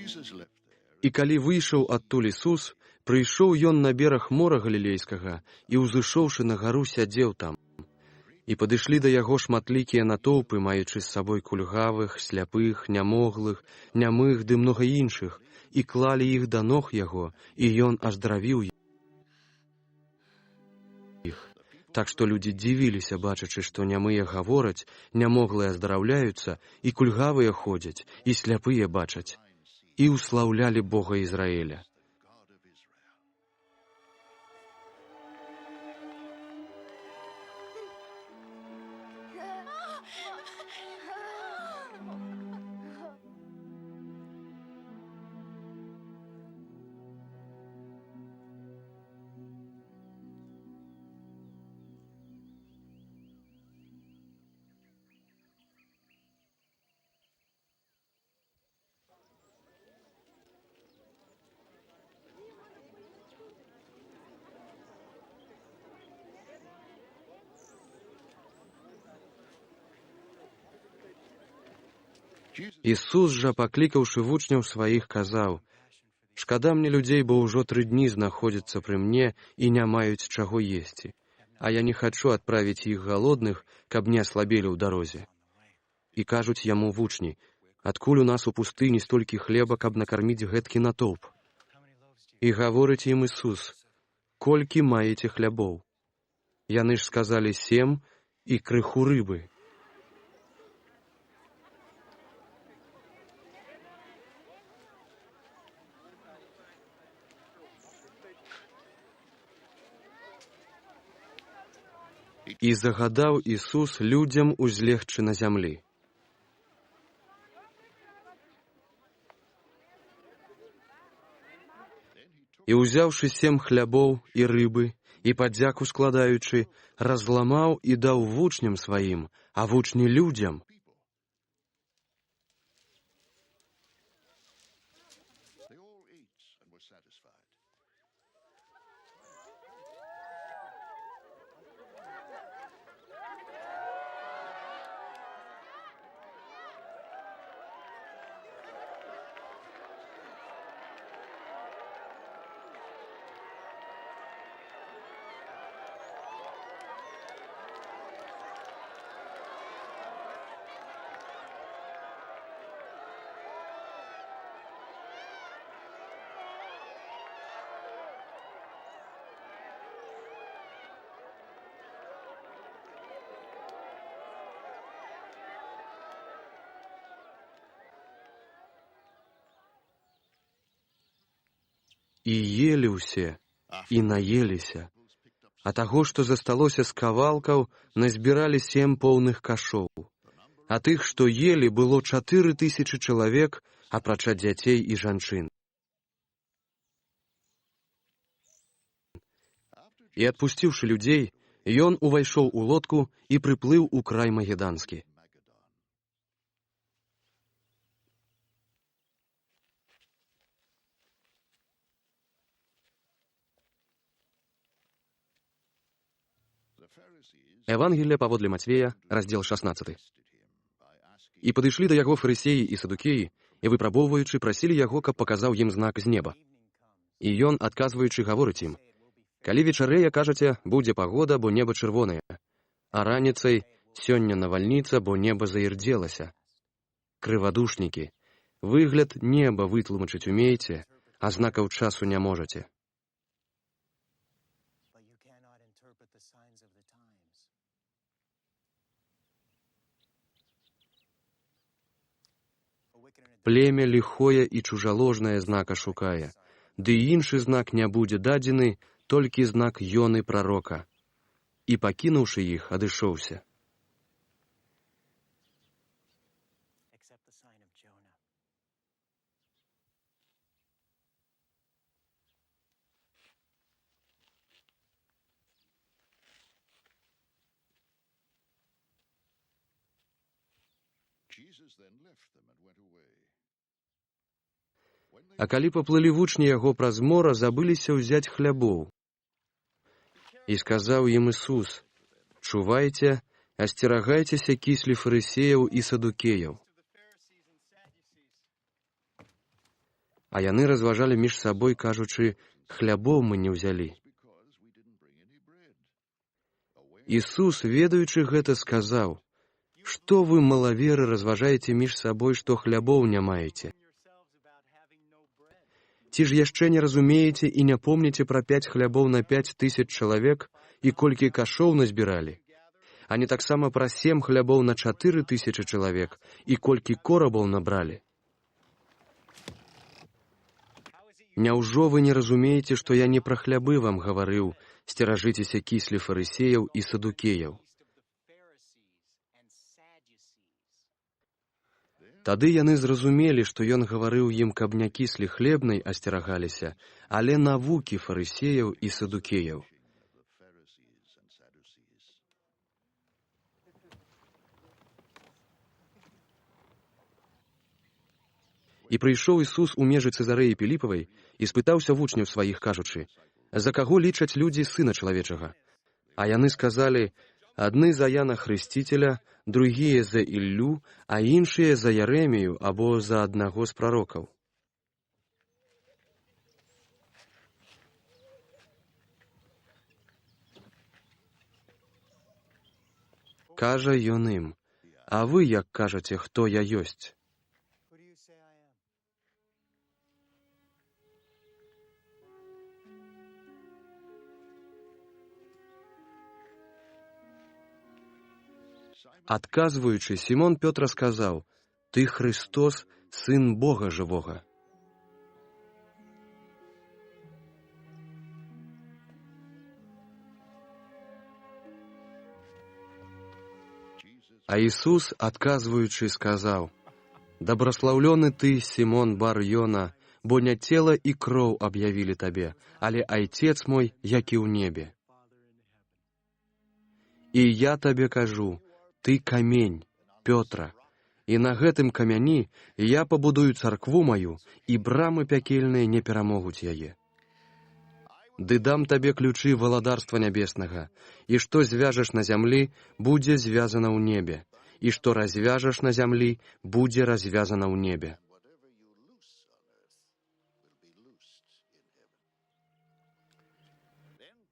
Jesus left there, І калі выйшаў адтуль Ісус, прыйшоў ён на бераг мора галілейскага і, узышоўшы на гару, сядзеў там. І падышлі да яго шматлікія натоўпы, маючы з сабой кульгавых, сляпых, нямоглых, нямых ды многа іншых, і клалі іх да ног яго, і ён аздравіў іх. Так што людзі дзівіліся, бачачы, што нямыя гавораць, нямоглыя аздараўляюцца, і кульгавыя ходзяць, і сляпыя бачаць, і ўслаўлялі Бога Ізраіля. God of Israel. Ісус жа, паклікаўшы вучняў сваіх, казаў: «Шкада мне людзей, бо ўжо 3 дні знаходзяцца пры мне і не маюць чаго есці. А я не хачу адправіць іх галодных, каб не аслабелі ў дарозе». І кажуць яму вучні: «Адкуль у нас у пустыні столькі хлеба, каб накарміць гэткі натоўп?» І гаворыць ім Ісус: «Колькі маеце хлябоў?» Яны ж сказалі: 7 і крыху рыбы. І загадаў Ісус людзям узлегчы на зямлі. І ўзяўшы 7 хлябоў і рыбы, і падзяку складаючы, разламаў і даў вучням сваім, а вучні людзям. They all ate and were satisfied. І елі ўсе, і наеліся. А таго, што засталося з кавалкаў, назбіралі 7 поўных кашоў. А тых, што елі, было 4000 чалавек, апрача дзяцей і жанчын. І адпусціўшы людзей, ён увайшоў у лодку і прыплыў у край Магеданскі. Евангелие паводле Мацвея, раздзел 16. І падышлі да яго фарысеі і садукеі, і, выпрабоўваючы, прасілі яго, каб паказаў ім знак з неба. І ён, адказваючы, гаворыць ім: «Калі вечарэе, кажаце, будзе пагода, бо неба чырвонае, а раніцай сёння навальніца, бо неба заірдзелася. Крывадушнікі, выгляд неба вытлумачыць умееце, а знакаў часу не можаце». Племя ліхое і чужаложнае знака шукае, ды іншы знак не будзе дадзены, толькі знак Ёны прарока. І, пакінуўшы іх, адышоўся. А калі паплылі вучні яго праз мора, забыліся ўзяць хлябоў. І сказаў ім Ісус: «Чувайце, асцерагайцеся кіслі фарысеяў і садукеяў». А яны разважалі між сабой, кажучы, хлябоў мы не ўзялі. Ісус, ведаючы гэта, сказаў: «Што вы, малаверы, разважаеце між сабой, што хлябоў не маеце? Ці ж яшчэ не разумееце і не помніце пра 5 хлябоў на 5000 чалавек і колькі кашоў назбіралі? А не таксама пра 7 хлябоў на 4000 чалавек і колькі корабаў набралі? Няўжо вы не разумееце, што я не пра хлябы вам гаварыў, сцеражыцеся кіслі фарысеяў і садукеяў?» Тады яны зразумелі, што ён гаварыў ім, каб не кіслі хлебнай асцерагаліся, але навукі фарысеяў і садукеяў. І прыйшоў Ісус у межы Цэзарэі Піліпавай і спытаўся вучняў сваіх, кажучы: «За каго лічаць людзі Сына Чалавечага?» А яны сказалі: «Адны за Яна Хрысціцеля, другія за Іллю, а іншыя за Яремію або за аднаго з прарокаў». Кажа ён ім: «А вы як кажаце, хто я ёсць?» Адказваючы, Сімон Пётр сказаў: «Ты Христос, Сын Бога жывога». А Ісус, адказваючы, сказаў: «Дабраслаўлёны ты, Сімон бар Йона, бо не цела і кроў аб'явілі табе, але Айцец мой, які ў небе. І я табе кажу, ты камень, Пётра, і на гэтым камяні я пабудую царкву маю, і брамы пякельныя не перамогуць яе. Ды дам табе ключы валадарства нябеснага, і што звяжаш на зямлі, будзе звязана ў небе, і што развяжаш на зямлі, будзе развязана ў небе».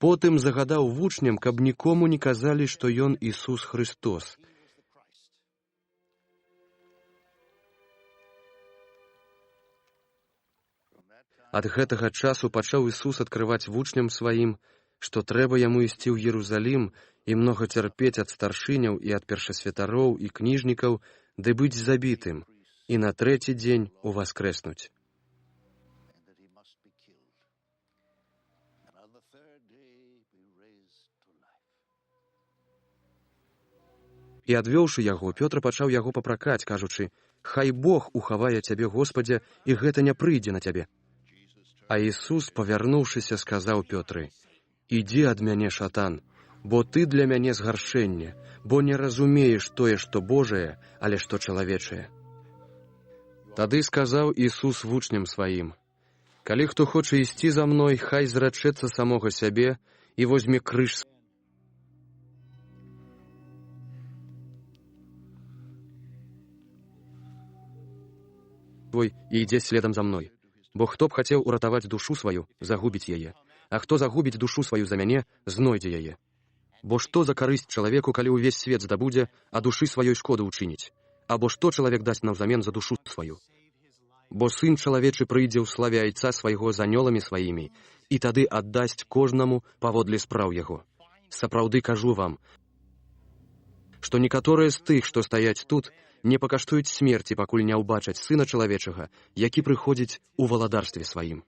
Потым загадаў вучням, каб нікому не казалі, што ён Ісус Христос. Ад гэтага часу пачаў Ісус адкрываць вучням сваім, што трэба яму ісці ў Єрусалім і многа цярпець ад старшыняў і ад першасвятароў і кніжнікаў, ды быць забітым, і на 3-й дзень уваскрэснуць. І адвёўшы яго, Пётр пачаў яго папракаць, кажучы: «Хай Бог ухавае цябе, Господзе, і гэта не прыйдзе на цябе». А Ісус, павярнуўшыся, сказаў Пётры: «Ідзі ад мяне, шатан, бо ты для мяне згаршэнне, бо не разумееш тое, што Божае, але што чалавечае». Тады сказаў Ісус вучням сваім: «Калі хто хоча ісці за мной, хай зрачэцца самога сябе і возьме крыж свой і ідзе следам за мной. Бо хто б хацеў уратаваць душу сваю, загубіць яе, а хто загубіць душу сваю за мяне, знойдзе яе. Бо што за карысць чалавеку, калі ўвесь свет здабудзе, а душы сваёй шкоды ўчыніць? Або што чалавек дасць наўзамен за душу сваю? Бо Сын чалавечы прыйдзе ў славе Айца свайго з анёламі сваімі, і тады аддасць кожнаму паводле спраў яго. Сапраўды кажу вам, што некаторыя з тых, што стаяць тут, не пакаштуюць смерці, пакуль не ўбачаць Сына чалавечага, які прыходзіць у валадарстве сваім».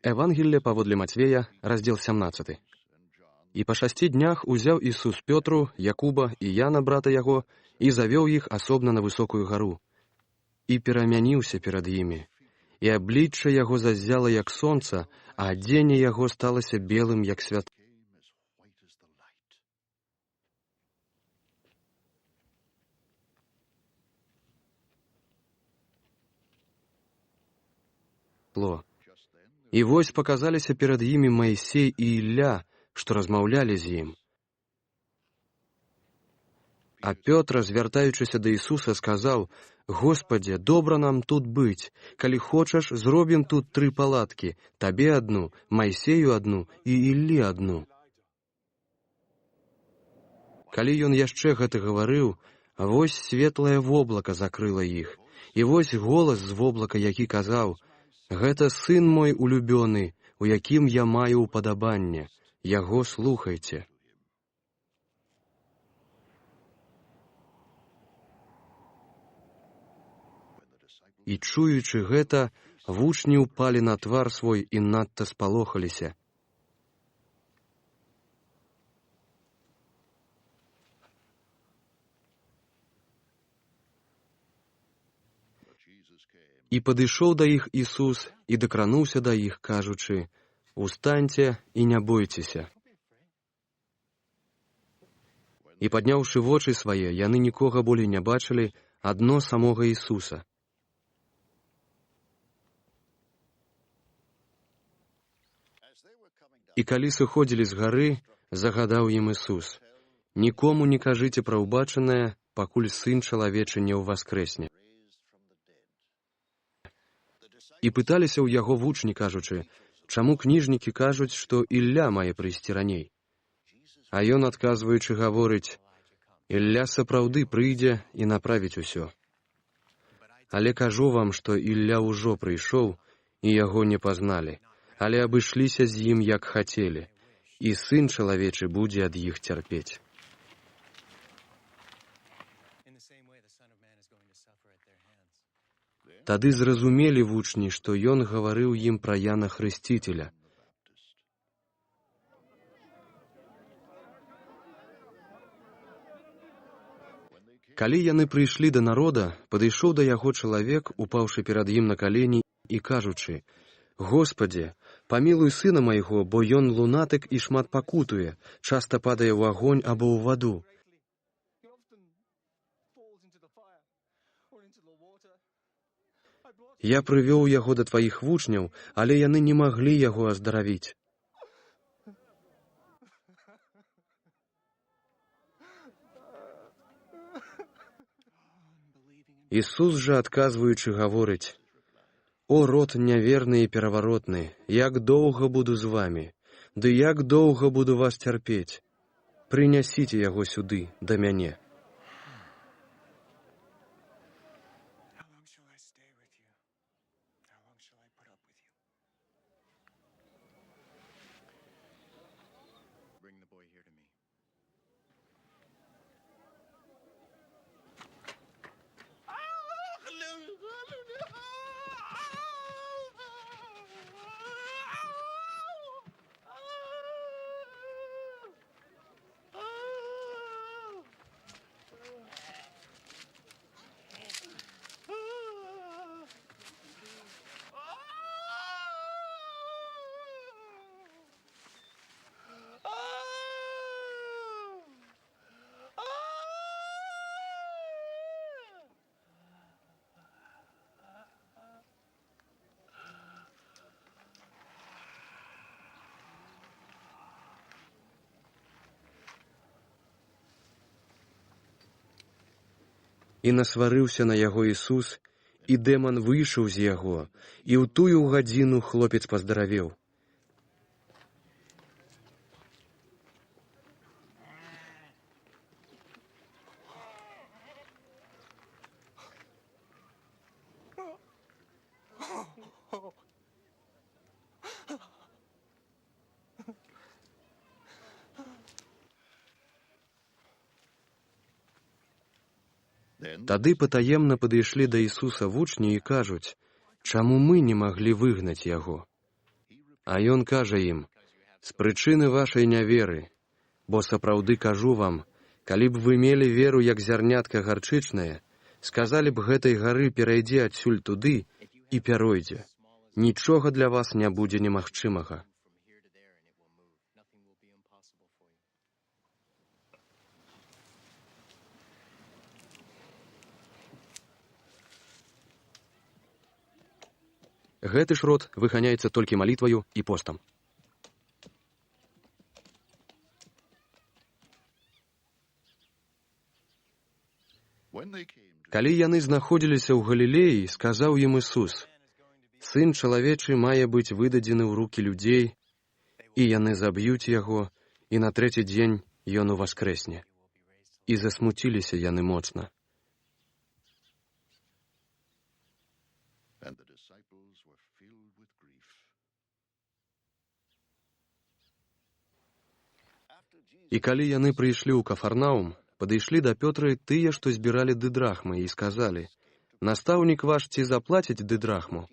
Евангелие паводле Матвея, раздел 17. «І па 6 днях узяў Ісус Пётру, Якуба і Яна, брата яго, і завёў іх асобна на высокую гару. І перамяніўся перад імі. І аблічча яго заззяла, як сонца, а адзенне яго сталася белым, як святло. І вось паказаліся перад імі Маісей і Ілля, што размаўлялі з ім. А Пётр, звяртаючыся да Ісуса, сказаў: «Господзе, добра нам тут быць. Калі хочаш, зробім тут 3 палаткі, табе адну, Маісею адну і Іллі адну». Калі ён яшчэ гэта гаварыў, вось светлае воблака закрыла іх, і вось голас з воблака, які казаў: «Гэта сын мой улюбёны, у якім я маю упадабанне, яго слухайце». І чуючы гэта, вучні ўпалі на твар свой і надта спалохаліся. І падышоў да іх Ісус і дакрануўся да іх, кажучы: «Устаньце і не бойцеся». І падняўшы вочы свае, яны нікога болей не бачылі, адно самога Ісуса. І калі сыходзілі з гары, загадаў ім Ісус: «Нікому не кажыце пра ўбачанае, пакуль Сын чалавечы не ўваскрэсне». І пыталіся ў яго вучні, кажучы: «Чаму кніжнікі кажуць, што Ілля мае прыйсці раней?» А ён, адказваючы, гаворыць: «Ілля сапраўды прыйдзе і направіць усё. Але кажу вам, што Ілля ўжо прыйшоў, і яго не пазналі, але абышліся з ім, як хацелі, і Сын чалавечы будзе ад іх цярпець». Тады зразумелі вучні, што ён гаварыў ім пра Яна Хрысціцеля. Калі яны прыйшлі да народа, падышоў да яго чалавек, упаўшы перад ім на калені і кажучы: «Господзе, памілуй сына майго, бо ён лунатык і шмат пакутуе, часта падае ў агонь або ў ваду». Я прывёў яго да тваіх вучняў, але яны не маглі яго аздаравіць. Ісус жа, адказваючы, гаворыць: «О, род няверны і пераваротны, як доўга буду з вамі, ды як доўга буду вас цярпець? Прынясіце яго сюды, да мяне». І насварыўся на яго Ісус, і дэман выйшаў з яго, і ў тую гадзіну хлопец паздаравеў. Тады патаемна падышлі да Ісуса вучні і кажуць: «Чаму мы не маглі выгнаць яго?» А ён кажа ім: «З прычыны вашай няверы, бо сапраўды кажу вам, калі б вы мелі веру, як зярнятка гарчычнае, сказалі б гэтай гары перайдзі адсюль туды і пяройдзе. Нічога для вас не будзе немагчымага». Гэты ж род выганяецца толькі малітваю і постам. Калі яны знаходзіліся ў Галілеі, сказаў ім Ісус: «Сын чалавечы мае быць выдадзены ў рукі людзей, і яны заб'юць яго, і на трэці дзень ён уваскрэсне». І засмуціліся яны моцна. І калі яны прыйшлі ў Кафарнаум, падышлі да Пётра тыя, што збіралі дыдрахмы, і сказалі: «Настаўнік ваш ці заплаціць дыдрахму?»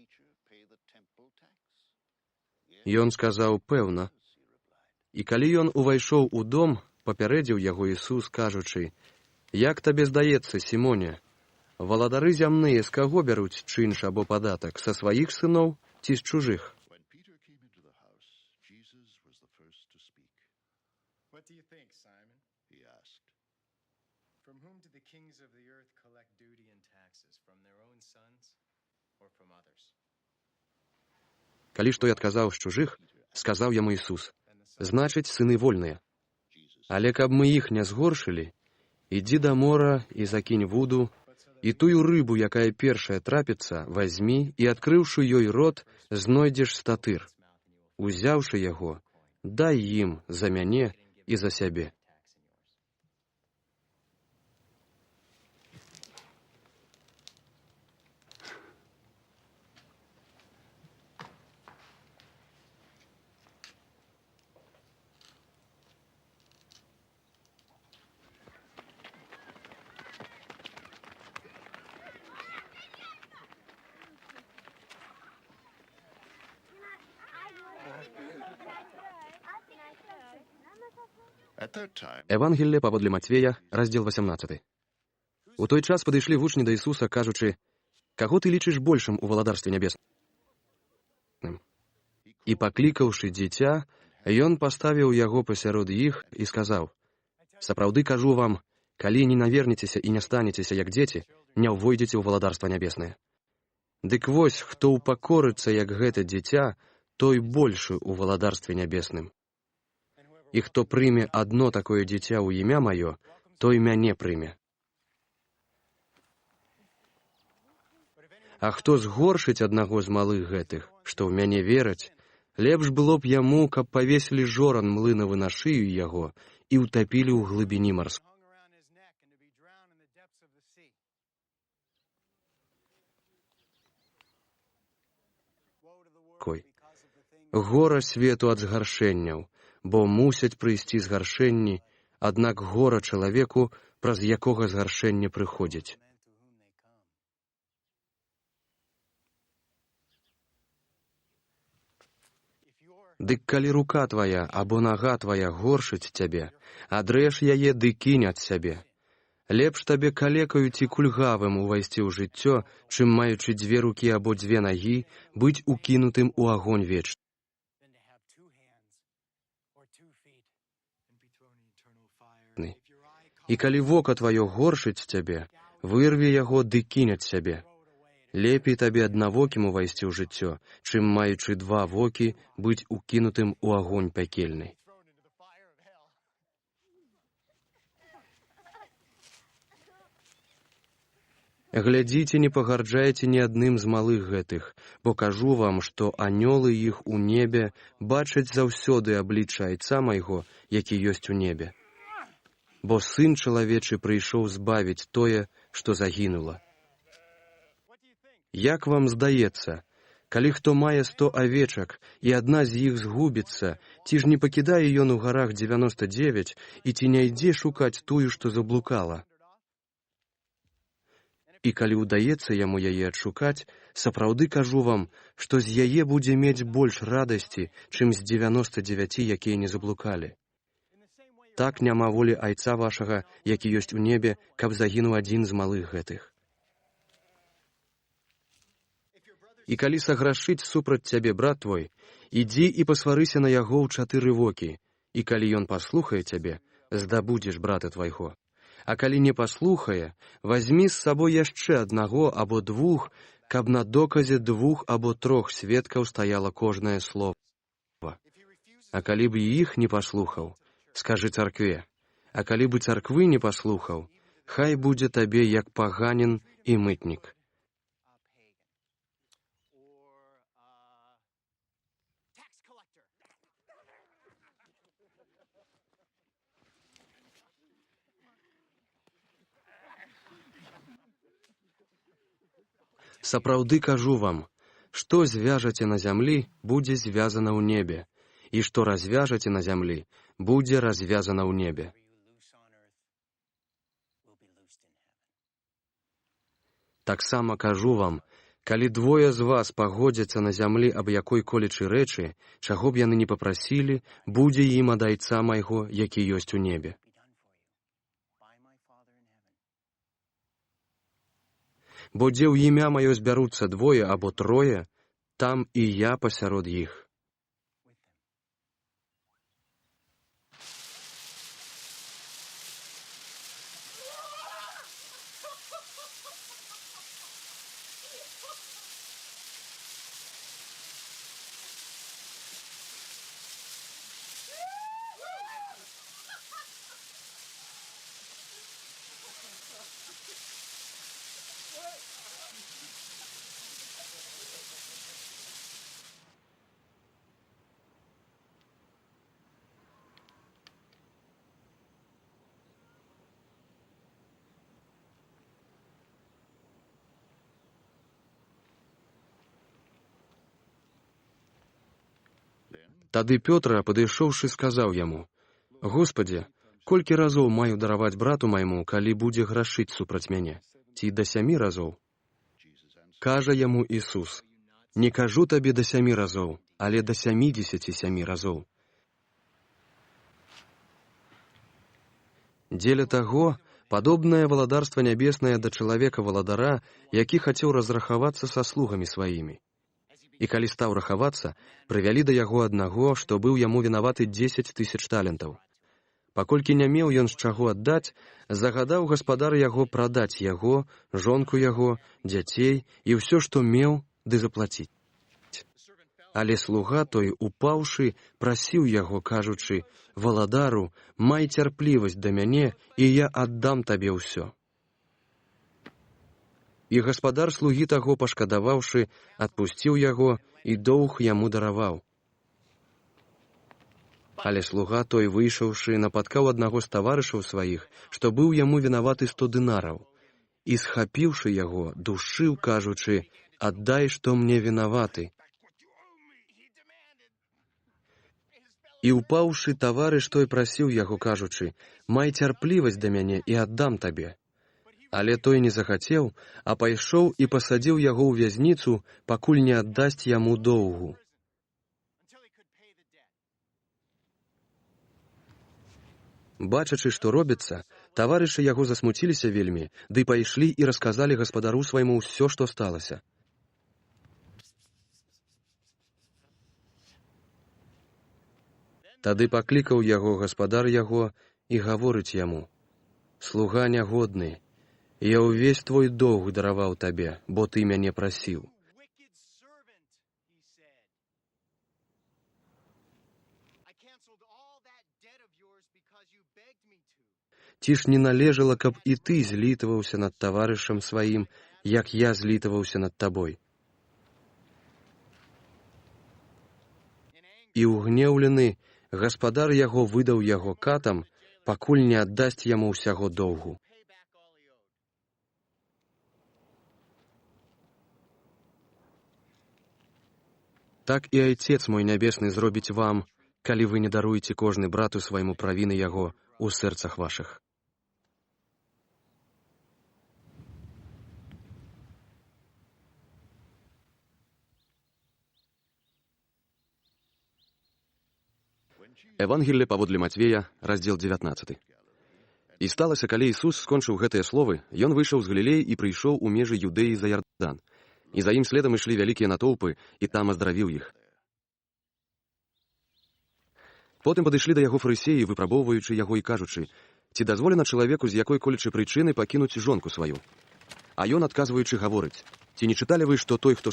Ён сказаў: «Пэўна». І калі ён увайшоў у дом, папярэдзіў яго Ісус, кажучы: «Як табе здаецца, Сімоне, валадары зямныя з каго бяруць чынш або падатак, са сваіх сыноў ці з чужых?» What do you think, Simon? He asked. From whom do the kings of the earth collect duty and taxes? From their own sons or from others? Калі што і адказаў з чужых, сказаў яму Ісус: «Значыць, сыны вольныя. Але каб мы іх не згоршылі, ідзі да мора і закінь вуду, і тую рыбу, якая першая трапіцца, вазьмі, і, адкрыўшы ёй рот, знойдзеш статыр. Узяўшы яго, дай ім за мяне і за сябе». Евангелле паводле Мацвея, раздзел 18. У той час падышлі вучні да Ісуса, кажучы: «Каго ты лічыш большым у валадарстве нябесным?» І, паклікаўшы дзіця, ён паставіў яго пасярод іх і сказаў: «Сапраўды кажу вам, калі не навернецеся і не станецеся як дзеці, не ўвойдзеце ў валадарства нябеснае. Дык вось, хто ўпакорыцца як гэта дзіця, той большы ў валадарстве нябесным. І хто прыме адно такое дзіця ў імя маё, той мяне прыме. А хто згоршыць аднаго з малых гэтых, што ў мяне вераць, лепш было б яму, каб павесілі жоран млынавы на шыю яго і ўтапілі ў глыбіні марской. Гора свету ад згаршэнняў, бо мусяць прыйсці згаршэнні, аднак гора чалавеку, праз якога згаршэнне прыходзіць. Дык калі рука твая або нага твая горшыць цябе, адрэж яе ды кінь ад сябе. Лепш табе калекаю ці кульгавым увайсці ў жыццё, чым маючы дзве рукі або дзве нагі, быць укінутым у агонь вечны. І калі вока тваё горшыць цябе, вырві яго ды кінь ад сябе. Лепей табе аднавокім увайсці ў жыццё, чым маючы два вокі, быць укінутым у агонь пякельны. Глядзіце, не пагарджайце ні адным з малых гэтых, бо кажу вам, што анёлы іх у небе бачаць заўсёды аблічча Айца майго, які ёсць у небе. Бо Сын чалавечы прыйшоў збавіць тое, што загінула. Як вам здаецца, калі хто мае 100 авечак, і адна з іх згубіцца, ці ж не пакідае ён у гарах 99 і ці не ідзе шукаць тую, што заблукала? І калі ўдаецца яму яе адшукаць, сапраўды кажу вам, што з яе будзе мець больш радасці, чым з 99, якія не заблукалі. Так няма волі Айца вашага, які ёсць у небе, каб загінуў адзін з малых гэтых. І калі саграшыць супраць цябе брат твой, ідзі і пасварыся на яго ў 4 вокі, і калі ён паслухае цябе, здабудзеш брата твайго. А калі не паслухае, вазьмі з сабой яшчэ аднаго або 2, каб на доказе 2 або 3 сведкаў стаяла кожнае слово. А калі б і іх не паслухаў, скажы царкве. А калі бы царквы не паслухаў, хай будзе табе як паганін і мытнік. Сапраўды кажу вам, што звяжаце на зямлі, будзе звязана ў небе, і што развяжаце на зямлі, будзе развязана ў небе. Таксама кажу вам, калі 2 з вас пагодзяцца на зямлі аб якой-колечы рэчы, чаго б яны не папрасілі, будзе ім ад Айца майго, які ёсць у небе. Бо дзе ў імя маё збяруцца 2 або 3, там і я пасярод іх. Тады Пётр, падышоўшы, сказаў яму: «Господи, колькі разоў маю дараваць брату майму, калі будзе грашыць супраць мяне? Ці до 7 разоў?» Кажа яму Ісус: «Не кажу табе до 7 разоў, але до 77 разоў». Дзеля таго, падобнае валадарства нябеснае да чалавека-валадара, які хацеў разрахавацца са слугамі сваімі. І калі стаў рахавацца, прывялі да яго аднаго, што быў яму вінаваты 10 000 талентаў. Паколькі не меў ён з чаго аддаць, загадаў гаспадар яго прадаць яго, жонку яго, дзяцей і ўсё, што меў, ды заплаціць. Але слуга той, упаўшы, прасіў яго, кажучы: «Валадару, май цярплівасць да мяне, і я аддам табе ўсё». І гаспадар слугі таго, пашкадаваўшы, адпусціў яго і доўг яму дараваў. Але слуга той, выйшаўшы, напаткаў аднаго з таварышаў сваіх, што быў яму вінаваты 100 дынараў, і, схапіўшы яго, душыў, кажучы: «Аддай, што мне вінаваты». І, упаўшы, таварыш той прасіў яго, кажучы: «Май цярплівасць да мяне, і аддам табе». Але той не захацеў, а пайшоў і пасадзіў яго ў вязніцу, пакуль не аддасць яму доўгу. Бачачы, што робіцца, таварышы яго засмуціліся вельмі, ды пайшлі і расказалі гаспадару свайму ўсё, што сталася. Тады паклікаў яго гаспадар яго і гаворыць яму: «Слуга нягодны, я ўвесь твой доўг дараваў табе, бо ты мяне прасіў». Ці ж не належала, каб і ты злітаваўся над таварышам сваім, як я злітаваўся над табой? І ўгнеўлены, гаспадар яго выдаў яго катам, пакуль не аддасць яму ўсяго доўгу. Так і Айцец мой нябесны зробіць вам, калі вы не даруеце кожны брату свайму правіны яго ў сэрцах вашых. Евангелие паводле Матвея, раздзел 19. І сталася, калі Ісус скончыў гэтыя словы, ён выйшаў з Галілеі і прыйшоў у межы Юдэі за Ярдан. І за ім следам ішлі вялікія натоўпы, і там аздравіў іх. Потым падышлі да яго фарысеі, выпрабоўваючы яго і кажучы: ці дазволена чалавеку з якой-колечы прычыны пакінуць жонку сваю? А ён, адказваючы, гаворыць: ці не чыталі вы, што той, хто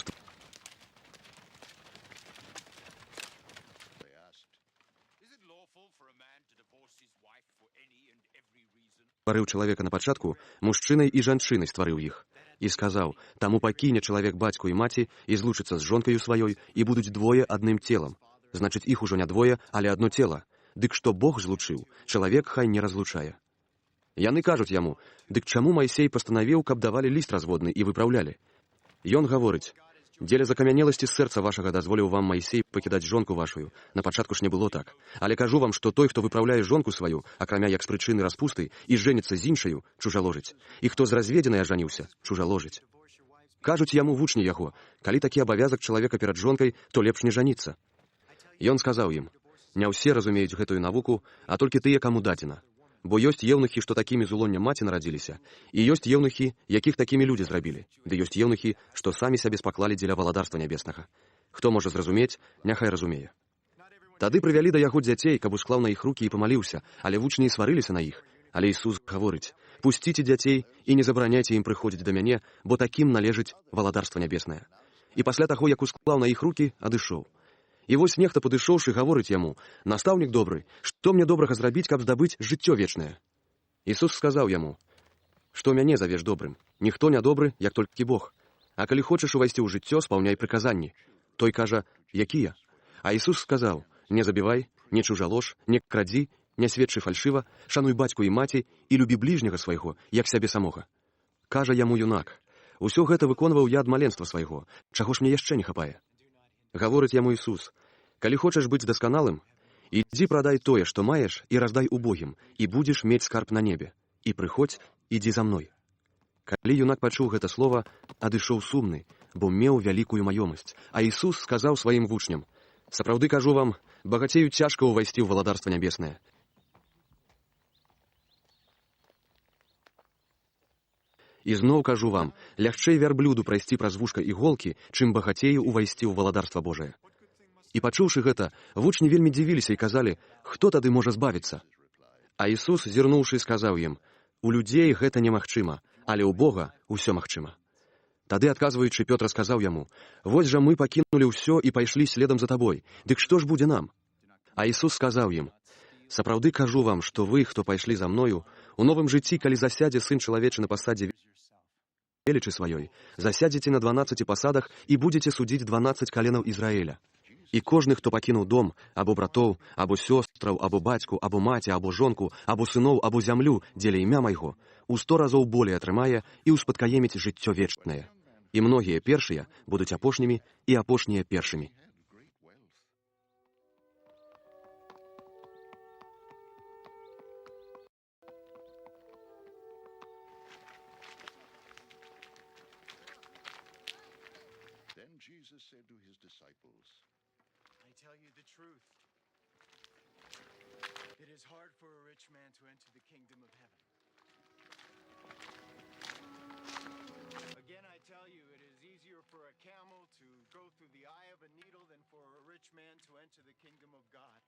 стварыў чалавека на пачатку, мужчынай і жанчынай стварыў іх. І сказаў: таму пакіне чалавек бацьку і маці і злучыцца з жонкаю сваёй, і будуць двое адным целам. Значыць, іх ужо не двое, але адно цела. Дык што Бог злучыў, чалавек хай не разлучае. Яны кажуць яму: дык чаму Майсей пастанавіў, каб давалі ліст разводны і выпраўлялі? Ён гаворыць: дзеля закамянеласці сэрца вашага дазволіў вам Майсей пакідаць жонку вашую. На пачатку ж не было так. Але кажу вам, што той, хто выпраўляе жонку сваю, акрамя як з прычыны распусты, і жэніцца з іншаю, чужаложыць. І хто з разведзенай ажаніўся, чужаложыць. Кажуць яму вучні яго: калі такі абавязак чалавека перад жонкай, то лепш не жаніцца. Ён сказаў ім: не ўсе разумеюць гэтую навуку, а толькі тыя, каму дадзена. Бо ёсць еўнухі, што такімі з улоння маці нарадзіліся, і ёсць еўнухі, якіх такімі людзі зрабілі, ды ёсць еўнухі, што самі сабе спаклалі дзеля валадарства нябеснага. Хто можа зразумець, няхай разумее. Тады прывялі да яго дзяцей, каб усклаў на іх рукі і памаліўся, але вучні сварыліся на іх. Але Ісус гаворыць: пусціце дзяцей і не забараняйце ім прыходзіць да мяне, бо такім належыць валадарства нябеснае. І пасля таго, як усклаў на іх рукі, адышоў. І вось нехта, падышоўшы, гаворыць яму: настаўнік добры, што мне добрага зрабіць, каб здабыць жыццё вечнае? Ісус сказаў яму: што мяне завеш добрым? Ніхто не добры, як толькі Бог. А калі хочаш увайсці ў жыццё, спаўняй прыказанні. Той кажа: якія? А Ісус сказаў: не забівай, не чужалож, не крадзі, не сведчы фальшыва, шануй бацьку і маці і любі бліжняга свайго, як сябе самога. Кажа яму юнак: усё гэта выконваў я ад маленства свайго, чаго ж мне яшчэ не хапае? Гаворыць яму Ісус: калі хочаш быць дасканалым, ідзі прадай тое, што маеш, і раздай убогім, і будзеш мець скарб на небе. І прыходзь, ідзі за мной. Калі юнак пачуў гэта слова, адышоў сумны, бо меў вялікую маёмасць. А Ісус сказаў сваім вучням: сапраўды кажу вам, багацею цяжка ўвайсці ў валадарства нябеснае. І зноў кажу вам, лягчэй вярблюду прайсці праз вушка іголкі, чым багацею ўвайсці ў валадарства Божае. І пачуўшы гэта, вучні вельмі дзівіліся і казалі: хто тады можа збавіцца? А Ісус, зірнуўшы, сказаў ім: у людзей гэта немагчыма, але ў Бога ўсё магчыма. Тады, адказваючы, Пётр сказаў яму: вось жа мы пакінулі ўсё і пайшлі следам за табой. Дык што ж будзе нам? А Ісус сказаў ім: сапраўды кажу вам, што вы, хто пайшлі за мною, у новым жыцці, калі засядзе Сын чалавечы на пасадзе велічы сваёй, засядзеце на 12 пасадах і будзеце судзіць 12 каленаў Ізраіля. І кожны, хто пакінуў дом, або братоў, або сёстраў, або бацьку, або маці, або жонку, або сыноў, або зямлю дзеля імя майго, у 100 разоў болей атрымае і ўспадкаеміць жыццё вечнае. І многія першыя будуць апошнімі, і апошнія першымі. Then Jesus said to his disciples, I tell you the truth. It is hard for a rich man to enter the kingdom of heaven. Again, I tell you, it is easier for a camel to go through the eye of a needle than for a rich man to enter the kingdom of God.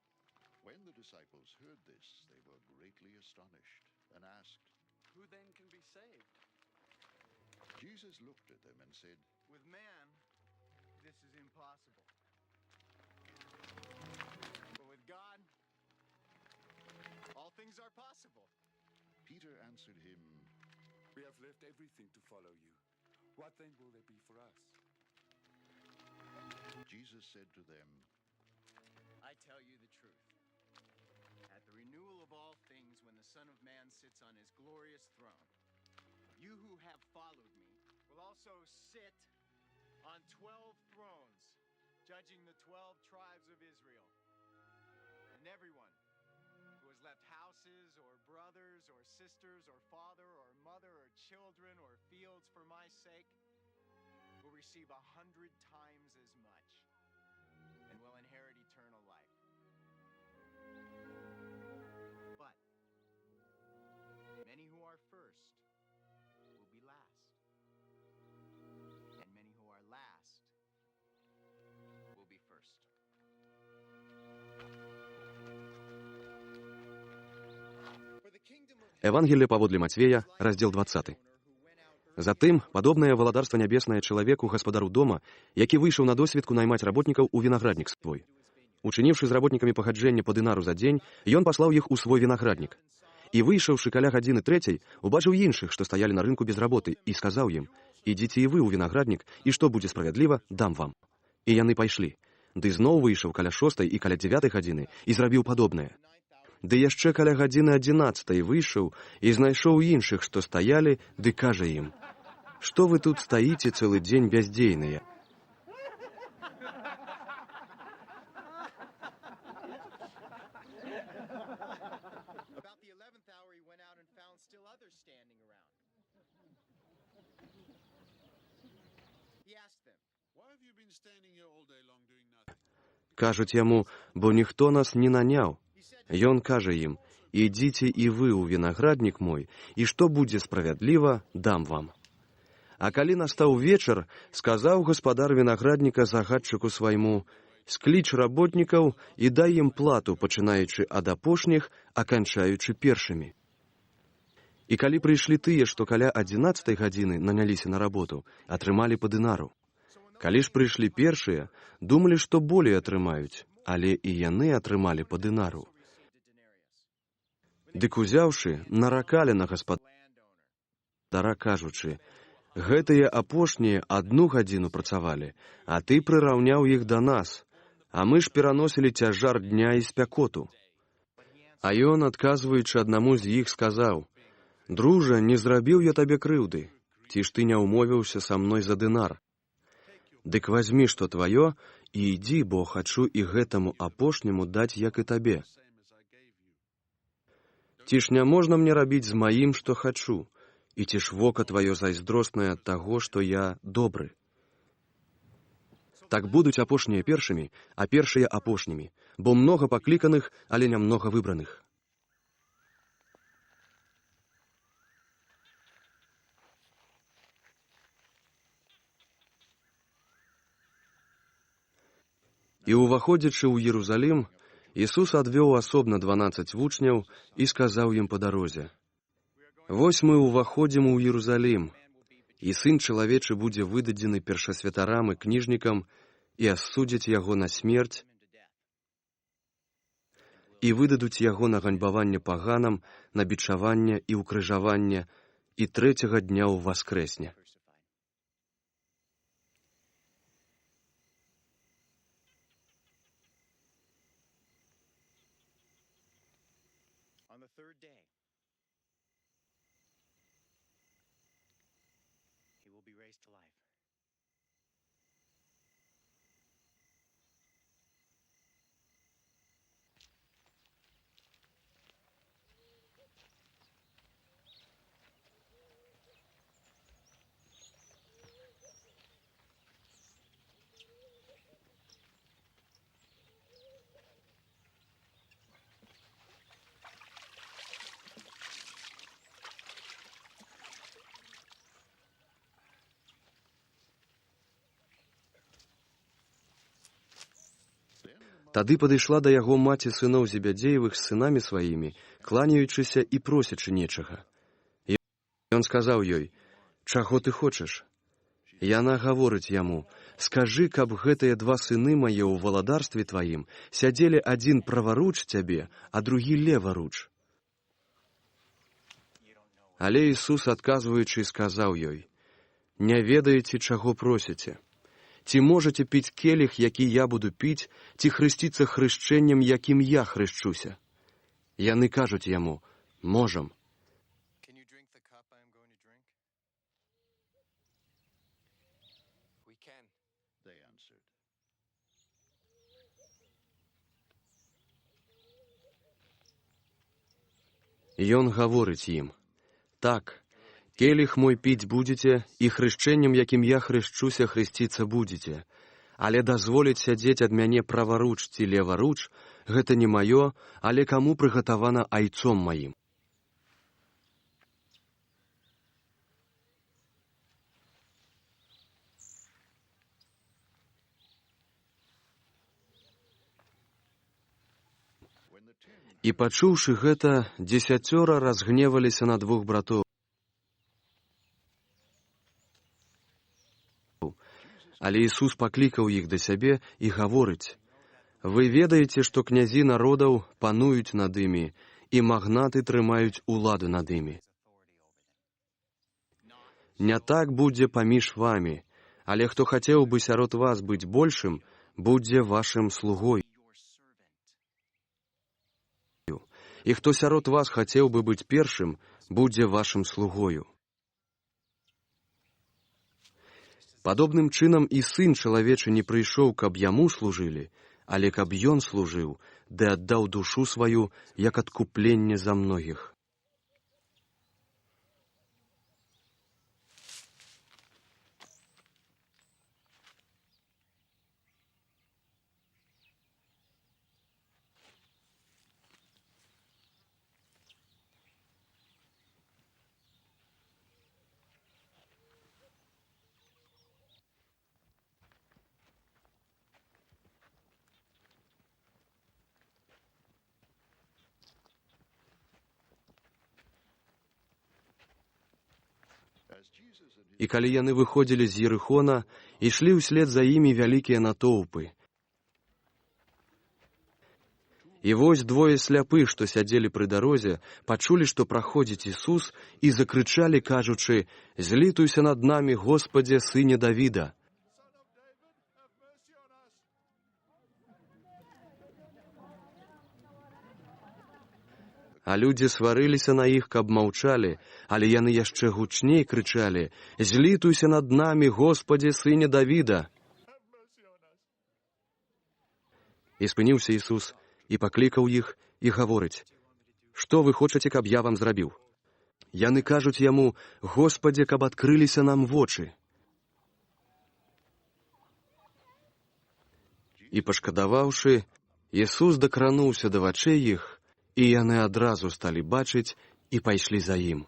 when the disciples heard this, they were greatly astonished and asked, Who then can be saved? Jesus looked at them and said, With man, this is impossible. But with God, all things are possible. Peter answered him, We have left everything to follow you. What then will there be for us? Jesus said to them, I tell you the truth. At the renewal of all things, when the Son of Man sits on his glorious throne, you who have followed me will also sit on 12 thrones, judging the 12 tribes of Israel. And everyone who has left houses or brothers or sisters or father or mother or children or fields for my sake will receive 100 times as much and will inherit eternal life. first will be last, and many who are last will be first. Евангелие паводле Матвея, раздел 20. Затым падобнае валадарства нябеснае чалавеку гаспадару дома, які выйшаў на досведку наймаць работнікаў у вінаграднік свой. Учыніўшы з работнікамі пагаджэнне па дынару за дзень, ён паслаў іх у свой вінаграднік. І выйшаўшы каля гадзіны трэцяй, убачыў іншых, што стаялі на рынку без работы, і сказаў ім: «Ідзіце і вы ў вінаграднік, і што будзе справядліва, дам вам». І яны пайшлі. Ды зноў выйшаў каля 6 і каля 9 гадзіны і зрабіў падобнае. Ды яшчэ каля гадзіны 11 выйшаў і знайшоў іншых, што стаялі, ды кажа ім: «Што вы тут стаіце цэлы дзень бяздзейныя?» About the 11th hour, he went out and found still others standing around. He asked them, Why have you been standing here all day long doing nothing? Кажуць яму: «Бо ніхто нас не наняў». Ён кажа ім: «Ідзіце і вы ў вінаграднік мой, і што будзе справядліва, дам вам». А калі настаў вечар, сказаў гаспадар вінаградніка загадчыку свайму: «Скліч работнікаў і дай ім плату, пачынаючы ад апошніх, а канчаючы першымі». І калі прыйшлі тыя, што каля 11 гадзіны наняліся на работу, атрымалі па дынару. Калі ж прыйшлі першыя, думалі, што болей атрымаюць, але і яны атрымалі па дынару. Дык узяўшы, наракалі на гаспадара, кажучы: «Гэтыя апошнія 1 гадзіну працавалі, а ты прыраўняў іх да нас, а мы ж пераносілі цяжар дня і спякоту». А ён, адказваючы аднаму з іх, сказаў: «Дружа, не зрабіў я табе крыўды, ці ж ты не ўмовіўся са мной за дынар? Дык вазьмі, што тваё, і ідзі, бо хачу і гэтаму апошняму даць, як і табе. Ці ж не можна мне рабіць з маім, што хачу, і ці ж вока тваё зайздроснае ад таго, што я добры? Так будуць апошнія першымі, а першыя апошнімі, бо многа пакліканых, але нямнога выбраных». І ўваходзячы ў Єрусалім, Ісус адвёў асобна 12 вучняў і сказаў ім па дарозе: «Вось мы ўваходзім у Єрусалім, і Сын чалавечы будзе выдадзены першасвятарам і кніжнікам, і асудзяць яго на смерць, і выдадуць яго на ганьбаванне паганам, на бичаванне і ўкрыжаванне, і 3-го дня ўваскрэсне». on the third day, he will be raised to life. Тады падышла да яго маці сыноў Зебядзеевых з сынамі сваімі, кланяючыся і просячы нечага. Ён сказаў ёй: «Чаго ты хочаш?» Яна гаворыць яму: «Скажы, каб гэтыя 2 сыны мае ў валадарстве тваім сядзелі адзін праваруч цябе, а другі леваруч». Але Ісус, адказваючы, сказаў ёй: «Не ведаеце, чаго просіце. Ці можаце піць келіх, які я буду піць, ці хрысціцца хрышчэннем, якім я хрышчуся?» Яны кажуць яму: «Можам». Can you drink the cup I am going to drink? We can, They answered. Ён гаворыць ім: «Так, келіх мой піць будзеце, і хрышчэннем, якім я хрышчуся, хрысціцца будзеце, але дазволіць сядзець ад мяне праваруч ці леваруч, гэта не маё, але каму прыгатавана айцом маім». І пачуўшы гэта, 10 разгневаліся на 2 братоў. Але Ісус паклікаў іх да сябе і гаворыць: «Вы ведаеце, што князі народаў пануюць над імі, і магнаты трымаюць уладу над імі. Не так будзе паміж вамі, але хто хацеў бы сярод вас быць большым, будзе вашым слугой. І хто сярод вас хацеў бы быць першым, будзе вашым слугою. Падобным чынам і Сын чалавечы не прыйшоў, каб яму служылі, але каб ён служыў, ды аддаў душу сваю, як адкупленне за многіх». І калі яны выходзілі з Ерыхона, ішлі ўслед за імі вялікія натоўпы. І вось 2 сляпых, што сядзелі пры дарозе, пачулі, што праходзіць Ісус, і закрычалі, кажучы: «Злітуйся над намі, Господзе, Сыне Давіда». А людзі сварыліся на іх, каб маўчалі, але яны яшчэ гучней крычалі: «Злітуйся над намі, Господзе, Сыне Давіда». І спыніўся Ісус, і паклікаў іх, і гаворыць: «Што вы хочаце, каб я вам зрабіў?» Яны кажуць яму: «Господзе, каб адкрыліся нам вочы». І пашкадаваўшы, Ісус дакрануўся да вачэй іх, і яны адразу сталі бачыць і пайшлі за ім.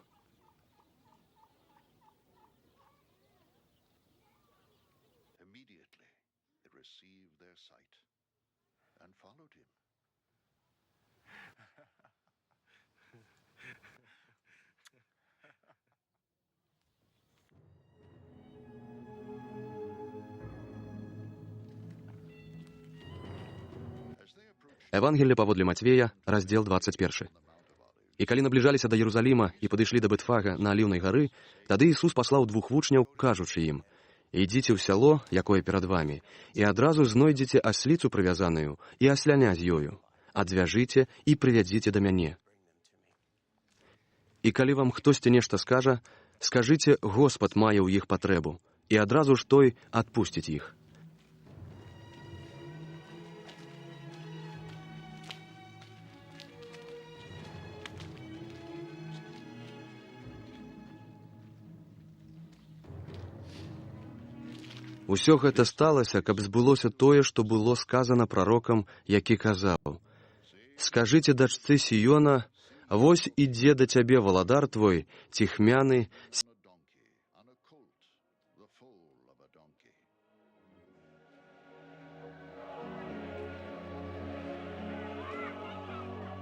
Евангелие паводле Матвея, раздзел 21. І калі набліжаліся да Єрусаліма і падышлі да Бэтфага на Аліўнай гары, тады Ісус паслаў 2 вучняў, кажучы ім: «Ідзіце ў сяло, якое перад вамі, і адразу знойдзеце асліцу прывязаную і асляня з ёю. Адвяжыце і прывядзіце да мяне. І калі вам хтосьці нешта скажа, скажыце: Господ мае ў іх патрэбу, і адразу ж той адпусціць іх». Усё гэта сталася, каб збылося тое, што было сказана прарокам, які казаў: «Скажыце дачцы Сіёна, вось ідзе да цябе валадар твой, ціхмяны,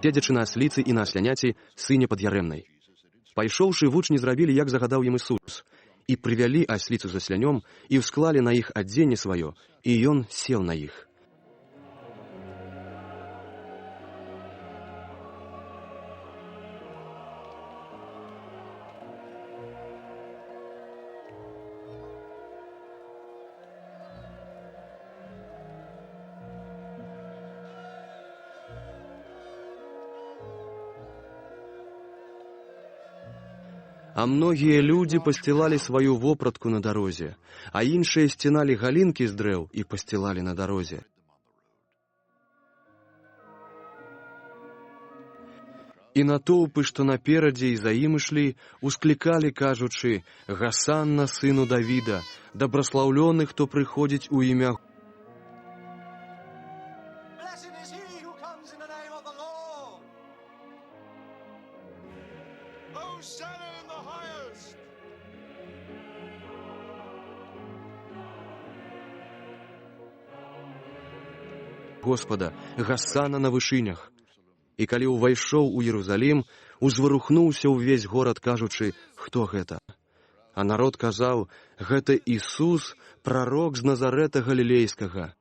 седзячы на асліцы і на асляняці, сыне пад'ярэмнай». Пайшоўшы, вучні зрабілі, як загадаў ім Ісус, і прывялі асліцу з аслянём, і ўсклалі на іх адзенне сваё, і ён сеў на іх. А многія людзі пасцілалі сваю вопратку на дарозе, а іншыя сціналі галінкі з дрэў і пасцілалі на дарозе. І натоўпы, што наперадзе і за ім ішлі, усклікалі, кажучы: «Гасанна сыну Давіда, дабраслаўлёны, хто прыходзіць у імя». Господа, Гасана на вышынях. І калі ўвайшоў у Іерусалім, узварухнуўся ўвесь горад, кажучы: «Хто гэта?» А народ казаў: «Гэта Ісус, прарок з Назарэта Галілейскага».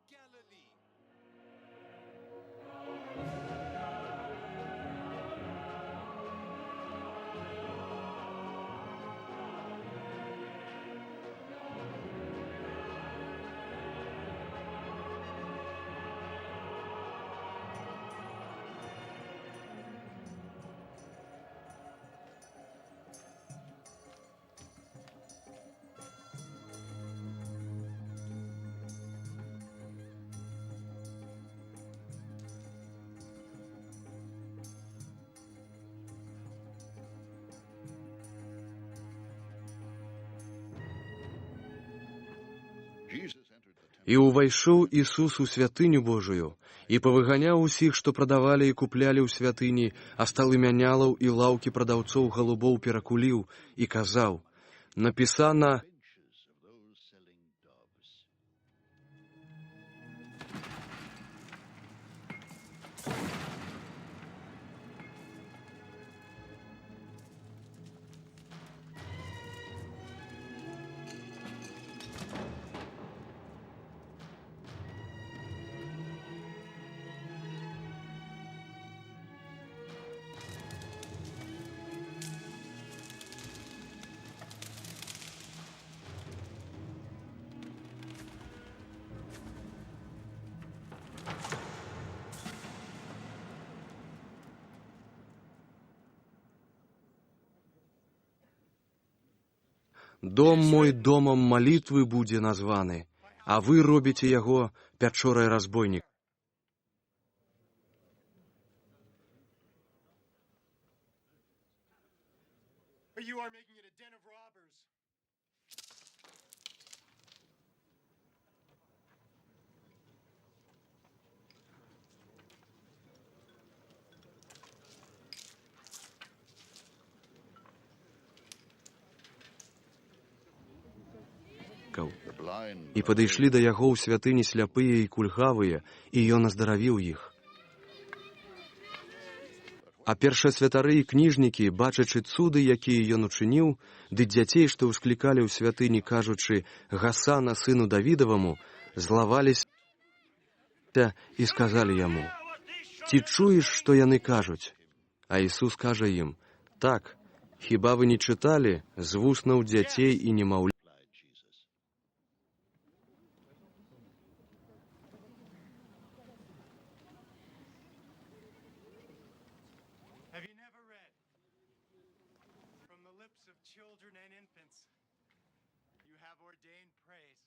І ўвайшоў Ісус у святыню Божую, і павыганяў усіх, што прадавалі і куплялі ў святыні, а сталы мянялаў і лаўкі прадаўцоў галубоў перакуліў, і казаў: «Напісана: Дом мой домом малітвы будзе названы, а вы робіце яго пячорай разбойнікаў». But you are making it a den of robbers. І падышлі да яго ў святыні сляпыя і кульгавыя, і ён аздаравіў іх. А першасвятары і кніжнікі, бачачы цуды, якія ён учыніў, ды дзяцей, што ўсклікалі ў святыні, кажучы: «Гасана, сыну Давідаваму», злаваліся і сказалі яму: «Ці чуеш, што яны кажуць?» А Ісус кажа ім: «Так, хіба вы не чыталі з вуснаў дзяцей і немаўлят?» Have you never read? From the lips of children and infants, you have ordained praise.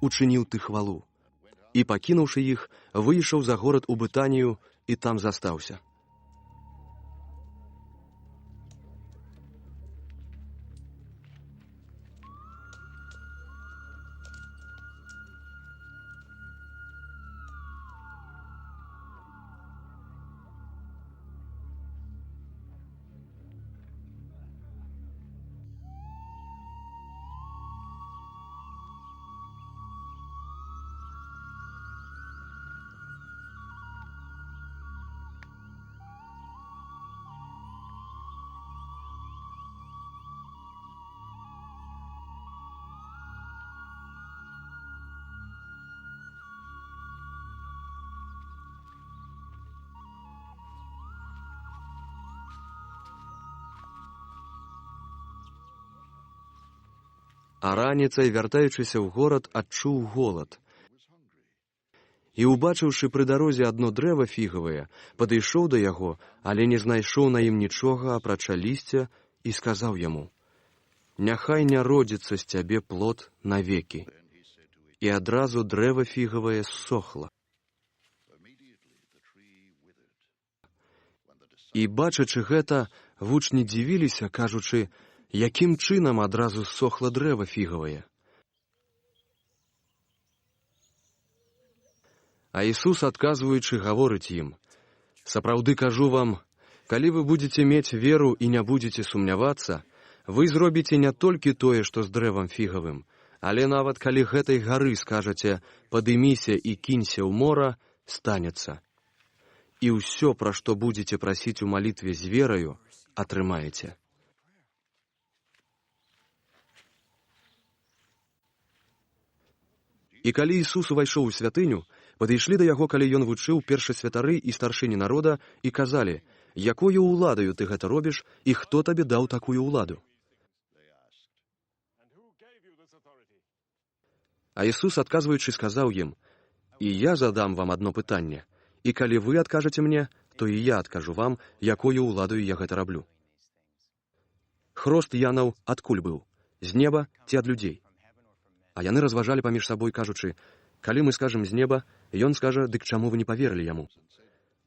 Учыніў ты хвалу. І, пакінуўшы іх, выйшаў за горад у Бытанію і там застаўся. А раніцай, вяртаючыся ў горад, адчуў голад. І, убачыўшы пры дарозе адно дрэва фігавае, падышоў да яго, але не знайшоў на ім нічога, апрача лісця, і сказаў яму: «Няхай не родзіцца з цябе плод навекі». І адразу дрэва фігавае ссохла. І, бачачы гэта, вучні дзівіліся, кажучы: «Якім чынам адразу ссохла дрэва фігавае?» А Ісус, адказваючы, гаворыць ім: «Сапраўды кажу вам, калі вы будзеце мець веру і не будзеце сумнявацца, вы зробіце не толькі тое, што з дрэвам фігавым, але нават калі гэтай гары скажаце «падыміся і кінься ў мора», станецца. І ўсё, пра што будзеце прасіць у малітве з вераю, атрымаеце. І калі Ісус увайшоў у святыню, падышлі да яго, калі ён вучыў першасвятары і старшыні народа, і казалі: «Якою ўладаю ты гэта робіш, і хто табе даў такую ўладу?» А Ісус, адказваючы, сказаў ім: «І я задам вам адно пытанне, і калі вы адкажаце мне, то і я адкажу вам, якою ўладаю я гэта раблю. Хрост Янаў адкуль быў? З неба ці ад людзей?» А яны разважалі паміж сабой, кажучы: «Калі мы скажам з неба, ён скажа: дык чаму вы не паверылі яму?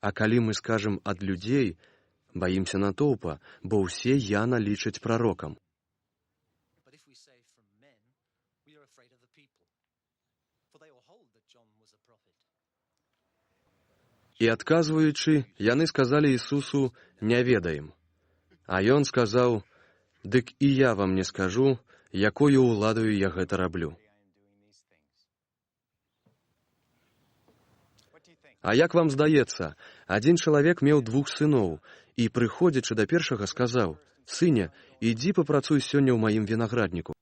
А калі мы скажам ад людзей, баімся натоўпа, бо ўсе Яна лічаць прарокам». І адказваючы, яны сказалі Ісусу: «Не ведаем». А ён сказаў: «Дык і я вам не скажу, якою ўладаю я гэта раблю». А як вам здаецца, адзін чалавек меў 2 сыноў, і, прыходзячы да першага, сказаў: «Сыне, ідзі папрацуй сёння ў маім вінаградніку».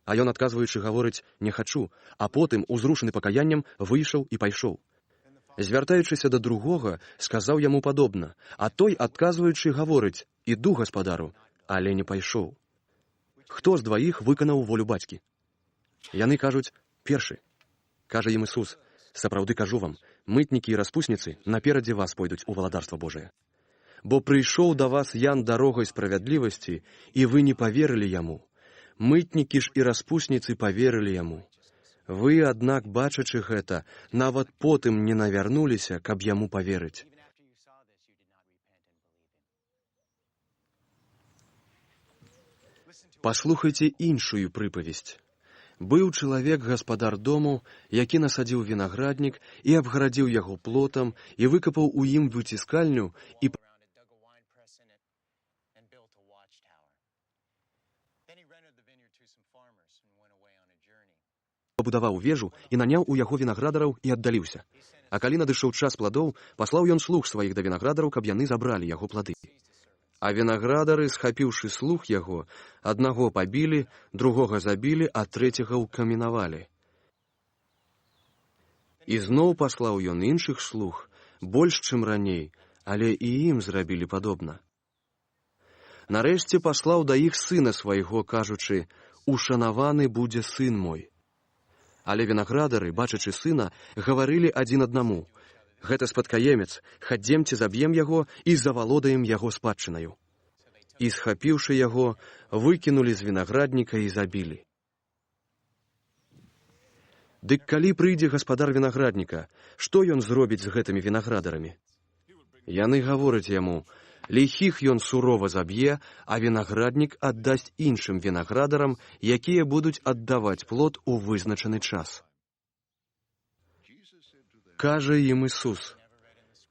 А ён, адказваючы, гаворыць: «Не хачу», а потым, узрушаны пакаяннем, выйшаў і пайшоў. Звяртаючыся да другога, сказаў яму падобна, а той, адказваючы, гаворыць: «Іду, гаспадару», але не пайшоў. Хто з дваіх выканаў волю бацькі? Яны кажуць: «Першы». Кажа ім Ісус: «Сапраўды кажу вам, мытнікі і распусніцы наперадзе вас пойдуць у валадарства Божае. Бо прыйшоў да вас Ян дарогай справядлівасці, і вы не паверылі яму. Мытнікі ж і распусніцы паверылі яму. Вы, аднак, бачачы гэта, нават потым не навярнуліся, каб яму паверыць». Паслухайце іншую прыпавесць. Быў чалавек гаспадар дому, які насадзіў вінаграднік і абгарадзіў яго плотам, і выкапаў у ім выціскальню і пабудаваў вежу і наняў у яго вінаградараў і аддаліўся. А калі надышоў час пладоў, паслаў ён слуг сваіх да вінаградараў, каб яны забралі яго плады. А вінаградары, схапіўшы слуг яго, аднаго пабілі, другога забілі, а трэцяга ўкаменавалі. І зноў паслаў ён іншых слуг, больш, чым раней, але і ім зрабілі падобна. Нарэшце паслаў да іх сына свайго, кажучы: «Ушанаваны будзе сын мой». Але вінаградары, бачачы сына, гаварылі адзін аднаму: «Гэта спадкаемец, хадземце заб'ем яго і завалодаем яго спадчынаю». І, схапіўшы яго, выкінулі з вінаградніка і забілі. Дык калі прыйдзе гаспадар вінаградніка, што ён зробіць з гэтымі вінаградарамі? Яны гавораць яму: «Ліхіх ён сурова заб'е, а вінаграднік аддасць іншым вінаградарам, якія будуць аддаваць плод у вызначаны час». Кажа ім Ісус: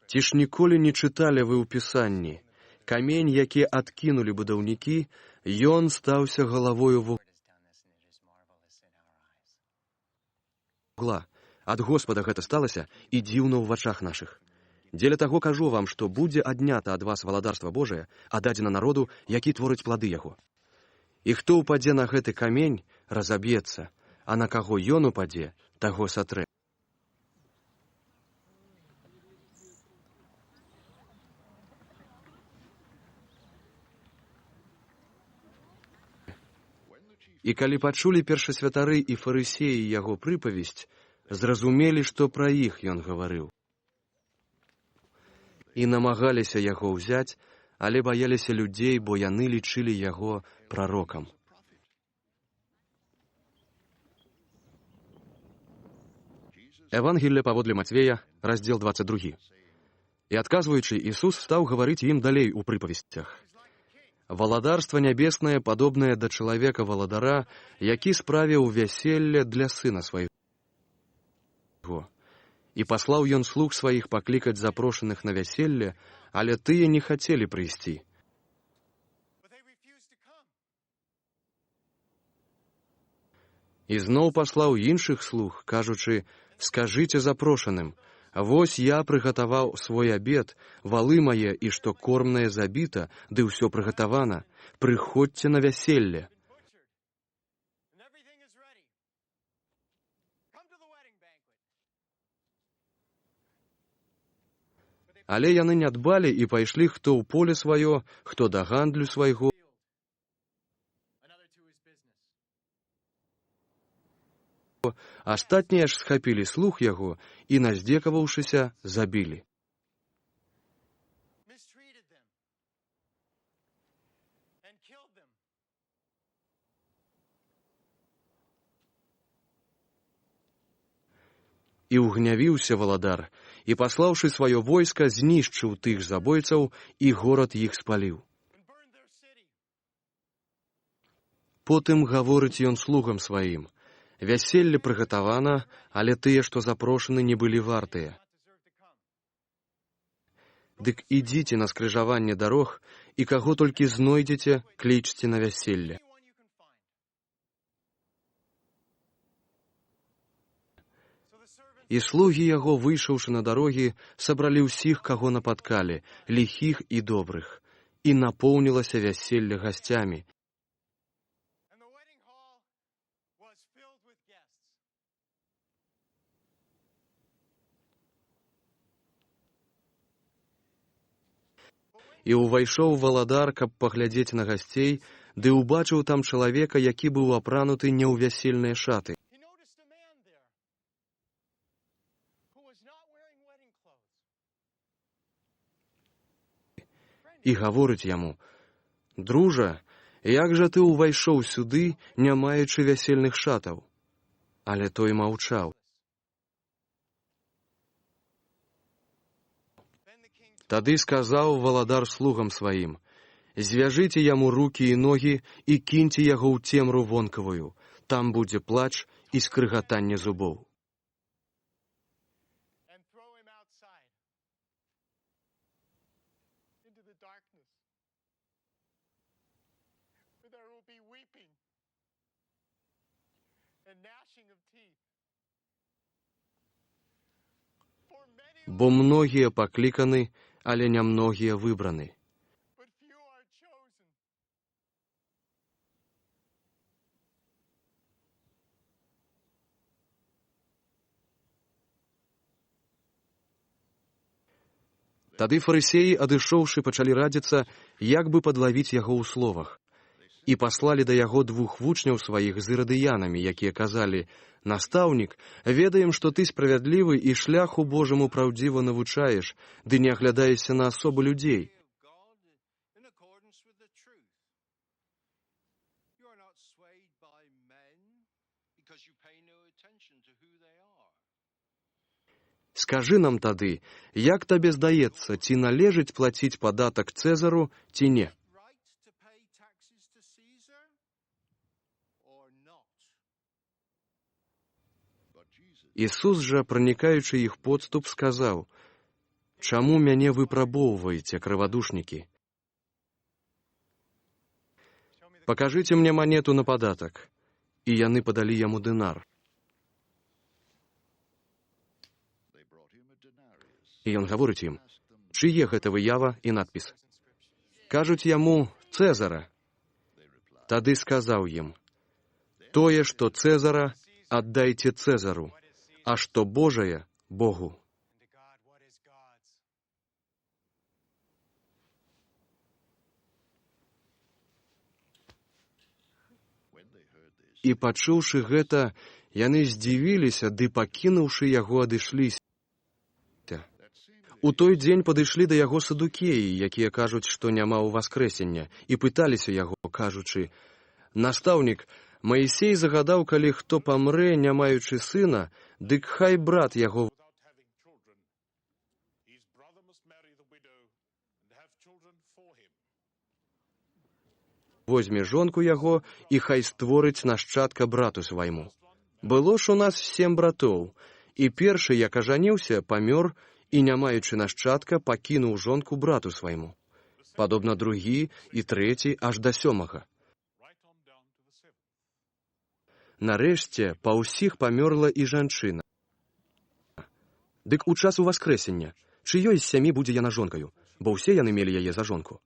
«Ці ж ніколі не чыталі вы ў Пісанні? Камень, які адкінулі будаўнікі, ён стаўся галавою вугла. Ад Господа гэта сталася, і дзіўна ў вачах нашых. Дзеля таго кажу вам, што будзе аднята ад вас валадарства Божае, а дадзена народу, які творыць плады яго. І хто ўпадзе на гэты камень, разаб'ецца, а на каго ён упадзе, таго сатрэ». І калі пачулі першасвятары і фарысеі яго прыпавесць, зразумелі, што пра іх ён гаварыў. І намагаліся яго ўзяць, але баяліся людзей, бо яны лічылі яго прарокам. Евангелие паводле Матвея, раздзел 22. І адказваючы, Ісус стаў гаварыць ім далей у прыпавесцях: «Валадарства нябеснае падобнае да чалавека-валадара, які справіў вяселле для сына свайго. І паслаў ён слуг сваіх паклікаць запрошаных на вяселле, але тыя не хацелі прыйсці. І зноў паслаў іншых слуг, кажучы: «Скажыце запрошаным, вось я прыгатаваў свой абед, валы мае і што кормнае забіта, ды ўсё прыгатавана. Прыходзьце на вяселле». And everything is ready. Come to the wedding banquet. Але яны не дбалі і пайшлі хто ў поле сваё, хто да гандлю свайго. Another to his business. Астатнія ж схапілі слуг яго і, наздзекаваўшыся, забілі. Mistreated them. And killed them. І ўгнявіўся валадар, і, паслаўшы сваё войска, знішчыў тых забойцаў, і горад іх спаліў. And burned their city. Потым гаворыць ён слугам сваім: «Вяселле прыгатавана, але тыя, што запрошаны, не былі вартыя. Not deserve to come. Дык ідзіце на скрыжаванне дарог, і каго толькі знойдзеце, клічце на вяселле». Anyone you can find. So the servants І слугі яго, выйшаўшы на дарогі, сабралі ўсіх, каго напаткалі, ліхіх і добрых. І напоўнілася вяселле гасцямі. and the wedding hall was filled with guests. І ўвайшоў валадар, каб паглядзець на гасцей, ды ўбачыў там чалавека, які быў апрануты не ў вясельныя шаты. He noticed a man there who was not wearing wedding clothes. І гаворыць яму: «Дружа, як жа ты ўвайшоў сюды, не маючы вясельных шатаў?» Але той маўчаў. Then the king Тады сказаў валадар слугам сваім: «Звяжыце яму рукі і ногі і кіньце яго ў цемру вонкавую. Там будзе плач і скрыгатанне зубоў». and throw him outside into the darkness where there will be weeping and gnashing of teeth. For many Бо многія пакліканы, але нямногія выбраны. but few are chosen. Тады фарысеі, адышоўшы, пачалі радзіцца, як бы падлавіць яго ў словах. І паслалі да яго двух вучняў сваіх з ірадыянамі, якія казалі: «Настаўнік, ведаем, што ты справядлівы і шляху Божаму праўдзіва навучаеш, ды не аглядаешся на асобы людзей. God in accordance with the truth. You are not swayed by men because you pay no attention to who they are. Скажы нам тады, як табе здаецца, ці належыць плаціць падатак Цэзару, ці не?» Right to pay taxes to Caesar or not? But Jesus Ісус жа, пранікаючы іх подступ, сказаў: «Чаму мяне выпрабоўваеце, крывадушнікі? Пакажыце мне манету на падатак». І яны падалі яму дынар. they brought him a denarius. І ён гаворыць ім: «Чые гэта выява і надпіс?» Кажуць яму: «Цэзара». Тады сказаў ім: «Тое, што Цэзара, аддайце Цэзару, а што Божае — Богу». And to God what is God's. When they heard this, І, пачуўшы гэта, яны здзівіліся, ды, пакінуўшы яго, адышліся. У той дзень падышлі да яго садукеі, якія кажуць, што няма ўваскрэсення, і пыталіся яго, кажучы: «Настаўнік, Маісей загадаў, калі хто памрэ, не маючы сына, дык хай брат яго without having children. His brother must marry the widow and have children for him. возьме жонку яго і хай створыць нашчадка брату свайму. Было ж у нас 7 братоў, і першы, як ажаніўся, памёр, і, не маючы нашчадка, пакінуў жонку брату свайму. Падобна другі і трэці аж да 7. Right on down to the 7th. Нарэшце, па ўсіх памёрла і жанчына. Дык у час уваскрэсення, чыёй з 7 будзе яна жонкаю, бо ўсе яны мелі яе за жонку.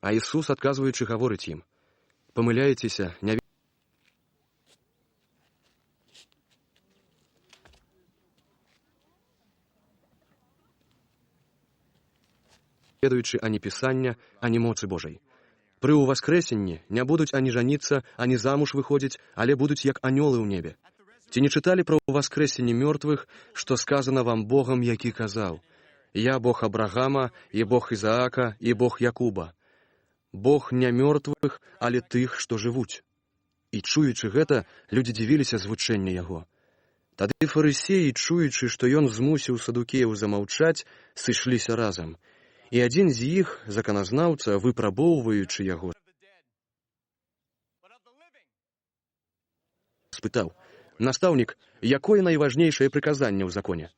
А Ісус, адказваючы, гаворыць ім: памыляецеся, не ведаючы ані Пісання, ані моцы Божай. Пры ўваскрэсенні не будуць ані жаніцца, ані замуж выходзіць, але будуць як анёлы ў небе. Ці не чыталі пра ўваскрэсенне мёртвых, што сказана вам Богам, які казаў: «Я Бог Абрагама, і Бог Ізаака, і Бог Якуба». Бог не мёртвых, але тых, што жывуць. І чуючы гэта, людзі дзівіліся з вучэння яго. Тады фарысеі, чуючы, што ён змусіў садукеяў замаўчаць, сышліся разам. І адзін з іх, заканазнаўца, выпрабоўваючы яго, спытаў: «Настаўнік, якое найважнейшае прыказанне ў законе?»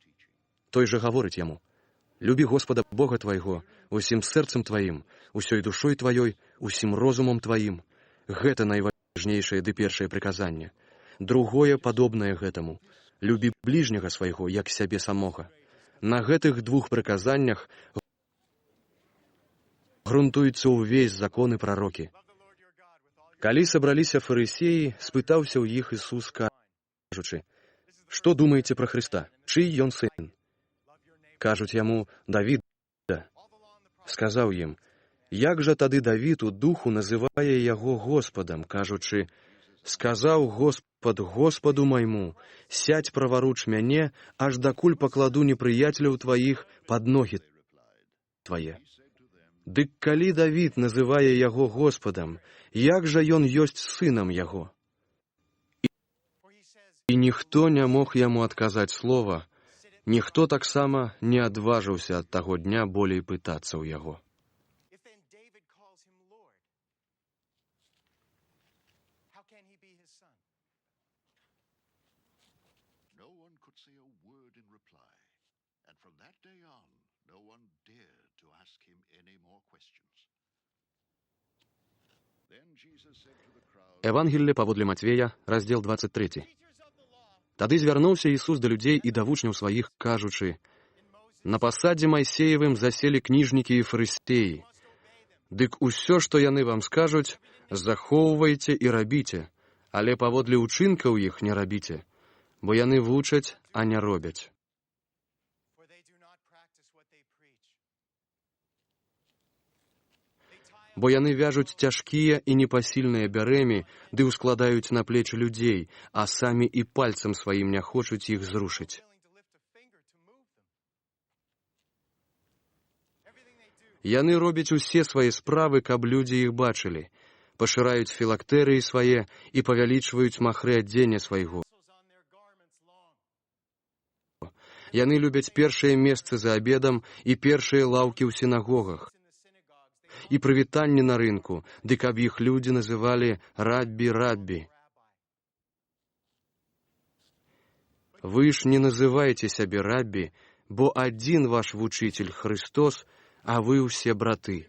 Той жа гаворыць яму: «Любі Господа Бога твайго усім сэрцам тваім, усёй душой тваёй, усім розумам тваім». Гэта найважнейшае ды першае прыказанне. Другое падобнае гэтаму: «Любі бліжняга свайго, як сябе самога». На гэтых 2 прыказаннях грунтуецца ўвесь закон і прарокі. Калі сабраліся фарысеі, спытаўся ў іх Ісус, кажучы: «Што думаеце пра Хрыста? Чый ён сын?» Кажуць яму: «Давіда». Сказаў ім: «Як жа тады Давід у духу называе яго Господам, кажучы: сказаў Господ Господу майму: сядь праваруч мяне, аж дакуль пакладу непрыяцеляў тваіх пад ногі твае». Дык калі Давід называе яго Господам, як жа ён ёсць сынам яго? І ніхто не мог яму адказаць слова, ніхто таксама не адважыўся ад таго дня болей пытацца ў яго. No one could say a word in reply, and from that day on, no one dared to ask him any more questions. Then Jesus said to the crowd, Евангелле паводле Матвея, раздзел 23. Тады звярнуўся Ісус да людзей і да вучняў сваіх, кажучы: «На пасадзе Майсеевым заселі кніжнікі і фарысеі. Дык усё, што яны вам скажуць, захоўвайце і рабіце, але паводле ўчынкаў іх не рабіце, бо яны вучаць, а не робяць». Бо яны вяжуць цяжкія і непасільныя бярэмі, ды ўскладаюць на плечы людзей, а самі і пальцам сваім не хочуць іх зрушыць. Яны робяць усе свае справы, каб людзі іх бачылі, пашыраюць філактэрыі свае і павялічваюць махры адзення свайго. Яны любяць першыя месцы за абедам і першыя лаўкі ў сінагогах, і прывітанні на рынку, ды каб іх людзі называлі раббі-раббі. Вы ж не называеце сябе раббі, бо адзін ваш вучыцель Хрыстос, а вы ўсе браты.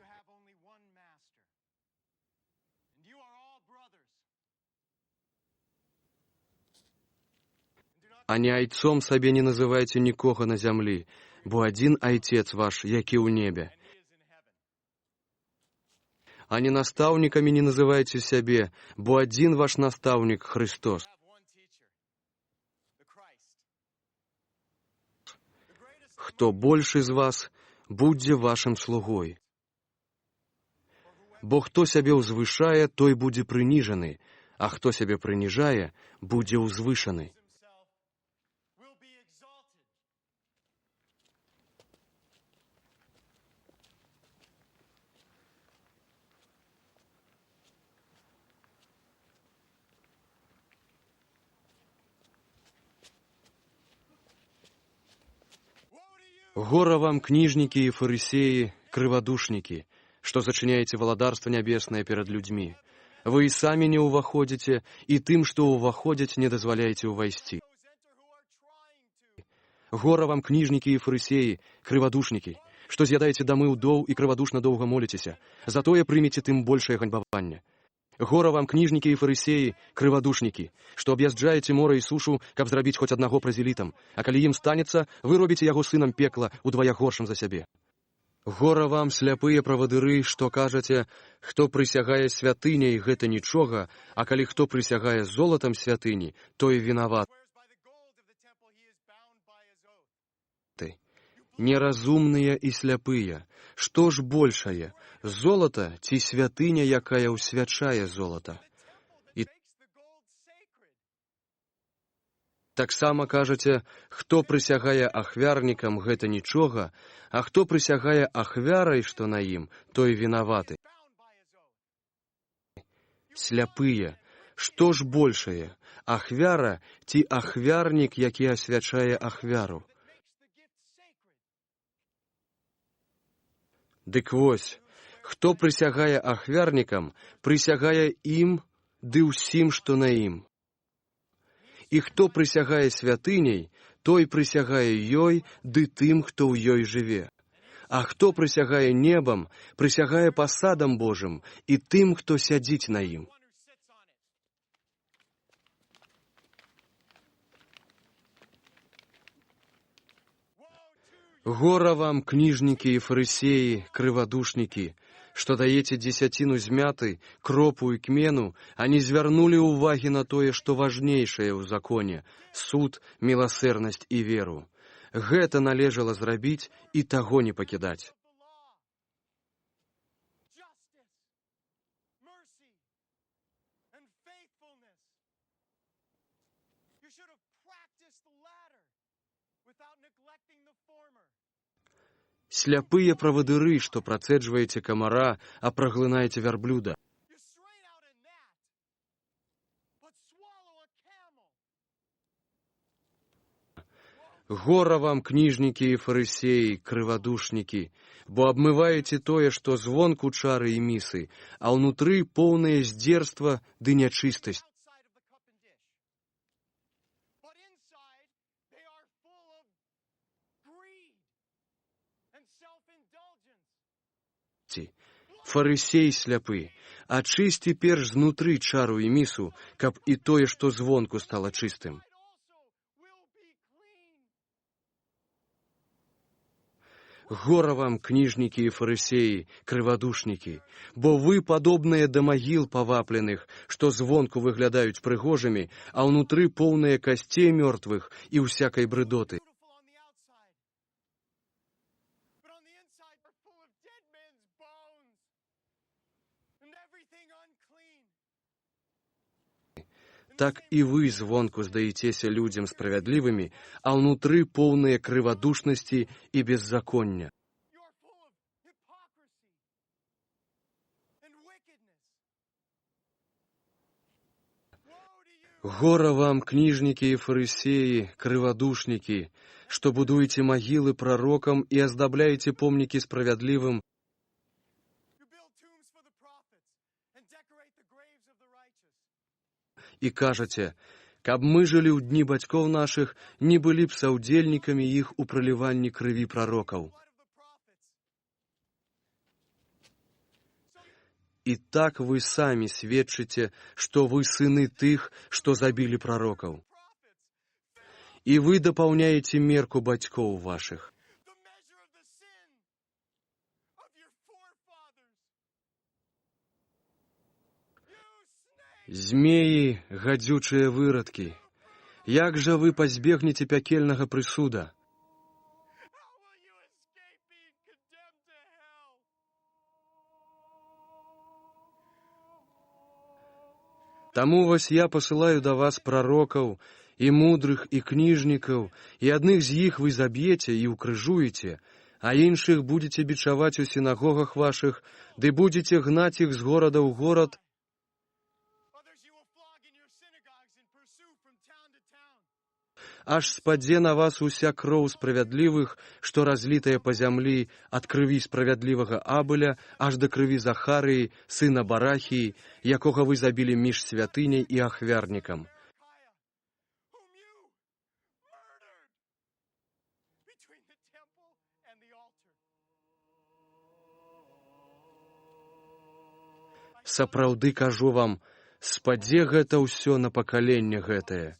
А не айцом сабе не называйце нікога на зямлі, бо адзін айцец ваш, які ў небе. А не настаўнікамі не называйце сябе, бо адзін ваш настаўнік Христос. Хто большы з вас, будзе вашым слугой. Бо хто сябе ўзвышае, той будзе прыніжаны, а хто сябе прыніжае, будзе ўзвышаны. Гора вам, кніжнікі і фарысеі, крывадушнікі, што зачыняеце валадарства нябеснае перад людзьмі. Вы і самі не ўваходзіце, і тым, што ўваходзяць, не дазваляеце ўвайсці. Гора вам, кніжнікі і фарысеі, крывадушнікі, што з'ядаеце дамы ўдоў і крывадушна доўга моліцеся, затое прымеце тым большае ганьбаванне. Гора вам, кніжнікі і фарысеі, крывадушнікі, што аб'язджаеце мора і сушу, каб зрабіць хоць аднаго празелітам, а калі ім станецца, вы робіце яго сынам пекла удвая горшым за сябе. Гора вам, сляпыя правадыры, што кажаце, хто прысягае святыняй, гэта нічога, а калі хто прысягае золатам святыні, той вінаваты. Неразумныя і сляпыя, што ж большае, золата ці святыня, якая ўсвячае золата? І таксама кажаце, хто прысягае ахвярнікам, гэта нічога, а хто прысягае ахвярай, што на ім, той вінаваты. Сляпыя, што ж большае, ахвяра ці ахвярнік, які асвячае ахвяру? Дык вось, хто прысягае ахвярнікам, прысягае ім ды ўсім, што на ім. І хто прысягае святыняй, той прысягае ёй ды тым, хто ў ёй жыве. А хто прысягае небам, прысягае пасадам Божым і тым, хто сядзіць на ім. Гора вам, кніжнікі і фарысеі, крывадушнікі, што даеце дзесяціну змяты, кропу і кмену, а не звярнулі ўвагі на тое, што важнейшае ў законе – суд, міласэрнасць і веру. Гэта належала зрабіць і таго не пакідаць. Сляпыя правадыры, што працэджваеце камара, а праглынаеце вярблюда. Гора вам, кніжнікі і фарысеі, крывадушнікі, бо абмываеце тое, што звонку чары і місы, а ўнутры поўнае здзерства ды нячыстасць. Фарысей сляпы, ачысці перш знутры чару і місу, каб і тое, што звонку стала чыстым. Гора вам, кніжнікі і фарысеі, крывадушнікі, бо вы падобныя да магіл павапленых, што звонку выглядаюць прыгожымі, а ўнутры поўныя касцей мёртвых і ўсякай брыдоты. Так і вы звонку здаецеся людзям справядлівымі, а ўнутры поўныя крывадушнасці і беззаконня. Гора вам, кніжнікі і фарысеі, крывадушнікі, што будуеце магілы прарокам і аздабляеце помнікі справядлівым, і кажаце, каб мы жылі ў дні бацькоў нашых, не былі б саўдзельнікамі іх у праліванні крыві прарокаў. І так вы самі сведчыце, што вы сыны тых, што забілі прарокаў. І вы дапаўняеце мерку бацькоў вашых. Змеі, гадзючыя вырадкі, як жа вы пазбегнеце пякельнага прысуда? Таму вось я пасылаю да вас прарокаў, і мудрых, і кніжнікаў, і адных з іх вы заб'еце і ўкрыжуеце, а іншых будзеце бичаваць у сінагогах вашых, ды будзеце гнаць іх з горада ў горад, аж спадзе на вас уся кроў справядлівых, што разлітая па зямлі ад крыві справядлівага Абеля аж да крыві Захарыі, сына Барахіі, якога вы забілі між святыняй і ахвярнікам. Сапраўды кажу вам, спадзе гэта ўсё на пакаленне гэтае.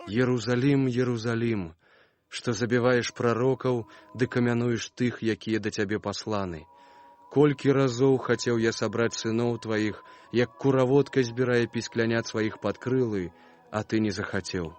Єрусалім, Єрусалім, што забіваеш прарокаў, ды камянуеш тых, якія да цябе пасланы. Колькі разоў хацеў я сабраць сыноў тваіх, як кураводка збірае пісклянят сваіх пад крылы, а ты не захацеў.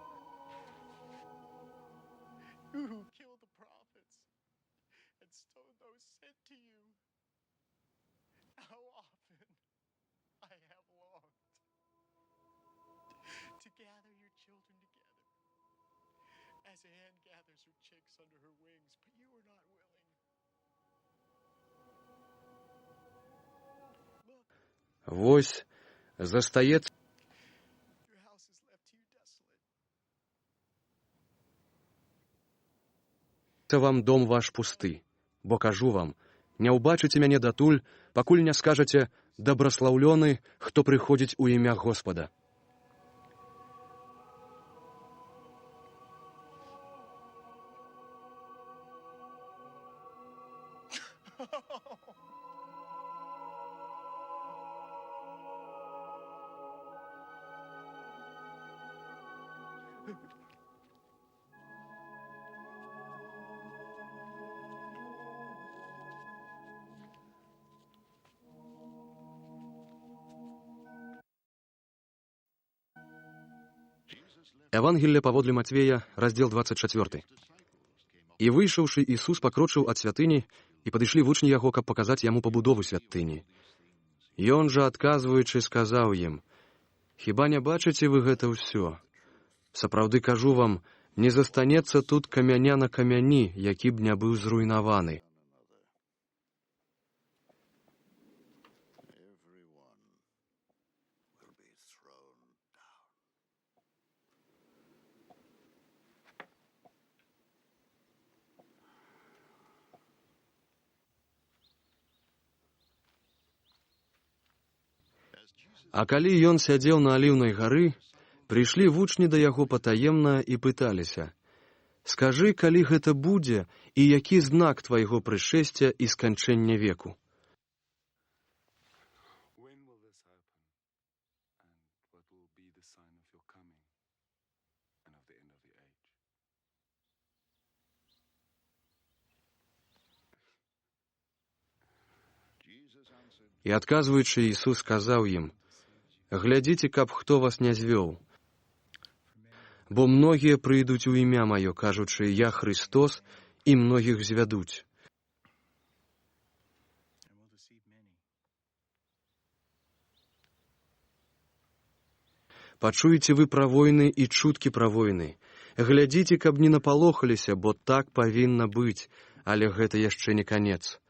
Вось, застаецца вам дом ваш пусты, бо кажу вам, не ўбачыце мяне датуль, пакуль не скажаце «Дабраслаўлёны, хто прыходзіць у імя Господа». Евангелие паводле Матвея, раздел 24. «І выйшаўшы, Ісус пакрочыў ад святыні, і падышлі вучні яго, каб паказаць яму пабудову святыні. Ён жа, адказваючы, сказаў ім: «Хіба не бачыце вы гэта ўсё? Сапраўды кажу вам, не застанецца тут камяня на камяні, які б не быў зруйнаваны». А калі ён сядзеў на Аліўнай гары, прыйшлі вучні да яго патаемна і пыталіся: «Скажы, калі гэта будзе, і які знак твайго прышэсця і сканчэння веку?» І адказваючы, Ісус сказаў ім: «Глядзіце, каб хто вас не звёў. Бо многія прыйдуць у імя маё, кажучы: Я Христос, і многіх звядуць. Пачуеце вы пра войны і чуткі пра войны. Глядзіце, каб не напалохаліся, бо так павінна быць, але гэта яшчэ не канец».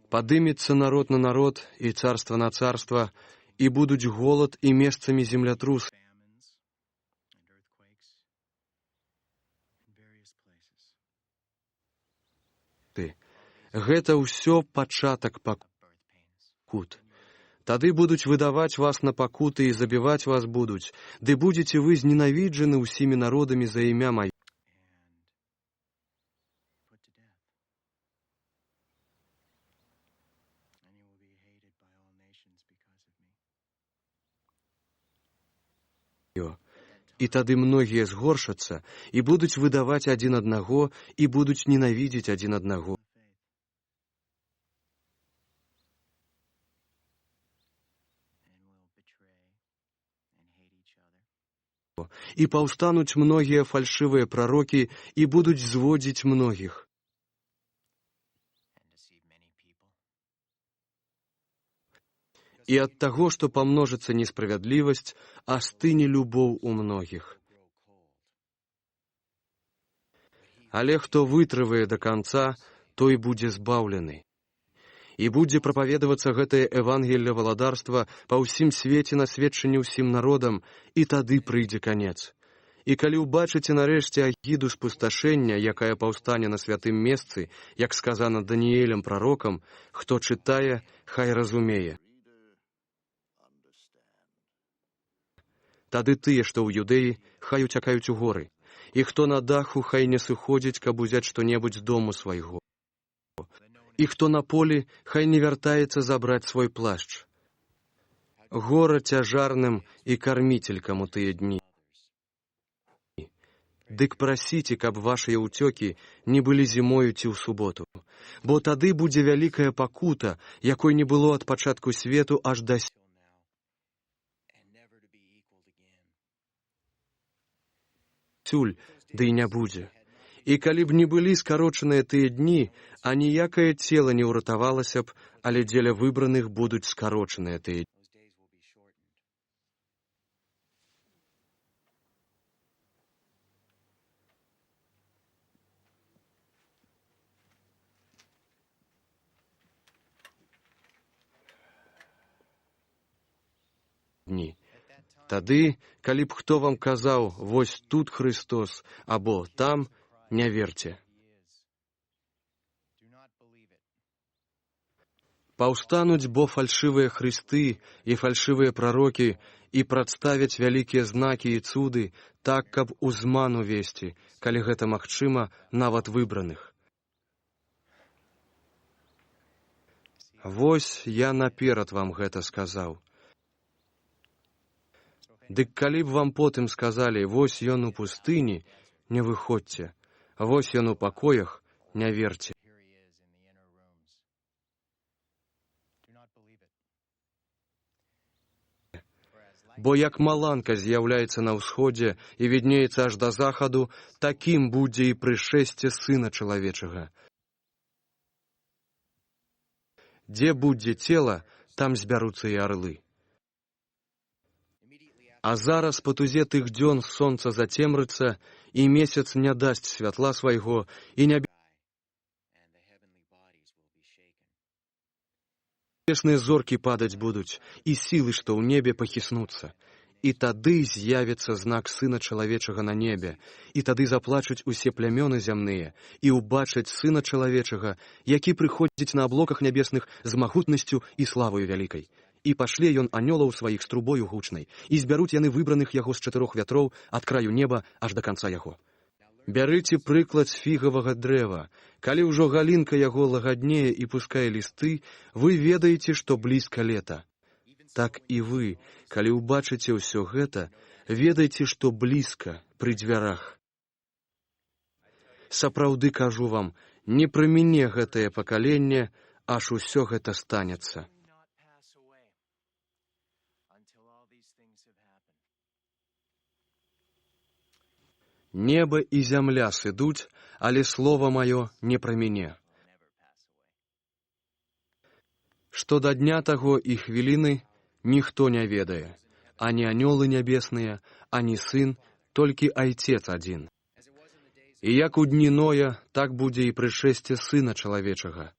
Падымецца народ на народ і царства на царства, і будуць голад і месцамі землятрусы. Гэта ўсё пачатак пакут. Тады будуць выдаваць вас на пакуты і забіваць вас будуць, ды будзеце вы зненавіджаны ўсімі народамі за імя маё. І тады многія згоршацца і будуць выдаваць адзін аднаго і будуць ненавідзець адзін аднаго. І паўстануць многія фальшывыя прарокі і будуць зводзіць многіх. І ад таго, што памножыцца несправядлівасць, астыне любоў у многіх. Але хто вытрывае да канца, той будзе збаўлены. І будзе прапаведавацца гэтае Евангелле валадарства па ўсім свеце на сведчанне ўсім народам, і тады прыйдзе канец. І калі ўбачыце нарэшце агіду спусташэння, якая паўстане на святым месцы, як сказана Даніэлем прарокам, хто чытае, хай разумее. Тады тыя, што ў Юдэі, хай уцякаюць у горы, і хто на даху, хай не сыходзіць, каб узяць што-небудзь з дому свайго. І хто на полі, хай не вяртаецца забраць свой плашч. Гора цяжарным і карміцелькам у тыя дні. Дык прасіце, каб вашыя ўцёкі не былі зімою ці ў суботу, бо тады будзе вялікая пакута, якой не было ад пачатку свету аж да сюль, ды і не будзе. І калі б не былі скарочаныя тыя дні, а ніякае цела не ўратавалася б, але дзеля выбраных будуць скарочаныя тыя дні. Тады, калі б хто вам казаў, вось тут Христос, або там, не верце. Паўстануць бо фальшывыя хрысты і фальшывыя прарокі і прадставяць вялікія знакі і цуды, так, каб узман увесці, калі гэта магчыма, нават выбраных. Вось я наперад вам гэта сказаў. Дык калі б вам потым сказалі, вось ён у пустыні, не выходзьце, вось ён у пакоях, не верце. Бо як маланка з'яўляецца на ўсходзе і віднеецца аж да захаду, такім будзе і прышэсце Сына Чалавечага. Дзе будзе цела, там збяруцца і арлы. А зараз па тузе тых дзён сонца зацемрыцца, і месяц не дасць святла свайго, і нябесныя зоркі падаць будуць, і сілы, што ў небе, пахіснуцца. І тады з'явіцца знак Сына Чалавечага на небе, і тады заплачуць усе плямёны зямныя, і ўбачаць Сына Чалавечага, які прыходзіць на аблоках нябесных з магутнасцю і славою вялікай. І пашле ён анёлаў сваіх з трубою гучнай, і збяруць яны выбраных яго з 4 вятроў ад краю неба аж да канца яго. Бярыце прыклад з фігавага дрэва. Калі ўжо галінка яго лагаднее і пускае лісты, вы ведаеце, што блізка лета. Так і вы, калі ўбачыце ўсё гэта, ведайце, што блізка пры дзвярах. Сапраўды кажу вам, не праміне гэтае пакаленне, аж усё гэта станецца. Неба і зямля сыдуць, але слова маё не праміне. Што да дня таго і хвіліны ніхто не ведае, ані анёлы нябесныя, ані сын, толькі Айцец адзін. І як у дні Ноя, так будзе і прышэсце Сына Чалавечага.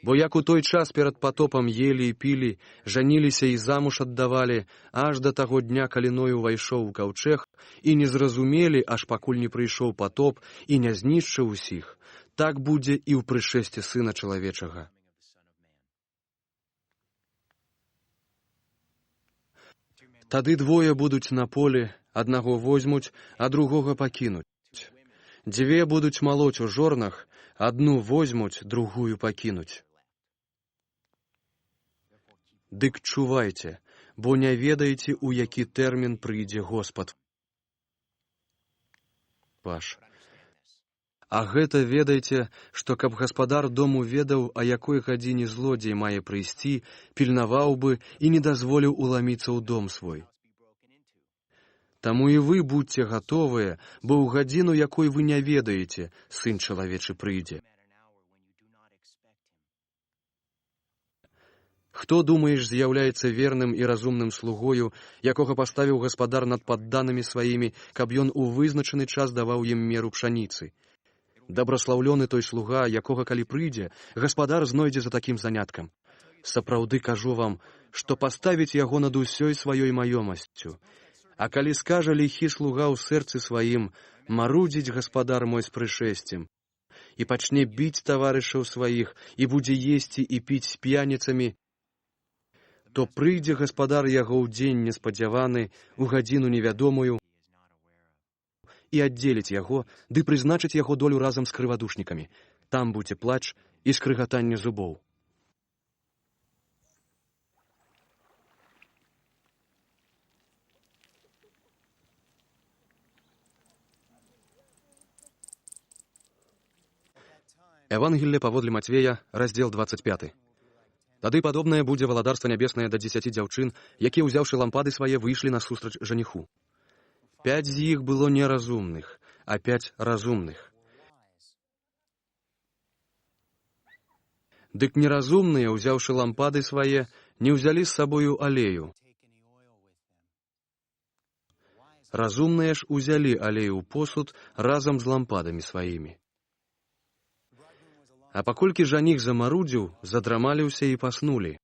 Бо як у той час перад патопам елі і пілі, жаніліся і замуж аддавалі, аж да таго дня, калі Ной увайшоў у каўчэг, і не зразумелі, аж пакуль не прыйшоў патоп і не знішчыў усіх, так будзе і ў прышэсці Сына Чалавечага. Тады двое будуць на полі, аднаго возьмуць, а другога пакінуць. Дзве будуць малоць у жорнах, адну возьмуць, другую пакінуць. Дык чувайце, бо не ведаеце, у які тэрмін прыйдзе Господ ваш. А гэта ведайце, што каб гаспадар дому ведаў, а якой гадзіне злодзей мае прыйсці, пільнаваў бы і не дазволіў уламіцца ў дом свой. Таму і вы будьце гатовыя, бо ў гадзіну, якой вы не ведаеце, Сын Чалавечы прыйдзе. Хто, думаеш, з'яўляецца верным і разумным слугою, якога паставіў гаспадар над падданымі сваімі, каб ён у вызначаны час даваў ім меру пшаніцы? Дабраслаўлёны той слуга, якога калі прыйдзе, гаспадар знойдзе за такім заняткам. Сапраўды кажу вам, што паставіць яго над усёй сваёй маёмасцю. А калі скажа ліхі слуга ў сэрцы сваім, марудзіць гаспадар мой з прышэсцем, і пачне біць таварышаў сваіх, і будзе есці і піць з п'яніцамі, то прыйдзе гаспадар яго ў дзень неспадзяваны, у гадзіну невядомую, і аддзеліць яго, ды прызначыць яго долю разам з крывадушнікамі. Там будзе плач і скрыгатанне зубоў. Евангелие паводле Матвея, раздзел 25. Тады падобнае будзе валадарства нябеснае да 10 дзяўчын, якія, узяўшы лампады свае, выйшлі насустрач жаніху. 5 з іх было неразумных, а 5 разумных. Дык неразумныя, узяўшы лампады свае, не ўзялі з сабою алею. Разумныя ж узялі алею ў посуд разам з лампадамі сваімі. А паколькі жаніх замарудзіў, задрамаліўся і паснулі.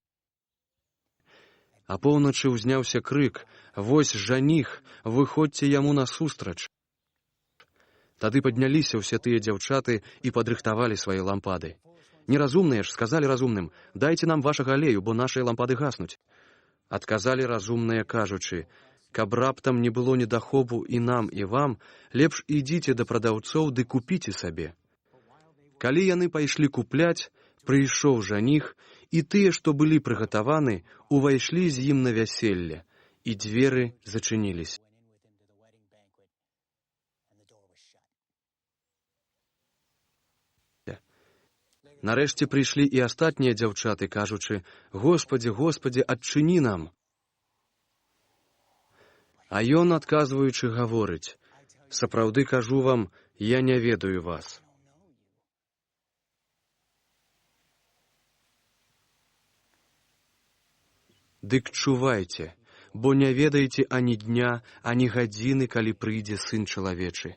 А поўначы ўзняўся крык: «Вось жаніх, выходзьце яму насустрач!» Тады падняліся ўсе тыя дзяўчаты і падрыхтавалі свае лампады. Неразумныя ж сказалі разумным: «Дайце нам вашага алею, бо нашыя лампады гаснуць». Адказалі разумныя, кажучы: «Каб раптам не было недахопу і нам, і вам, лепш ідзіце да прадаўцоў ды купіце сабе». Калі яны пайшлі купляць, прыйшоў жаніх, і тыя, што былі прыгатаваны, увайшлі з ім на вяселле, і дзверы зачыніліся. Нарэшце прыйшлі і астатнія дзяўчаты, кажучы: «Господі, Господі, адчыні нам». А ён, адказваючы, гаворыць: «Сапраўды кажу вам, я не ведаю вас». Дык чувайце, бо не ведаеце ані дня, ані гадзіны, калі прыйдзе Сын чалавечы.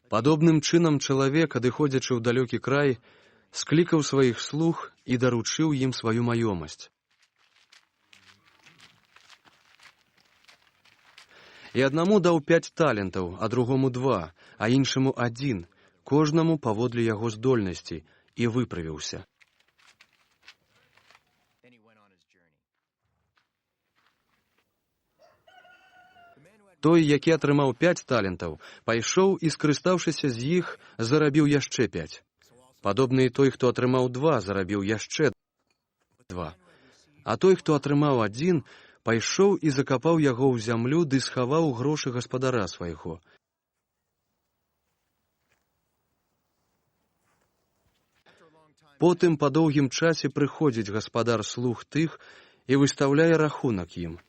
Падобным чынам чалавек, адыходзячы ў далёкі край, склікаў сваіх слуг і даручыў ім сваю маёмасць. І аднаму даў 5 талентаў, а другому 2, а іншаму 1, кожнаму паводле яго здольнасці, і выправіўся. Той, які атрымаў 5 талентаў, пайшоў і, скарыстаўшыся з іх, зарабіў яшчэ 5. Падобны і той, хто атрымаў 2, зарабіў яшчэ 2. А той, хто атрымаў 1, пайшоў і закапаў яго ў зямлю ды схаваў грошы гаспадара свайго. Потым па доўгім часе прыходзіць гаспадар слуг тых і выстаўляе рахунак ім.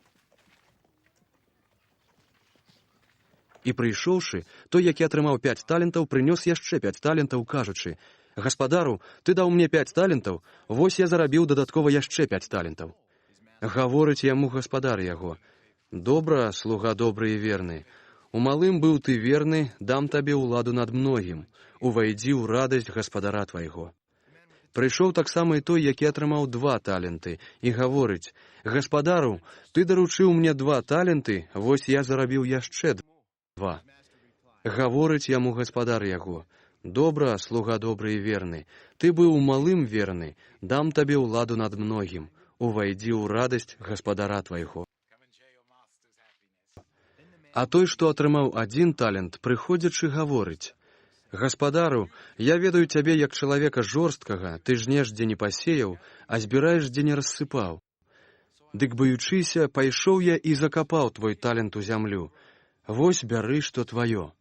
І прыйшоўшы, той, які атрымаў 5 талентаў, прынёс яшчэ 5 талентаў, кажучы: «Гаспадару, ты даў мне 5 талентаў, вось я зарабіў дадаткова яшчэ 5 талентаў». Гаворыць яму гаспадар яго: «Добра, слуга добры і верны. У малым быў ты верны, дам табе ўладу над многім. Увайдзі ў радасць гаспадара твайго». Прыйшоў таксама і той, які атрымаў 2 таленты, і гаворыць: «Гаспадару, ты даручыў мне 2 таленты, вось я зарабіў яшчэ 2». Гаворыць яму гаспадар яго: «Добра, слуга добры і верны. Ты быў у малым верны, дам табе ўладу над многім. Увайдзі ў радасць гаспадара твайго». А той, што атрымаў 1 талент, прыходзячы, гаворыць: «Гаспадару, я ведаю цябе як чалавека жорсткага, ты жнеш, дзе не пасеяў, а збіраеш, дзе не рассыпаў. Дык, баючыся, пайшоў я і закапаў твой талент у зямлю. Вось бяры, што тваё».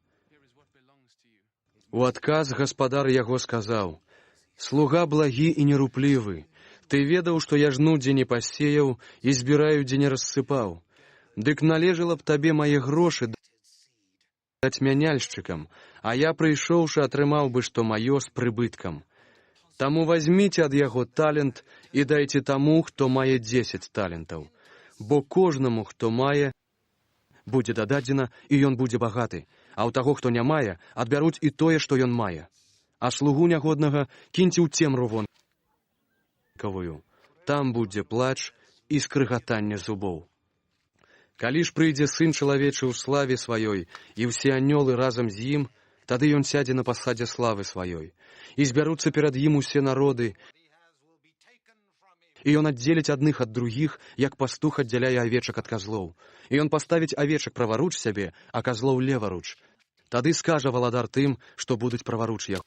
У адказ гаспадар яго сказаў: «Слуга благі і неруплівы, ты ведаў, што я жну, дзе не пасеяў, і збіраю, дзе не рассыпаў. Дык належала б табе мае грошы даць мяняльшчыкам, а я, прыйшоўшы, атрымаў бы, што маё з прыбыткам. Таму возьмите ад яго талент і дайце таму, хто мае 10 талентаў. Бо кожнаму, хто мае, будзе дададзена, і ён будзе багаты, а ў таго, хто не мае, адбяруць і тое, што ён мае. А слугу нягоднага кіньце ў цемру вонкавую. Там будзе плач і скрыгатанне зубоў. Калі ж прыйдзе Сын чалавечы ў славе сваёй, і ўсе анёлы разам з ім, тады ён сядзе на пасадзе славы сваёй. І збяруцца перад ім усе народы, і ён аддзеліць адных ад другіх, як пастух аддзяляе авечак ад казлоў. І ён паставіць авечак праваруч сябе, а казлоў леваруч. Тады скажа валадар тым, што будуць праваруч яго.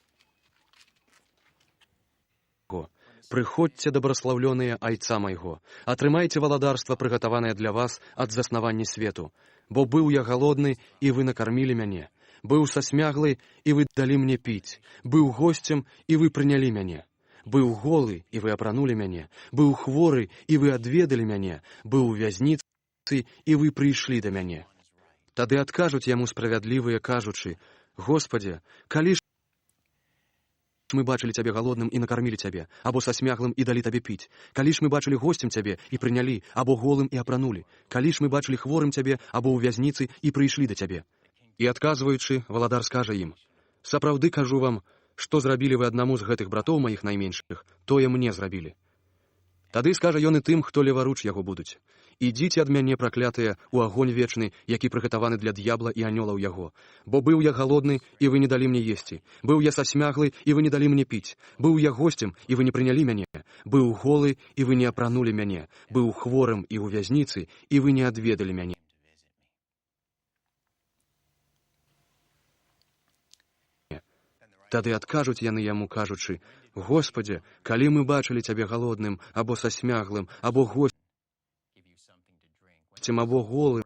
Прыходзьце, дабраслаўлёныя айца майго, атрымайце валадарства, прыгатаванае для вас ад заснавання свету. Бо быў я галодны, і вы накармілі мяне. Быў сасмяглы, і вы далі мне піць. Быў госцем, і вы прынялі мяне. Быў голы, і вы апранулі мяне. Быў хворы, і вы адведалі мяне. Быў у вязніцы, і вы прыйшлі да мяне. Тады адкажуць яму справядлівыя, кажучы: Господзе, калі ж мы бачылі цябе галодным і накармілі цябе, або сасмяглым і далі табе піць? Калі ж мы бачылі госцем цябе і прынялі, або голым і апранулі? Калі ж мы бачылі хворым цябе, або ў вязніцы і прыйшлі да цябе? І адказваючы, валадар скажа ім: сапраўды кажу вам, што зрабілі вы аднаму з гэтых братоў маіх найменшых, тое мне зрабілі. Тады скажа ён і тым, хто леваруч яго будуць: ідзіце ад мяне, праклятыя, у агонь вечны, які прыгатаваны для д'ябла і анёлаў яго. Бо быў я галодны, і вы не далі мне есці. Быў я сасмяглы, і вы не далі мне піць. Быў я госцем, і вы не прынялі мяне. Быў голы, і вы не апранулі мяне. Быў хворым і ў вязніцы, і вы не адведалі мяне. Тады адкажуць яны яму, кажучы: Господзе, калі мы бачылі цябе галодным, або сасмяглым, або госцем, або голым,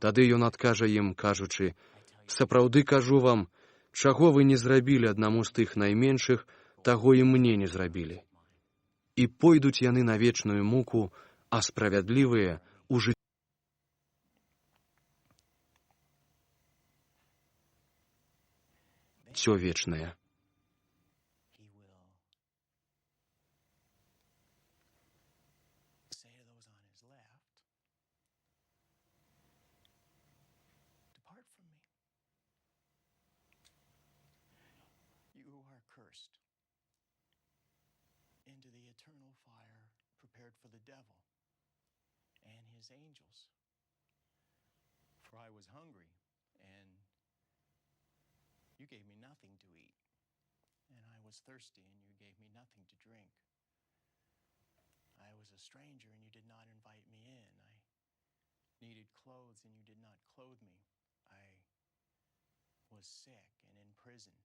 тады ён адкажа ім, кажучы: сапраўды кажу вам, чаго вы не зрабілі аднаму з тых найменшых, таго і мне не зрабілі. І пойдуць яны на вечную муку, а справядлівыя у жыццё вечнае. Into the eternal fire prepared for the devil and his angels. For I was hungry, and you gave me nothing to eat, and I was thirsty, and you gave me nothing to drink. I was a stranger, and you did not invite me in. I needed clothes, and you did not clothe me. I was sick and in prison,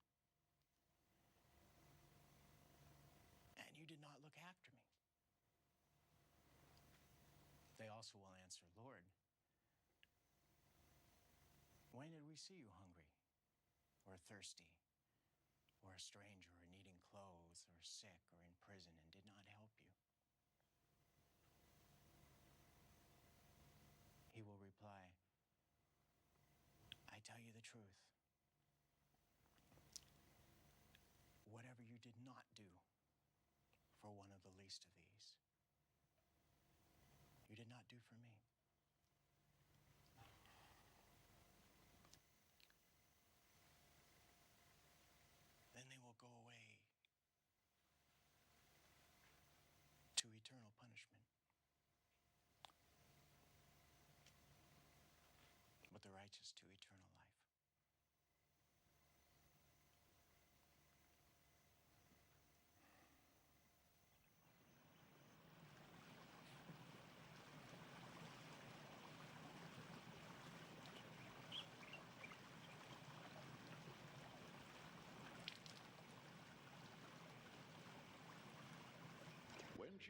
and you did not look after me. They also will answer, Lord, when did we see you hungry, or thirsty, or a stranger, or needing clothes, or sick, or in prison, and did not help you? He will reply, I tell you the truth. Whatever you did not do for one of the least of these, you did not do for me. Then they will go away to eternal punishment, but the righteous to eternal life.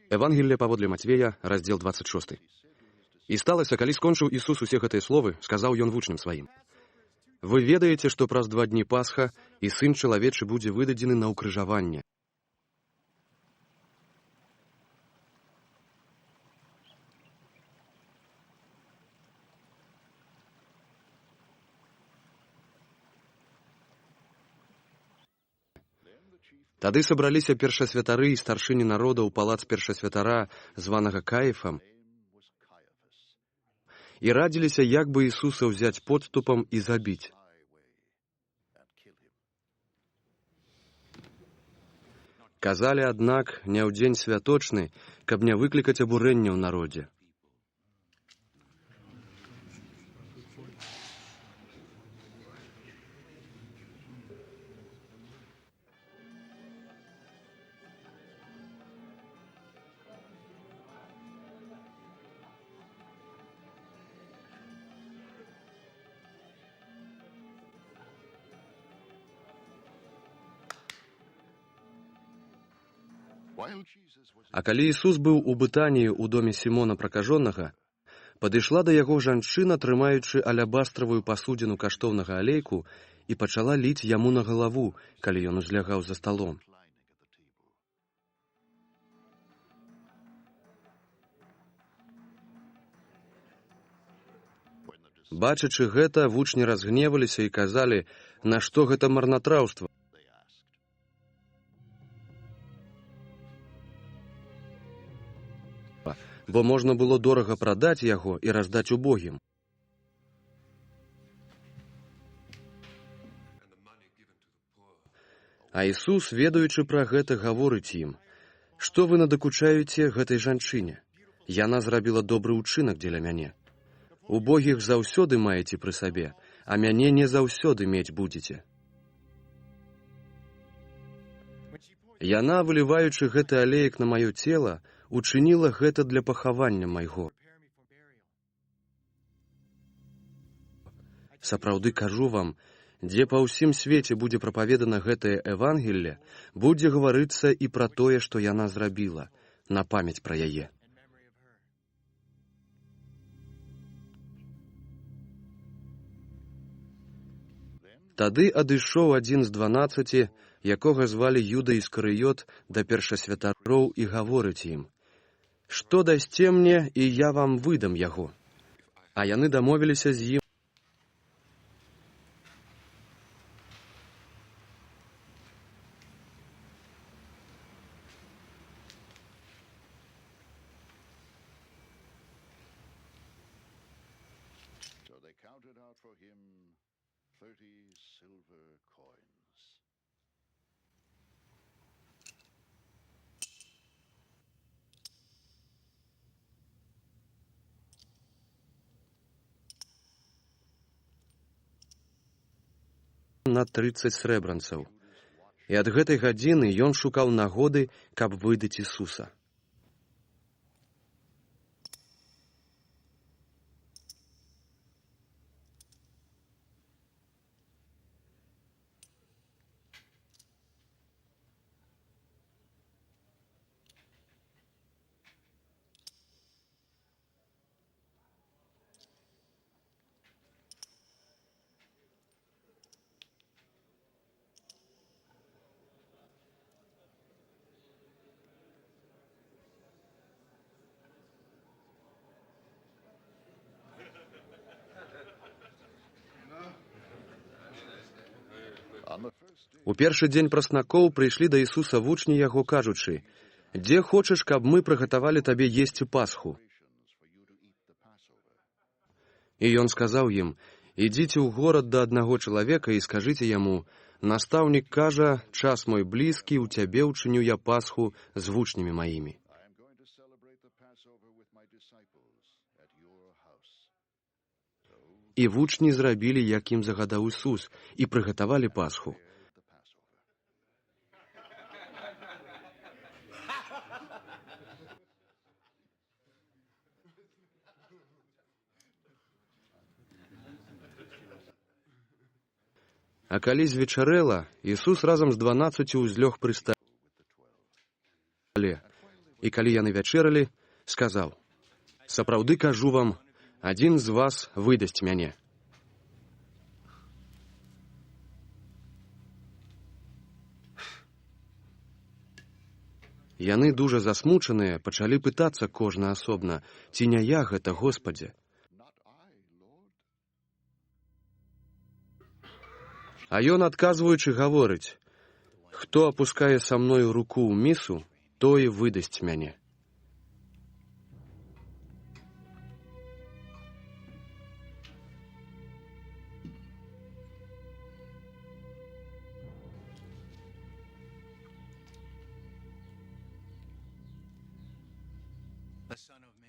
Евангелие паводле Мацвея, раздзел 26. І сталася, калі скончыў Ісус усе гэтыя словы, сказаў ён вучням сваім: вы ведаеце, што праз 2 дні Пасха і Сын чалавечы будзе выдадзены на ўкрыжаванне. Тады сабраліся першасвятары і старшыні народа ў палац першасвятара, званага Каіфам, і радзіліся, як бы Ісуса ўзяць подступам і забіць. Казалі, аднак, не ў дзень святочны, каб не выклікаць абурэння ў народзе. А калі Ісус быў у Бытаніі ў доме Сімона Пракажонага, падышла да яго жанчына, трымаючы алябастравую пасудзіну каштоўнага алейку, і пачала ліць яму на галаву, калі ён узлягаў за сталом. Бачачы гэта, вучні разгневаліся і казалі, нашто гэта марнатраўства. Бо можна было дорага прадаць яго і раздаць убогім. А Ісус, ведаючы пра гэта, гаворыць ім: «Што вы надакучаеце гэтай жанчыне? Яна зрабіла добры ўчынак дзеля мяне. Убогіх заўсёды маеце пры сабе, а мяне не заўсёды мець будзеце». Яна, выліваючы гэты алеек на маё цела, учыніла гэта для пахавання майго. Сапраўды кажу вам, дзе па ўсім свеце будзе прапаведана гэтае Евангелле, будзе гаварыцца і пра тое, што яна зрабіла, на памяць пра яе. Тады адышоў адзін з 12, якога звалі Юда Іскарыёт, да першасвятароў і гаворыць ім: «Што дасце мне, і я вам выдам яго». А яны дамовіліся з ім. So they counted out for him 30 silver coins. На 30 срэбранцаў. І ад гэтай гадзіны ён шукаў нагоды, каб выдаць Ісуса. У першы дзень праснакоў прыйшлі да Ісуса вучні яго, кажучы: «Дзе хочаш, каб мы прыгатавалі табе есці Пасху?» І ён сказаў ім: «Ідзіце ў горад да аднаго чалавека і скажыце яму: настаўнік кажа, час мой блізкі, у цябе ўчыню я Пасху з вучнямі маімі». І вучні зрабілі, як ім загадаў Ісус, і прыгатавалі Пасху. А калі звечарэла, Ісус разам з 12 ўзлёг пры стале. І калі яны вячэралі, сказаў: «Сапраўды кажу вам, адзін з вас выдасць мяне». Яны, дужа засмучаныя, пачалі пытацца кожны асобна: «Ці не я гэта, Господзе?» А ён, адказваючы, гаворыць: Хто апускае са мною руку ў місу, той выдасць мяне.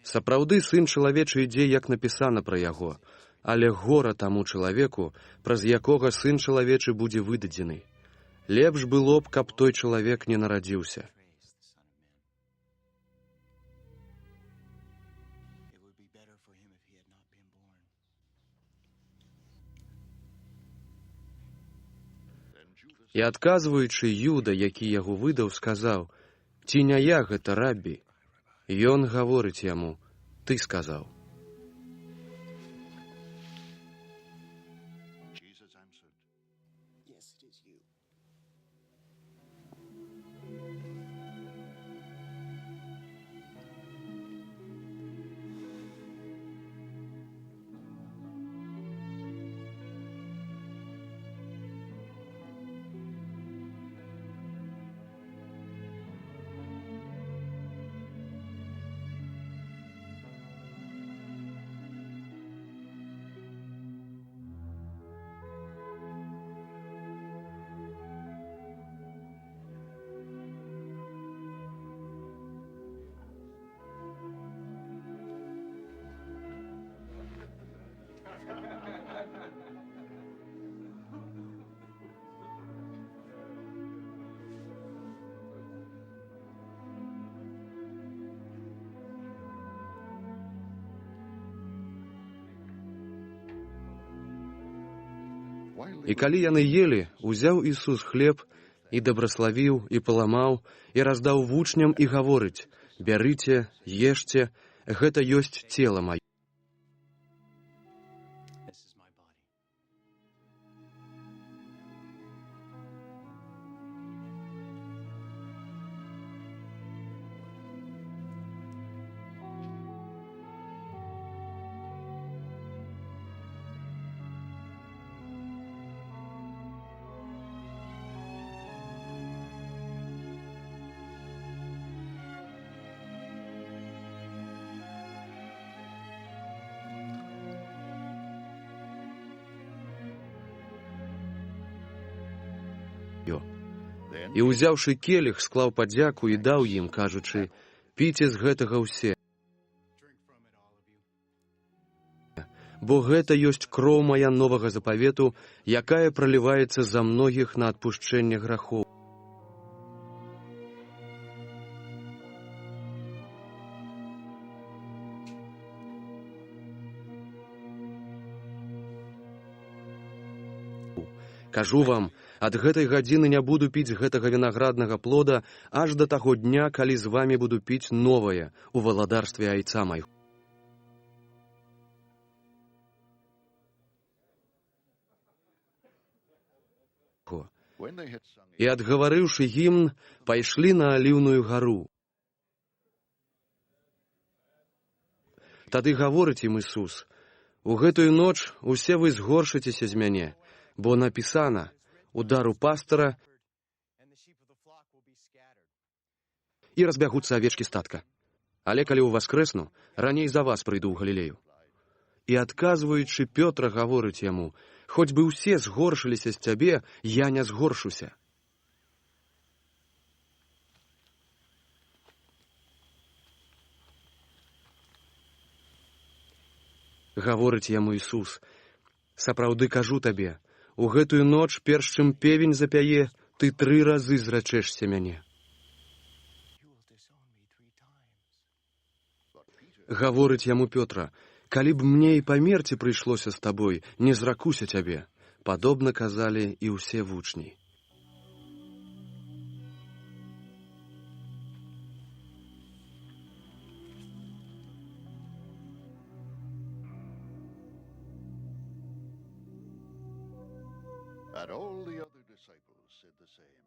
Сапраўды, сын чалавечы ідзе, як напісана пра яго, але гора таму чалавеку, праз якога сын чалавечы будзе выдадзены. Лепш было б, каб той чалавек не нарадзіўся. І адказваючы, Юда, які яго выдаў, сказаў: «Ці не я гэта, раббі?» Ён гаворыць яму: «Ты сказаў». І калі яны елі, узяў Ісус хлеб і дабраславіў, і паламаў, і раздаў вучням, і гаворыць: «Бярыце, ешце, гэта ёсць цела маё». І, узяўшы келіх, склаў падзяку і даў ім, кажучы: «Піце з гэтага ўсе, бо гэта ёсць кроў мая новага запавету, якая праліваецца за многіх на адпушчэнне грахоў». Кажу вам, ад гэтай гадзіны не буду піць гэтага вінаграднага плода аж да таго дня, калі з вамі буду піць новае у валадарстве Айца майго. І, адгаварыўшы гімн, пайшлі на Аліўную гару. Тады гаворыць ім Ісус: «У гэтую ноч усе вы згоршыцеся з мяне, бо напісана: удар у пастара, і разбягуцца авечкі статка. Але калі ўваскрэсну, раней за вас прыйду ў Галілею». І, адказваючы, Пётр гаворыць яму: «Хоць бы ўсе згоршыліся з цябе, я не згоршуся». Гаворыць яму Ісус: «Сапраўды кажу табе, у гэтую ноч, перш чым певень запяе, ты 3 разы зрачэшся мяне». Гаворыць яму Пётра: «Калі б мне і памерці прыйшлося з табой, не зракуся цябе». Падобна казалі і ўсе вучні. And all the other disciples said the same.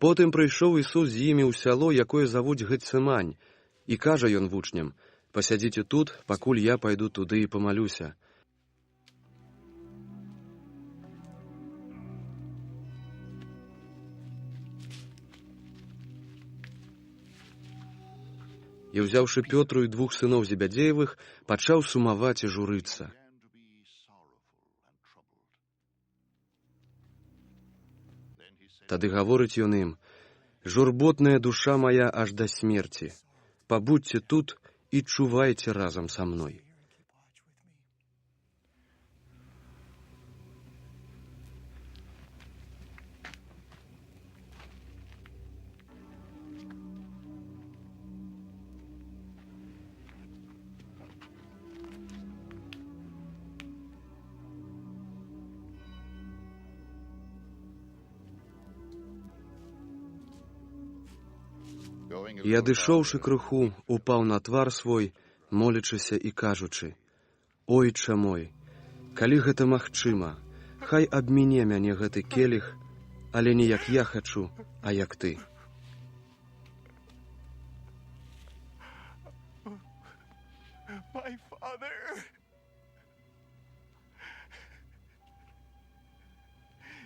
Потым прыйшоў Ісус з імі ў сяло, якое завуць Гецымань, і кажа ён вучням: «Пасядзіце тут, пакуль я пайду туды і памалюся». І, ўзяўшы Пётру і двух сыноў Зебядзеевых, пачаў сумаваць і журыцца. Тады гаворыць ён ім: «Журботная душа мая аж да смерці. Пабудзьце тут і чувайце разам са мной». І, адышоўшы крыху, упаў на твар свой, молячыся і кажучы: «Ойча мой, калі гэта магчыма, хай абміне мяне гэты келіх, але не як я хачу, а як ты». My Father,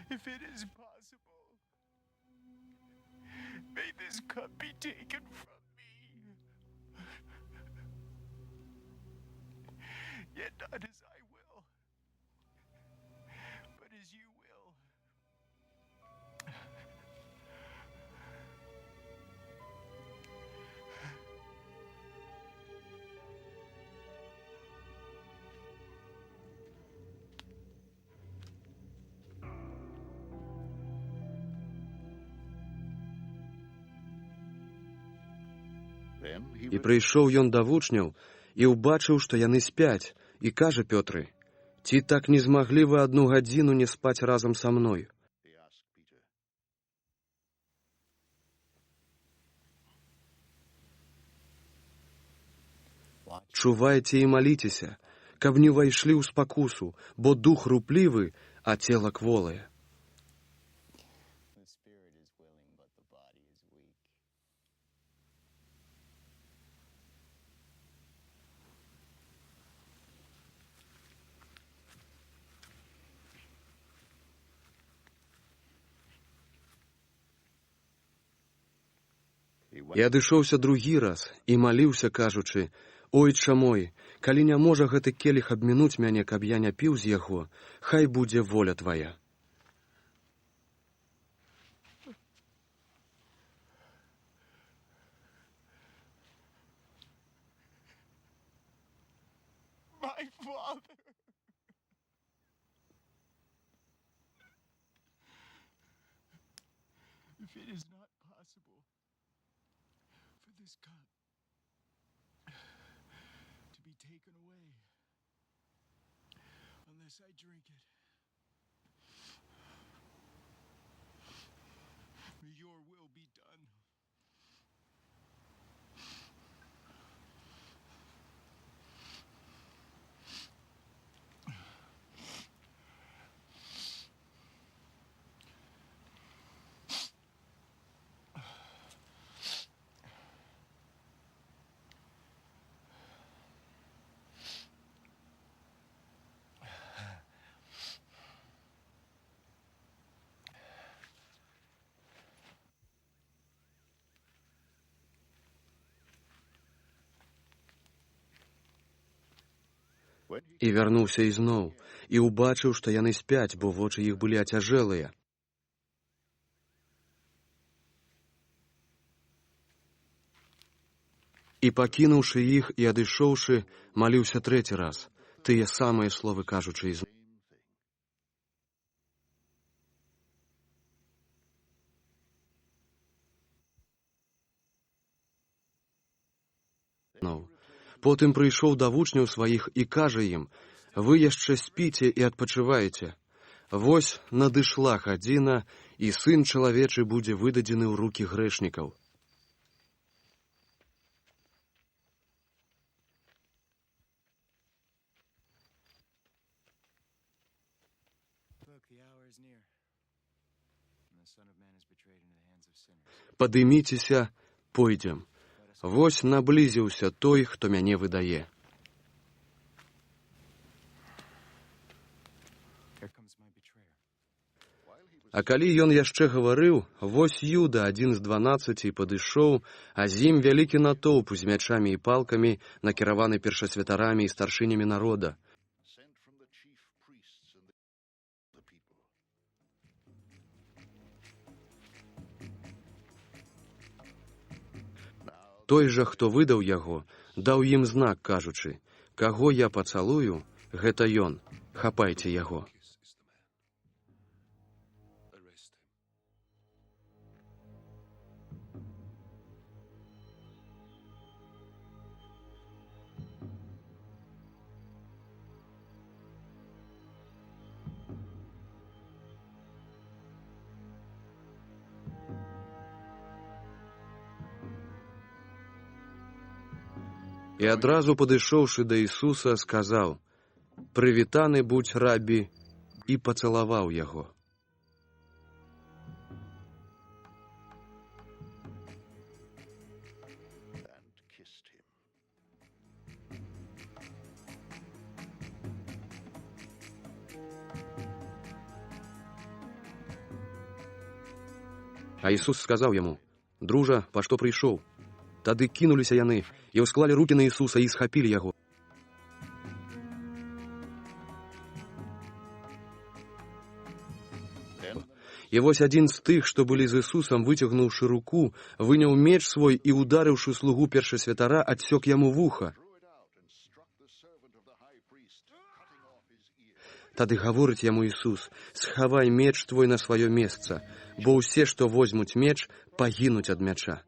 if it is possible, may this cup be taken from me. Yet not as I will, but as you will. І прыйшоў ён да вучняў і ўбачыў, што яны спяць, і кажа Пётры: «Ці так не змаглі вы 1 гадзіну не спаць разам са мной? Чувайце і маліцеся, каб не ўвайшлі ў спакусу, бо дух руплівы, а цела кволае». І адышоўся другі раз і маліўся, кажучы: «Ойча мой, калі не можа гэты келіх абмінуць мяне, каб я не піў з яго, хай будзе воля твая». My Father, if it is not possible for this cup to be taken away unless I drink it, may your will be done. І вярнуўся ізноў, і ўбачыў, што яны спяць, бо вочы іх былі ацяжэлыя. І пакінуўшы іх і адышоўшы, маліўся 3 раз, тыя самыя словы кажучы ізноў. Потым прыйшоў да вучняў сваіх і кажа ім: «Вы яшчэ спіце і адпачываеце. Вось надышла гадзіна, і Сын чалавечы будзе выдадзены ў рукі грэшнікаў. Look, the hour is near, and the Падыміцеся, пойдзем. Вось наблізіўся той, хто мяне выдае. А калі ён яшчэ гаварыў, вось Юда, адзін з 12, падышоў, а з ім вялікі натоўп з мячамі і палкамі, накіраваны першасвятарамі і старшынямі народа. Той жа, хто выдаў яго, даў ім знак, кажучы: «Каго я пацалую, гэта ён, хапайце яго». І адразу падышоўшы да Ісуса, сказаў: «Прывітаны будзь, рабі», і пацалаваў яго. А Ісус сказаў яму: «Дружа, па што прыйшоў?» Тады кінуліся яны і ўсклалі рукі на Ісуса і схапілі яго. І вось адзін з тых, што былі з Ісусам, выцягнуўшы руку, выняў меч свой і, ударыўшы слугу першасвятара, адсёк яму вуха. Тады гаворыць яму Ісус: «Схавай меч твой на сваё месца, бо ўсе, што возьмуць меч, пагінуць ад мяча».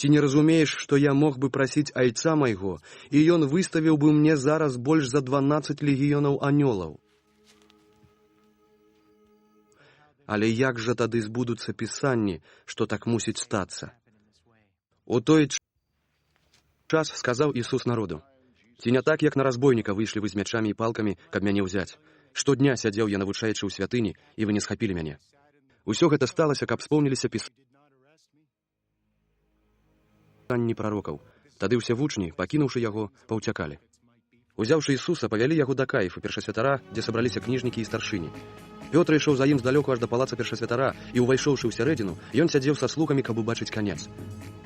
Ці не разумееш, што я мог бы прасіць айца майго, і ён выставіў бы мне зараз больш за 12 легіёнаў анёлаў? Але як жа тады збудуцца пісанні, што так мусіць стацца? У той час сказаў Ісус народу: «Ці не так, як на разбойніка выйшлі вы з мячамі і палкамі, каб мяне ўзяць? Штодня сядзеў я, навучаючы ў святыні, і вы не схапілі мяне. Усё гэта сталася, каб споўніліся пісанні прарокаў». Тады ўсе вучні, пакінуўшы яго, паўцякалі. Узяўшы Ісуса, павялі яго да Каіфа, першасвятара, дзе сабраліся кніжнікі і старшыні. Пётр ішоў за ім здалёку аж да палаца першасвятара, і, увайшоўшы ў сярэдзіну, ён сядзеў са слухамі, каб убачыць канец.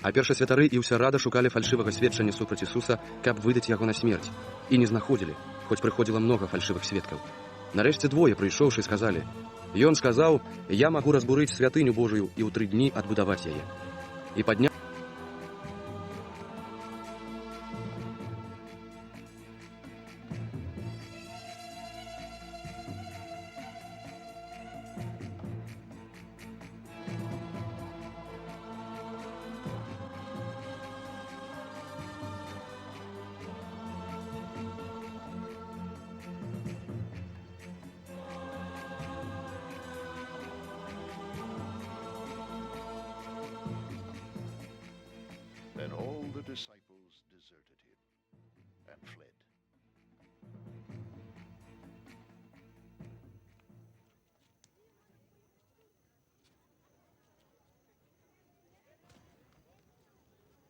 А першасвятары і ўся рада шукалі фальшывага сведчання супраць Ісуса, каб выдаць яго на смерць. І не знаходзілі, хоць прыходзіла многа фальшывых сведкаў. Нарэшце двое, прыйшоўшы, сказалі: «Ён сказаў, я магу разбурыць святыню Божую і ў 3 дні адбудаваць яе». І падняў Then all the disciples deserted him and fled.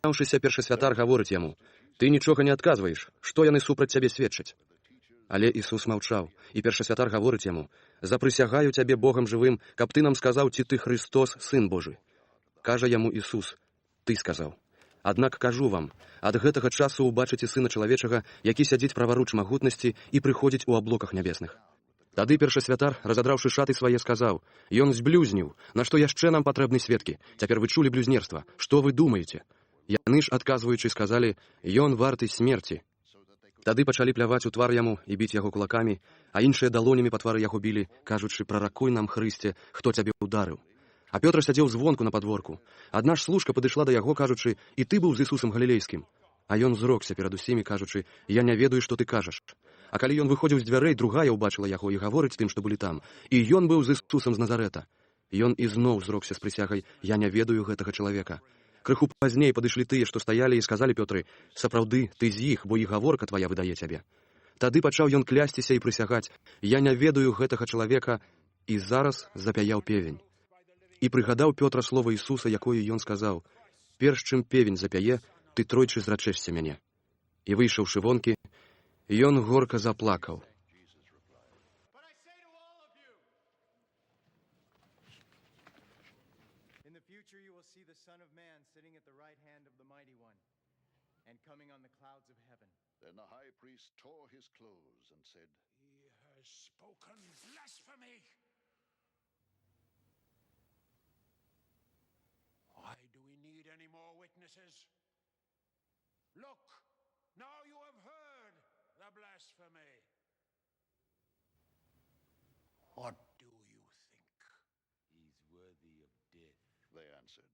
Паўшыся першасвятар гаворыць яму: «Ты нічога не адказваеш, што яны супраць цябе сведчаць?» Але Ісус маўчаў, і першасвятар гаворыць яму: «Запрысягаю цябе Богам жывым, каб ты нам сказаў, ці ты Христос, Сын Божы». Кажа яму Ісус: «Ты сказаў. Аднак кажу вам, ад гэтага часу ўбачыце Сына чалавечага, які сядзіць праваруч магутнасці і прыходзіць у аблоках нябесных». Тады першасвятар, разадраўшы шаты свае, сказаў: «Ён зблюзніў, на што яшчэ нам патрэбны сведкі? Цяпер вы чулі блюзнерства. Што вы думаеце?» Яны ж, адказваючы, сказалі: «Ён варты смерці». Тады пачалі пляваць у твар яму і біць яго кулакамі, а іншыя далонямі па твары яго білі, кажучы: «Праракуй нам, Хрысце, хто цябе ударыў». А Пётр сядзеў звонку на падворку. Адна ж служка падышла да яго, кажучы: «І ты быў з Ісусам Галілейскім». А ён зрокся перад усімі, кажучы: «Я не ведаю, што ты кажаш». А калі ён выходзіў з дзвярэй, другая ўбачыла яго і гаворыць тым, што былі там: «І ён быў з Ісусам з Назарэта». Ён ізноў зрокся з прысягай: «Я не ведаю гэтага чалавека». Крыху пазней падышлі тыя, што стаялі, і сказалі Пётры: «Сапраўды, ты з іх, бо і гаворка твая выдае цябе». Тады пачаў ён клясціся і прысягаць: «Я не ведаю гэтага чалавека», і зараз запяяў певень. І прыгадаў Пётра слова Ісуса, якое ён сказаў: «Перш чым певень запяе, ты тройчы зрачэшся мяне». І выйшаўшы вонкі, ён горка заплакаў. Then the high priest tore his clothes and said, He has spoken blasphemy. Why do we need any more witnesses? Look, now you have heard the blasphemy. What do you think? He's worthy of death, they answered.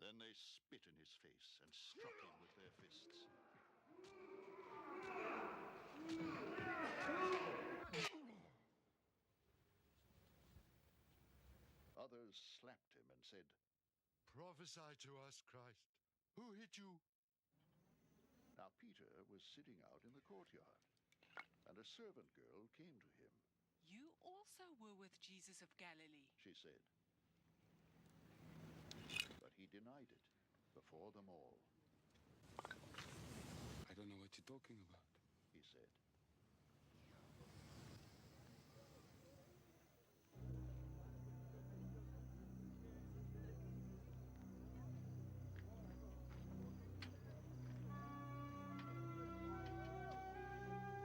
Then they spit in his face and struck him with their fists. Others slapped him and said, Prophesy to us, Christ. Who hit you? Now Peter was sitting out in the courtyard, and a servant girl came to him. You also were with Jesus of Galilee, she said. But he denied it before them all. I don't know what you're talking about, he said.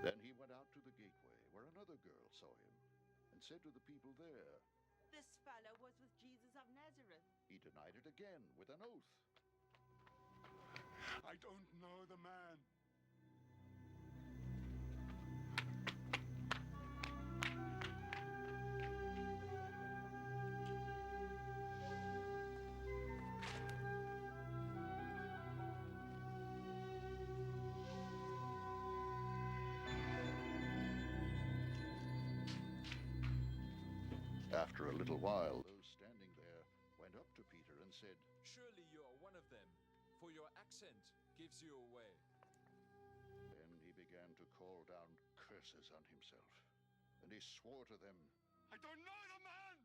Then he went out to the gateway, where another girl saw him, and said to the people there, This fellow was with Jesus of Nazareth. He denied it again with an oath. I don't know the man. After a little while, those standing there went up to Peter and said, Surely you are one of them, for your accent gives you away. Then he began to call down curses on himself, and he swore to them, I don't know the man!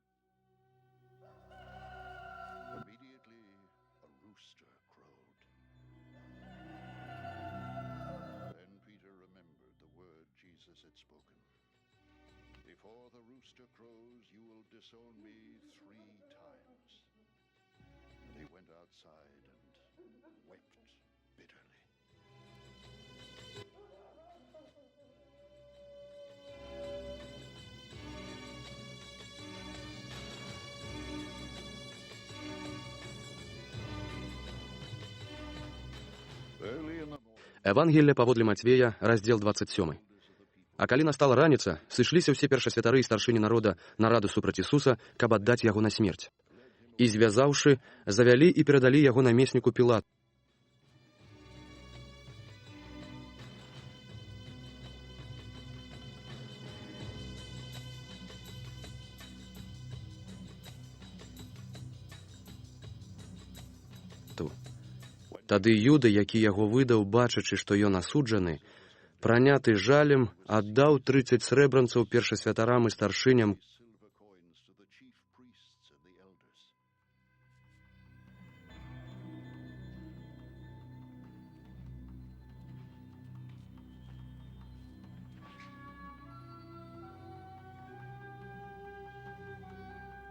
Immediately, a rooster crowed. Then Peter remembered the word Jesus had spoken. Before the rooster crows, you will disown me 3 times. And he went outside and wept bitterly. Early in the morning, Евангелие паводле Мацвея, раздзел 27. А калі настала раніца, сышліся ўсе першасвятары і старшыні народа на раду супраць Ісуса, каб аддаць яго на смерць. І звязаўшы, завялі і перадалі яго намесніку Пілату. Тады Юда, які яго выдаў, бачачы, што ён асуджаны, праняты жалем, аддаў 30 срэбранцаў першасвятарам і старшыням.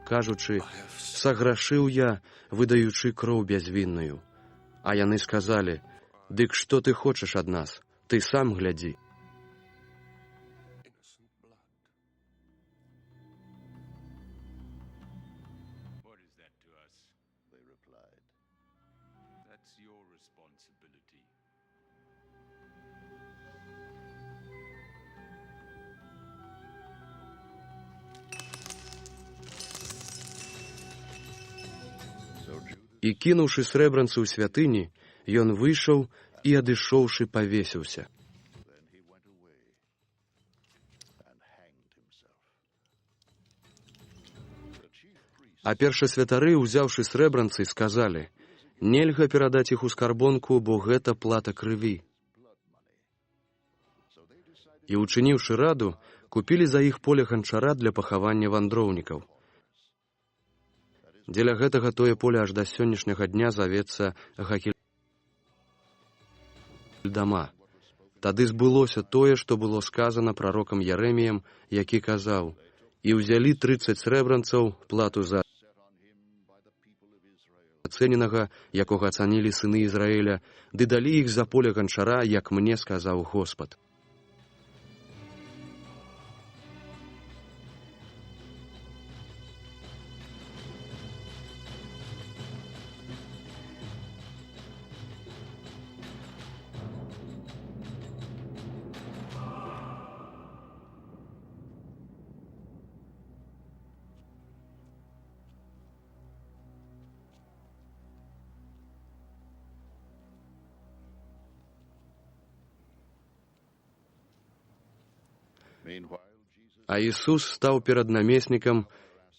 Кажучы, саграшыў я, выдаючы кроў бязвінную. А яны сказалі, дык што ты хочаш ад нас? Ты сам глядзі. What is that to us? They replied. That's your responsibility. І кінуўшы срэбранцы ў святыні, ён выйшаў і, адышоўшы, павесіўся. А першасвятары, узяўшы срэбранцы, сказалі, нельга перадаць іх у скарбонку, бо гэта плата крыві. і, учыніўшы раду, купілі за іх поле ганчара для пахавання вандроўнікаў. Дзеля гэтага тое поле аж да сённяшняга дня завецца Гакельдама. Тады збылося тое, што было сказана прарокам Ярэміям, які казаў: «І ўзялі 30 срэбранцаў плату за ацэненага, якога ацанілі сыны Ізраіля, ды далі іх за поле ганчара, як мне сказаў Господ». А Ісус стаў перад намеснікам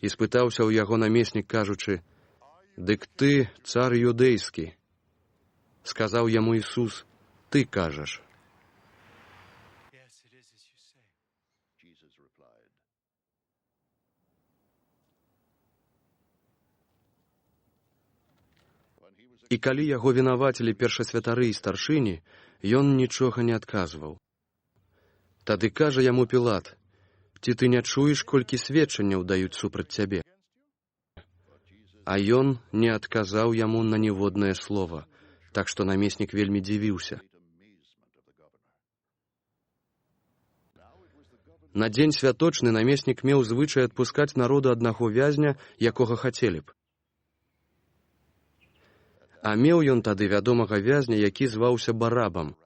і спытаўся ў яго намеснік, кажучы: «Дык ты, цар юдэйскі?» Сказаў яму Ісус: «Ты кажаш». І калі яго вінавацілі першасвятары і старшыні, ён нічога не адказваў. Тады кажа яму Пілат: «Ці ты не чуеш, колькі сведчанняў даюць супраць цябе?» А ён не адказаў яму на ніводнае слова, так што намеснік вельмі дзівіўся. На дзень святочны намеснік меў звычай адпускаць народу аднаго вязня, якога хацелі б. А меў ён тады вядомага вязня, які зваўся Барабам.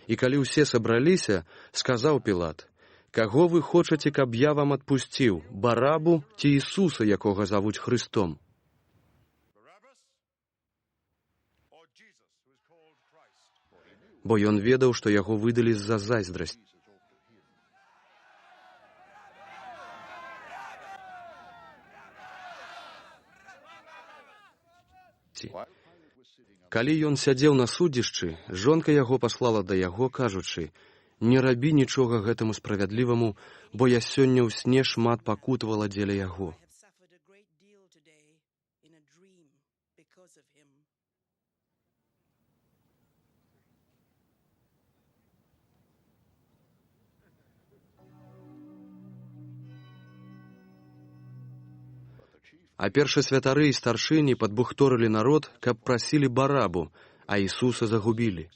І калі ўсе сабраліся, сказаў Пілат: «Каго вы хочаце, каб я вам адпусціў, Барабу ці Ісуса, якога завуць Хрыстом?» Бо ён ведаў, што яго выдалі з-за зайздрасці. Калі ён сядзеў на судзішчы, жонка яго паслала да яго, кажучы: «Не рабі нічога гэтаму справядліваму, бо я сёння ў сне шмат пакутавала дзеля яго». А першасвятары і старшыні падбухторылі народ, каб прасілі Барабу, а Ісуса загубілі.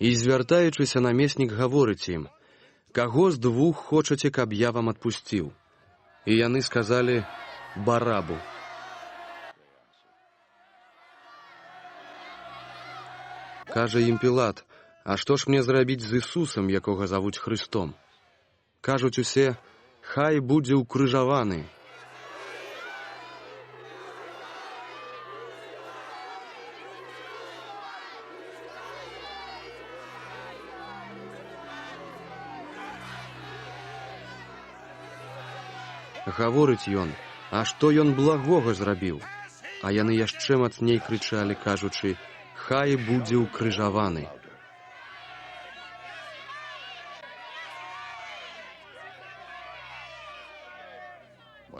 І, звяртаючыся, намеснік гаворыць ім: «Каго з двух хочаце, каб я вам адпусціў?» І яны сказалі: «Барабу». Кажа ім Пілат: «А што ж мне зрабіць з Ісусам, якога завуць Хрыстом?» Кажуць усе: «Хай будзе ўкрыжаваны». Гаворыць ён: «А што ён благога зрабіў?» А яны яшчэ мацней крычалі, кажучы: «Хай будзе ўкрыжаваны».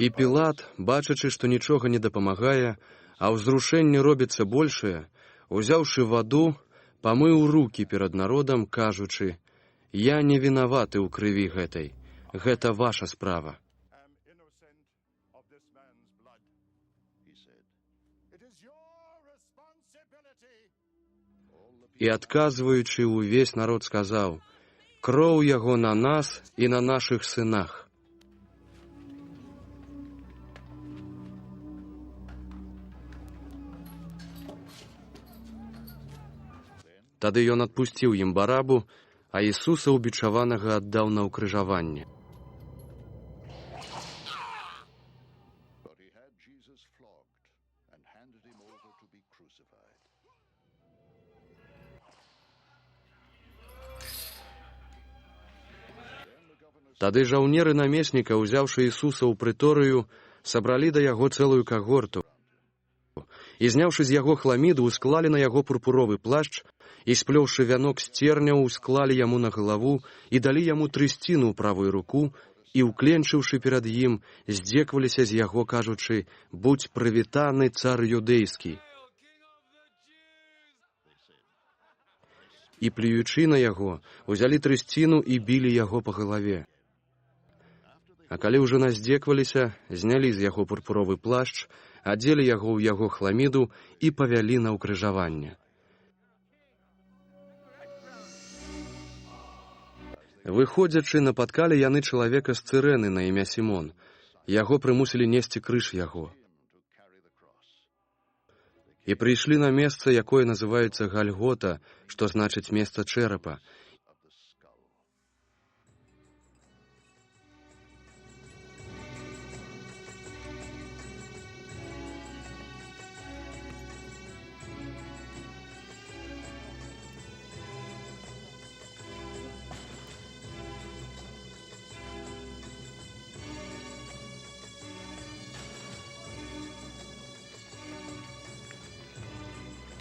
І Пілат, бачачы, што нічога не дапамагае, а ўзрушэнне робіцца большае, узяўшы ваду, памыў рукі перад народам, кажучы: «Я не вінаваты ў крыві гэтай, гэта ваша справа». І, адказваючы, увесь народ сказаў: «Кроў яго на нас і на нашых сынах». Тады ён адпусціў ім Барабу, а Ісуса ўбічаванага аддаў на ўкрыжаванне. Тады жаўнеры намесніка, узяўшы Ісуса ў прыторыю, сабралі да яго цэлую кагорту І, зняўшы з яго хламіду, усклалі на яго пурпуровы плашч, і, сплёўшы вянок з церняў, усклалі яму на галаву і далі яму трысціну ў правую руку, і, укленчыўшы перад ім, здзекваліся з яго, кажучы: «Будь прывітаны, цар юдэйскі!» І, плюючы на яго, узялі трысціну і білі яго па галаве. А калі ўжо наздзекваліся, знялі з яго пурпуровы плашч, адзелі яго ў яго хламіду і павялі на ўкрыжаванне. Выходзячы, напаткалі яны чалавека з Цырэны на імя Сімон. Яго прымусілі несці крыж яго. І прыйшлі на месца, якое называецца Гальгота, што значыць месца чэрапа.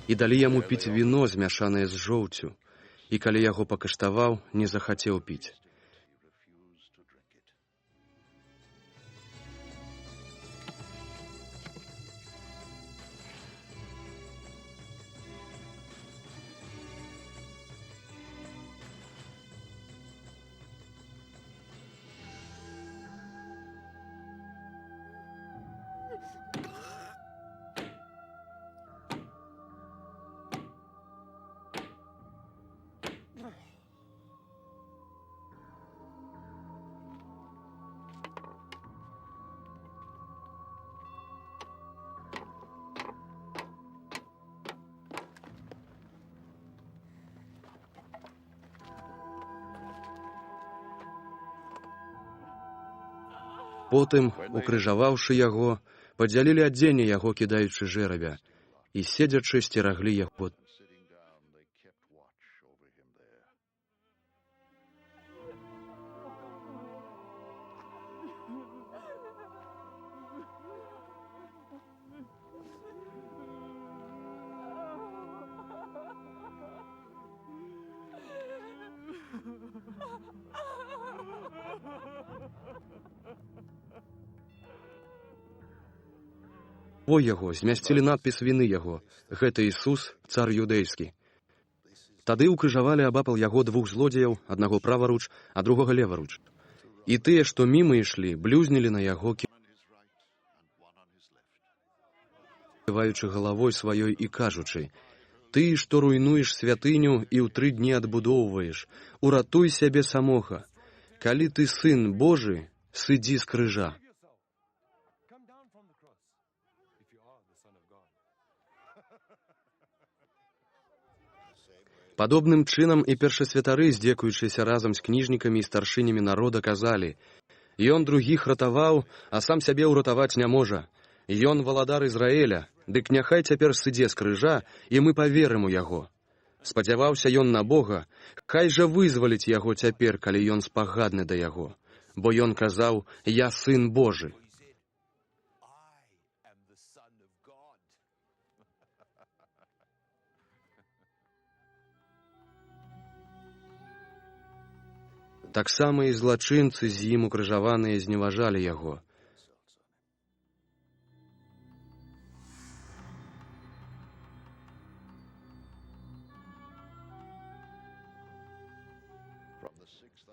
І далі яму піць віно, змяшанае з жоўцю. І калі яго пакаштаваў, не захацеў піць. Потым, укрыжаваўшы яго, падзялілі адзенне яго, кідаючы жэрабя, і, седзячы, сцераглі яго. Яго змясцілі надпіс віны яго: «Гэта Ісус, цар юдэйскі». Тады ўкрыжавалі абапал яго двух злодзеяў, аднаго праваруч, а другога леваруч. І тыя, што міма ішлі, блюзнілі на яго, ківаючы галавой сваёй і кажучы: «Ты, што руйнуеш святыню і ў 3 дні адбудоўваеш, уратуй сябе самога. Калі ты сын Божы, сыдзі з крыжа». Падобным чынам і першасвятары, здзекуючыся разам з кніжнікамі і старшынямі народа, казалі: «Ён другіх ратаваў, а сам сябе ўратаваць не можа. Ён валадар Ізраіля, дык няхай цяпер сыдзе з крыжа, і мы паверым у яго. Спадзяваўся ён на Бога, хай жа вызваліць яго цяпер, калі ён спагадны да яго. Бо ён казаў: «Я сын Божы». Таксама і злачынцы з ім укрыжаваныя зневажалі яго.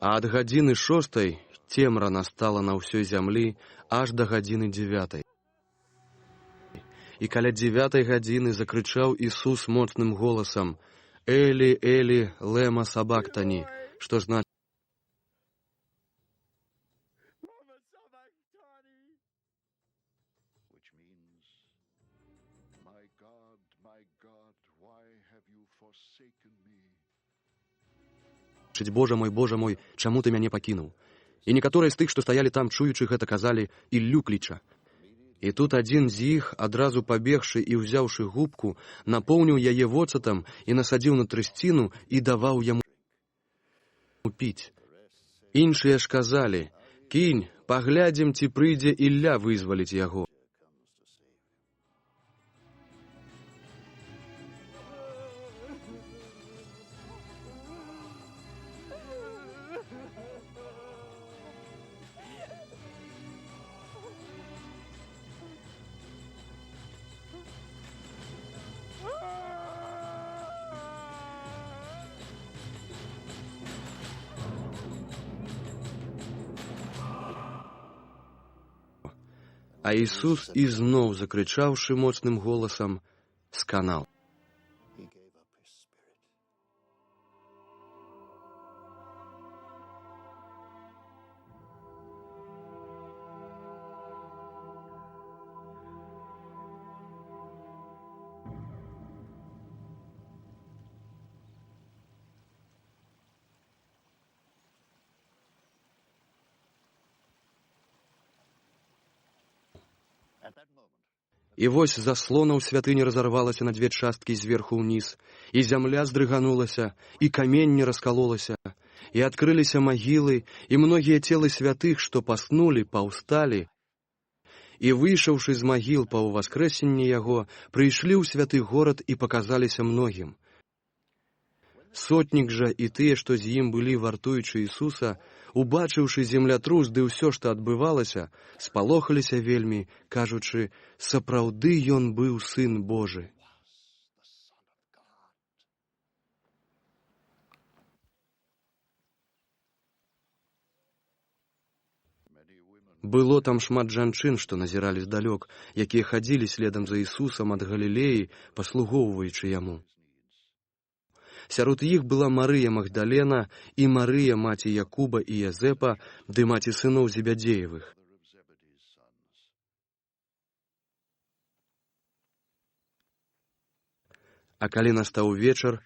А ад гадзіны 6 цемра настала на ўсёй зямлі аж да гадзіны 9. І каля 9 гадзіны закрычаў Ісус моцным голасам: «Элі, Элі, лема сабактані», што значыць: «Божа мой, чаму ты мяне пакінуў?» І некаторыя з тых, што стаялі там, чуючы гэта, казалі: «Іллю кліча». І тут адзін з іх, адразу пабегшы і ўзяўшы губку, напоўніў яе воцатам і насадзіў на трысціну і даваў яму піць. Іншыя ж казалі: «Кінь, паглядзім, ці прыйдзе Ілля вызваліць яго». А Ісус ізноў, закрычаўшы моцным голасам, сканаў. І вось заслона ў святыні разарвалася на две часткі зверху ўніз, і зямля здрыганулася, і каменне раскалолася, і адкрыліся магілы, і многія целы святых, што паснулі, паўсталі, і, выйшаўшы з магіл па ўваскрэсенні яго, прыйшлі ў святы горад і паказаліся многім. Сотнік жа і тыя, што з ім былі, вартуючы Ісуса, убачыўшы землятрус ды ўсё, што адбывалася, спалохаліся вельмі, кажучы, сапраўды ён быў Сын Божы. Было там шмат жанчын, што назіралі здалёк, якія хадзілі следам за Ісусам ад Галілеі, паслугоўваючы яму. Сярод іх была Марыя Магдалена і Марыя, маці Якуба і Язэпа, ды маці сыноў Зебядзеевых. А калі настаў вечар,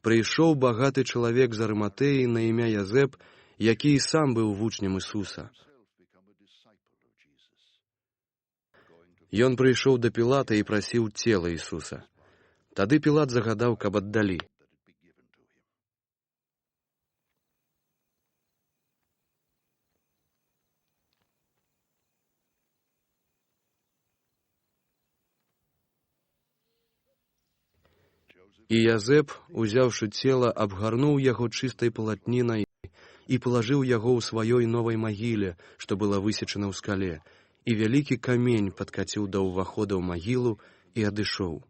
прыйшоў багаты чалавек з Арыматэі на імя Язэп, які і сам быў вучнем Ісуса. Ён прыйшоў да Пілата і прасіў цела Ісуса. Тады Пілат загадаў, каб аддалі. І Язэп, узяўшы цела, абгарнуў яго чыстай палатнінай і палажыў яго ў сваёй новай магіле, што была высечана ў скале, і вялікі камень падкаціў да ўвахода ў магілу і адышоў.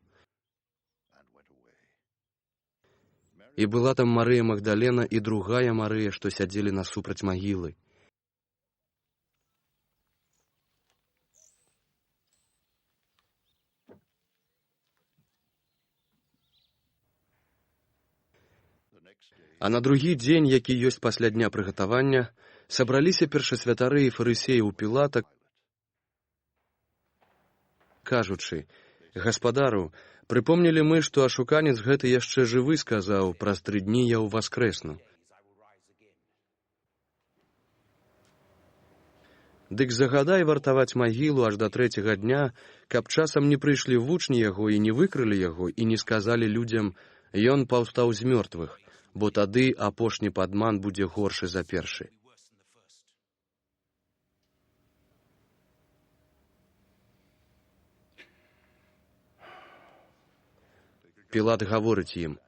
І была там Марыя Магдалена і другая Марыя, што сядзелі насупраць магілы. А на другі дзень, які ёсць пасля дня прыгатавання, сабраліся першасвятары і фарысеі ў Пілата, кажучы, «Гаспадару, прыпомнілі мы, што ашуканец гэты яшчэ жывы сказаў, праз 3 дні я ўваскрэсну». Дык загадай вартаваць магілу аж да 3-го дня, каб часам не прыйшлі вучні яго і не выкрылі яго і не сказалі людзям, ён паўстаў з мёртвых, бо тады апошні падман будзе горшы за першы. Пілат гаворыць ім,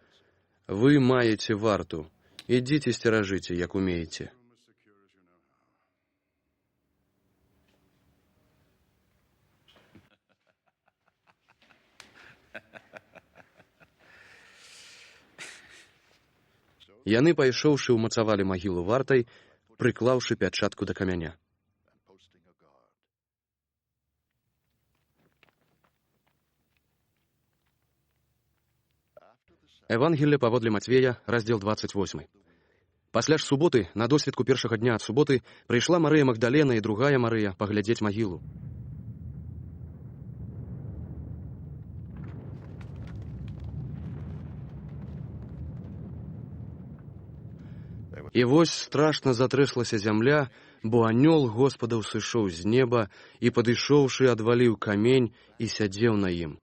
«Вы маеце варту, ідзіце сцеражыце, як умееце». Яны, пайшоўшы, умацавалі магілу вартай, прыклаўшы пячатку да камяня. Евангелие паводле Матвея, раздзел 28. Пасля ж суботы, на досвідку першага дня ад суботы, прыйшла Марыя Магдалена і другая Марыя паглядзець магілу. І вось страшна затрэслася зямля, бо анёл Господаў сышоў з неба і, падышоўшы, адваліў камень і сядзеў на ім.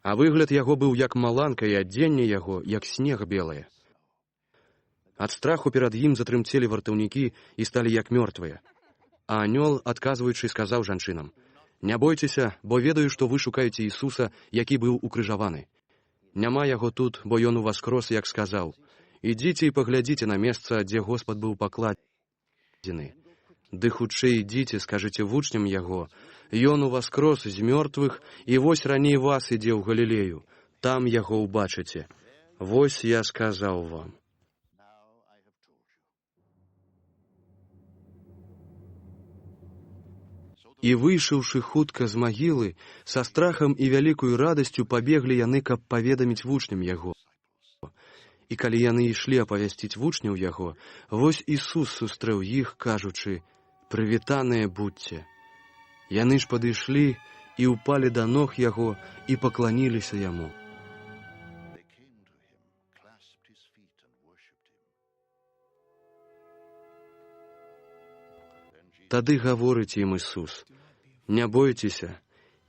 А выгляд яго быў як маланка, і адзенне яго, як снег белае. Ад страху перад ім затрымцелі вартаўнікі і сталі як мёртвыя. А анёл, адказваючы, сказаў жанчынам, «Не бойцеся, бо ведаю, што вы шукаеце Ісуса, які быў укрыжаваны. Няма яго тут, бо ён уваскрос, як сказаў. Ідзіце і паглядзіце на месца, дзе Господ быў пакладзены. Ды хутчэй ідзіце, скажыце вучням яго, ён уваскрос з мёртвых, і вось раней вас ідзе ў Галілею, там яго ўбачыце. Вось я сказаў вам. І выйшаўшы хутка з магілы, са страхам і вялікую радасцю пабеглі яны, каб паведаміць вучням яго. І калі яны ішлі апавясціць вучняў яго, вось Ісус сустрэў іх, кажучы: «Прывітаныя будзьце». Яны ж падышлі і ўпалі да ног яго і пакланіліся яму. Тады гаворыць ім Ісус: «Не бойцеся,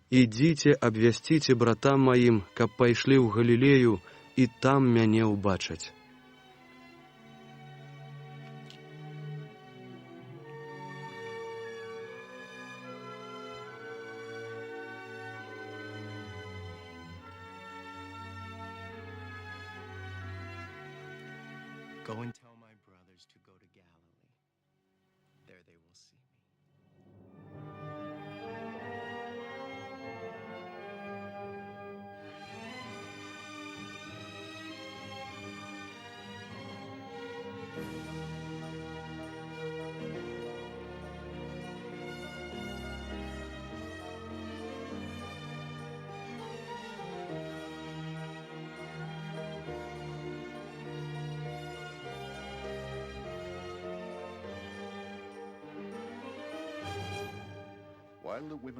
ідзіце, абвясціце братам маім, каб пайшлі ў Галілею, і там мяне ўбачаць». Go and tell my brothers to go to Galilee. There they will see me.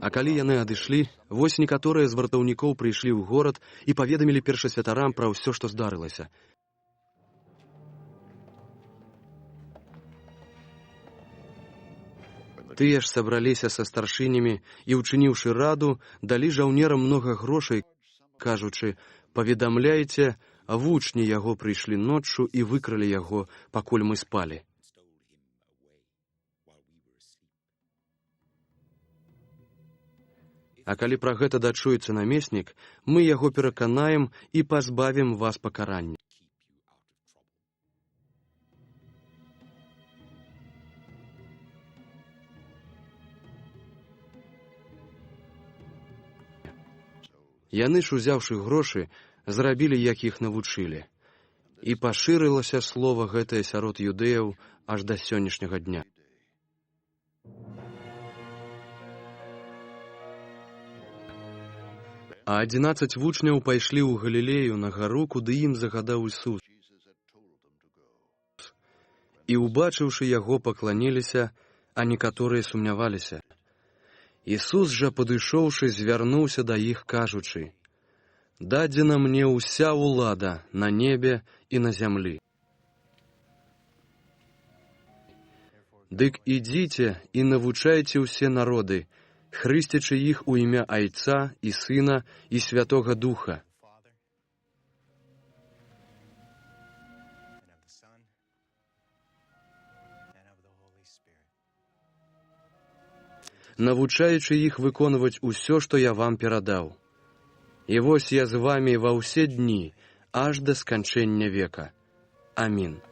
А калі яны адышлі, вось некаторыя з вартаўнікоў прыйшлі ў горад і паведамілі першасвятарам пра ўсё, што здарылася. Тыя ж сабраліся са старшынямі і, учыніўшы раду, далі жаўнерам многа грошай, кажучы: «Паведамляйце, вучні яго прыйшлі ноччу і выкралі яго, пакуль мы спалі». А калі пра гэта дачуецца намеснік, мы яго пераканаем і пазбавім вас пакарання. Яны ж, узяўшы грошы, зрабілі, як іх навучылі. І пашырылася слова гэтае сярод юдэяў аж да сённяшняга дня. А 11 вучняў пайшлі ў Галілею на гару, куды ім загадаў Ісус. І, убачыўшы яго, пакланіліся, а некаторыя сумняваліся. Ісус жа, падышоўшы, звярнуўся да іх, кажучы: «Дадзена мне ўся ўлада на небе і на зямлі. Дык ідзіце і навучайце ўсе народы, хрысцячы іх у імя Айца і Сына і Святога Духа, навучаючы іх выконваць усё, што я вам перадаў. І вось я з вамі ва ўсе дні, аж да сканчэння века. Амін».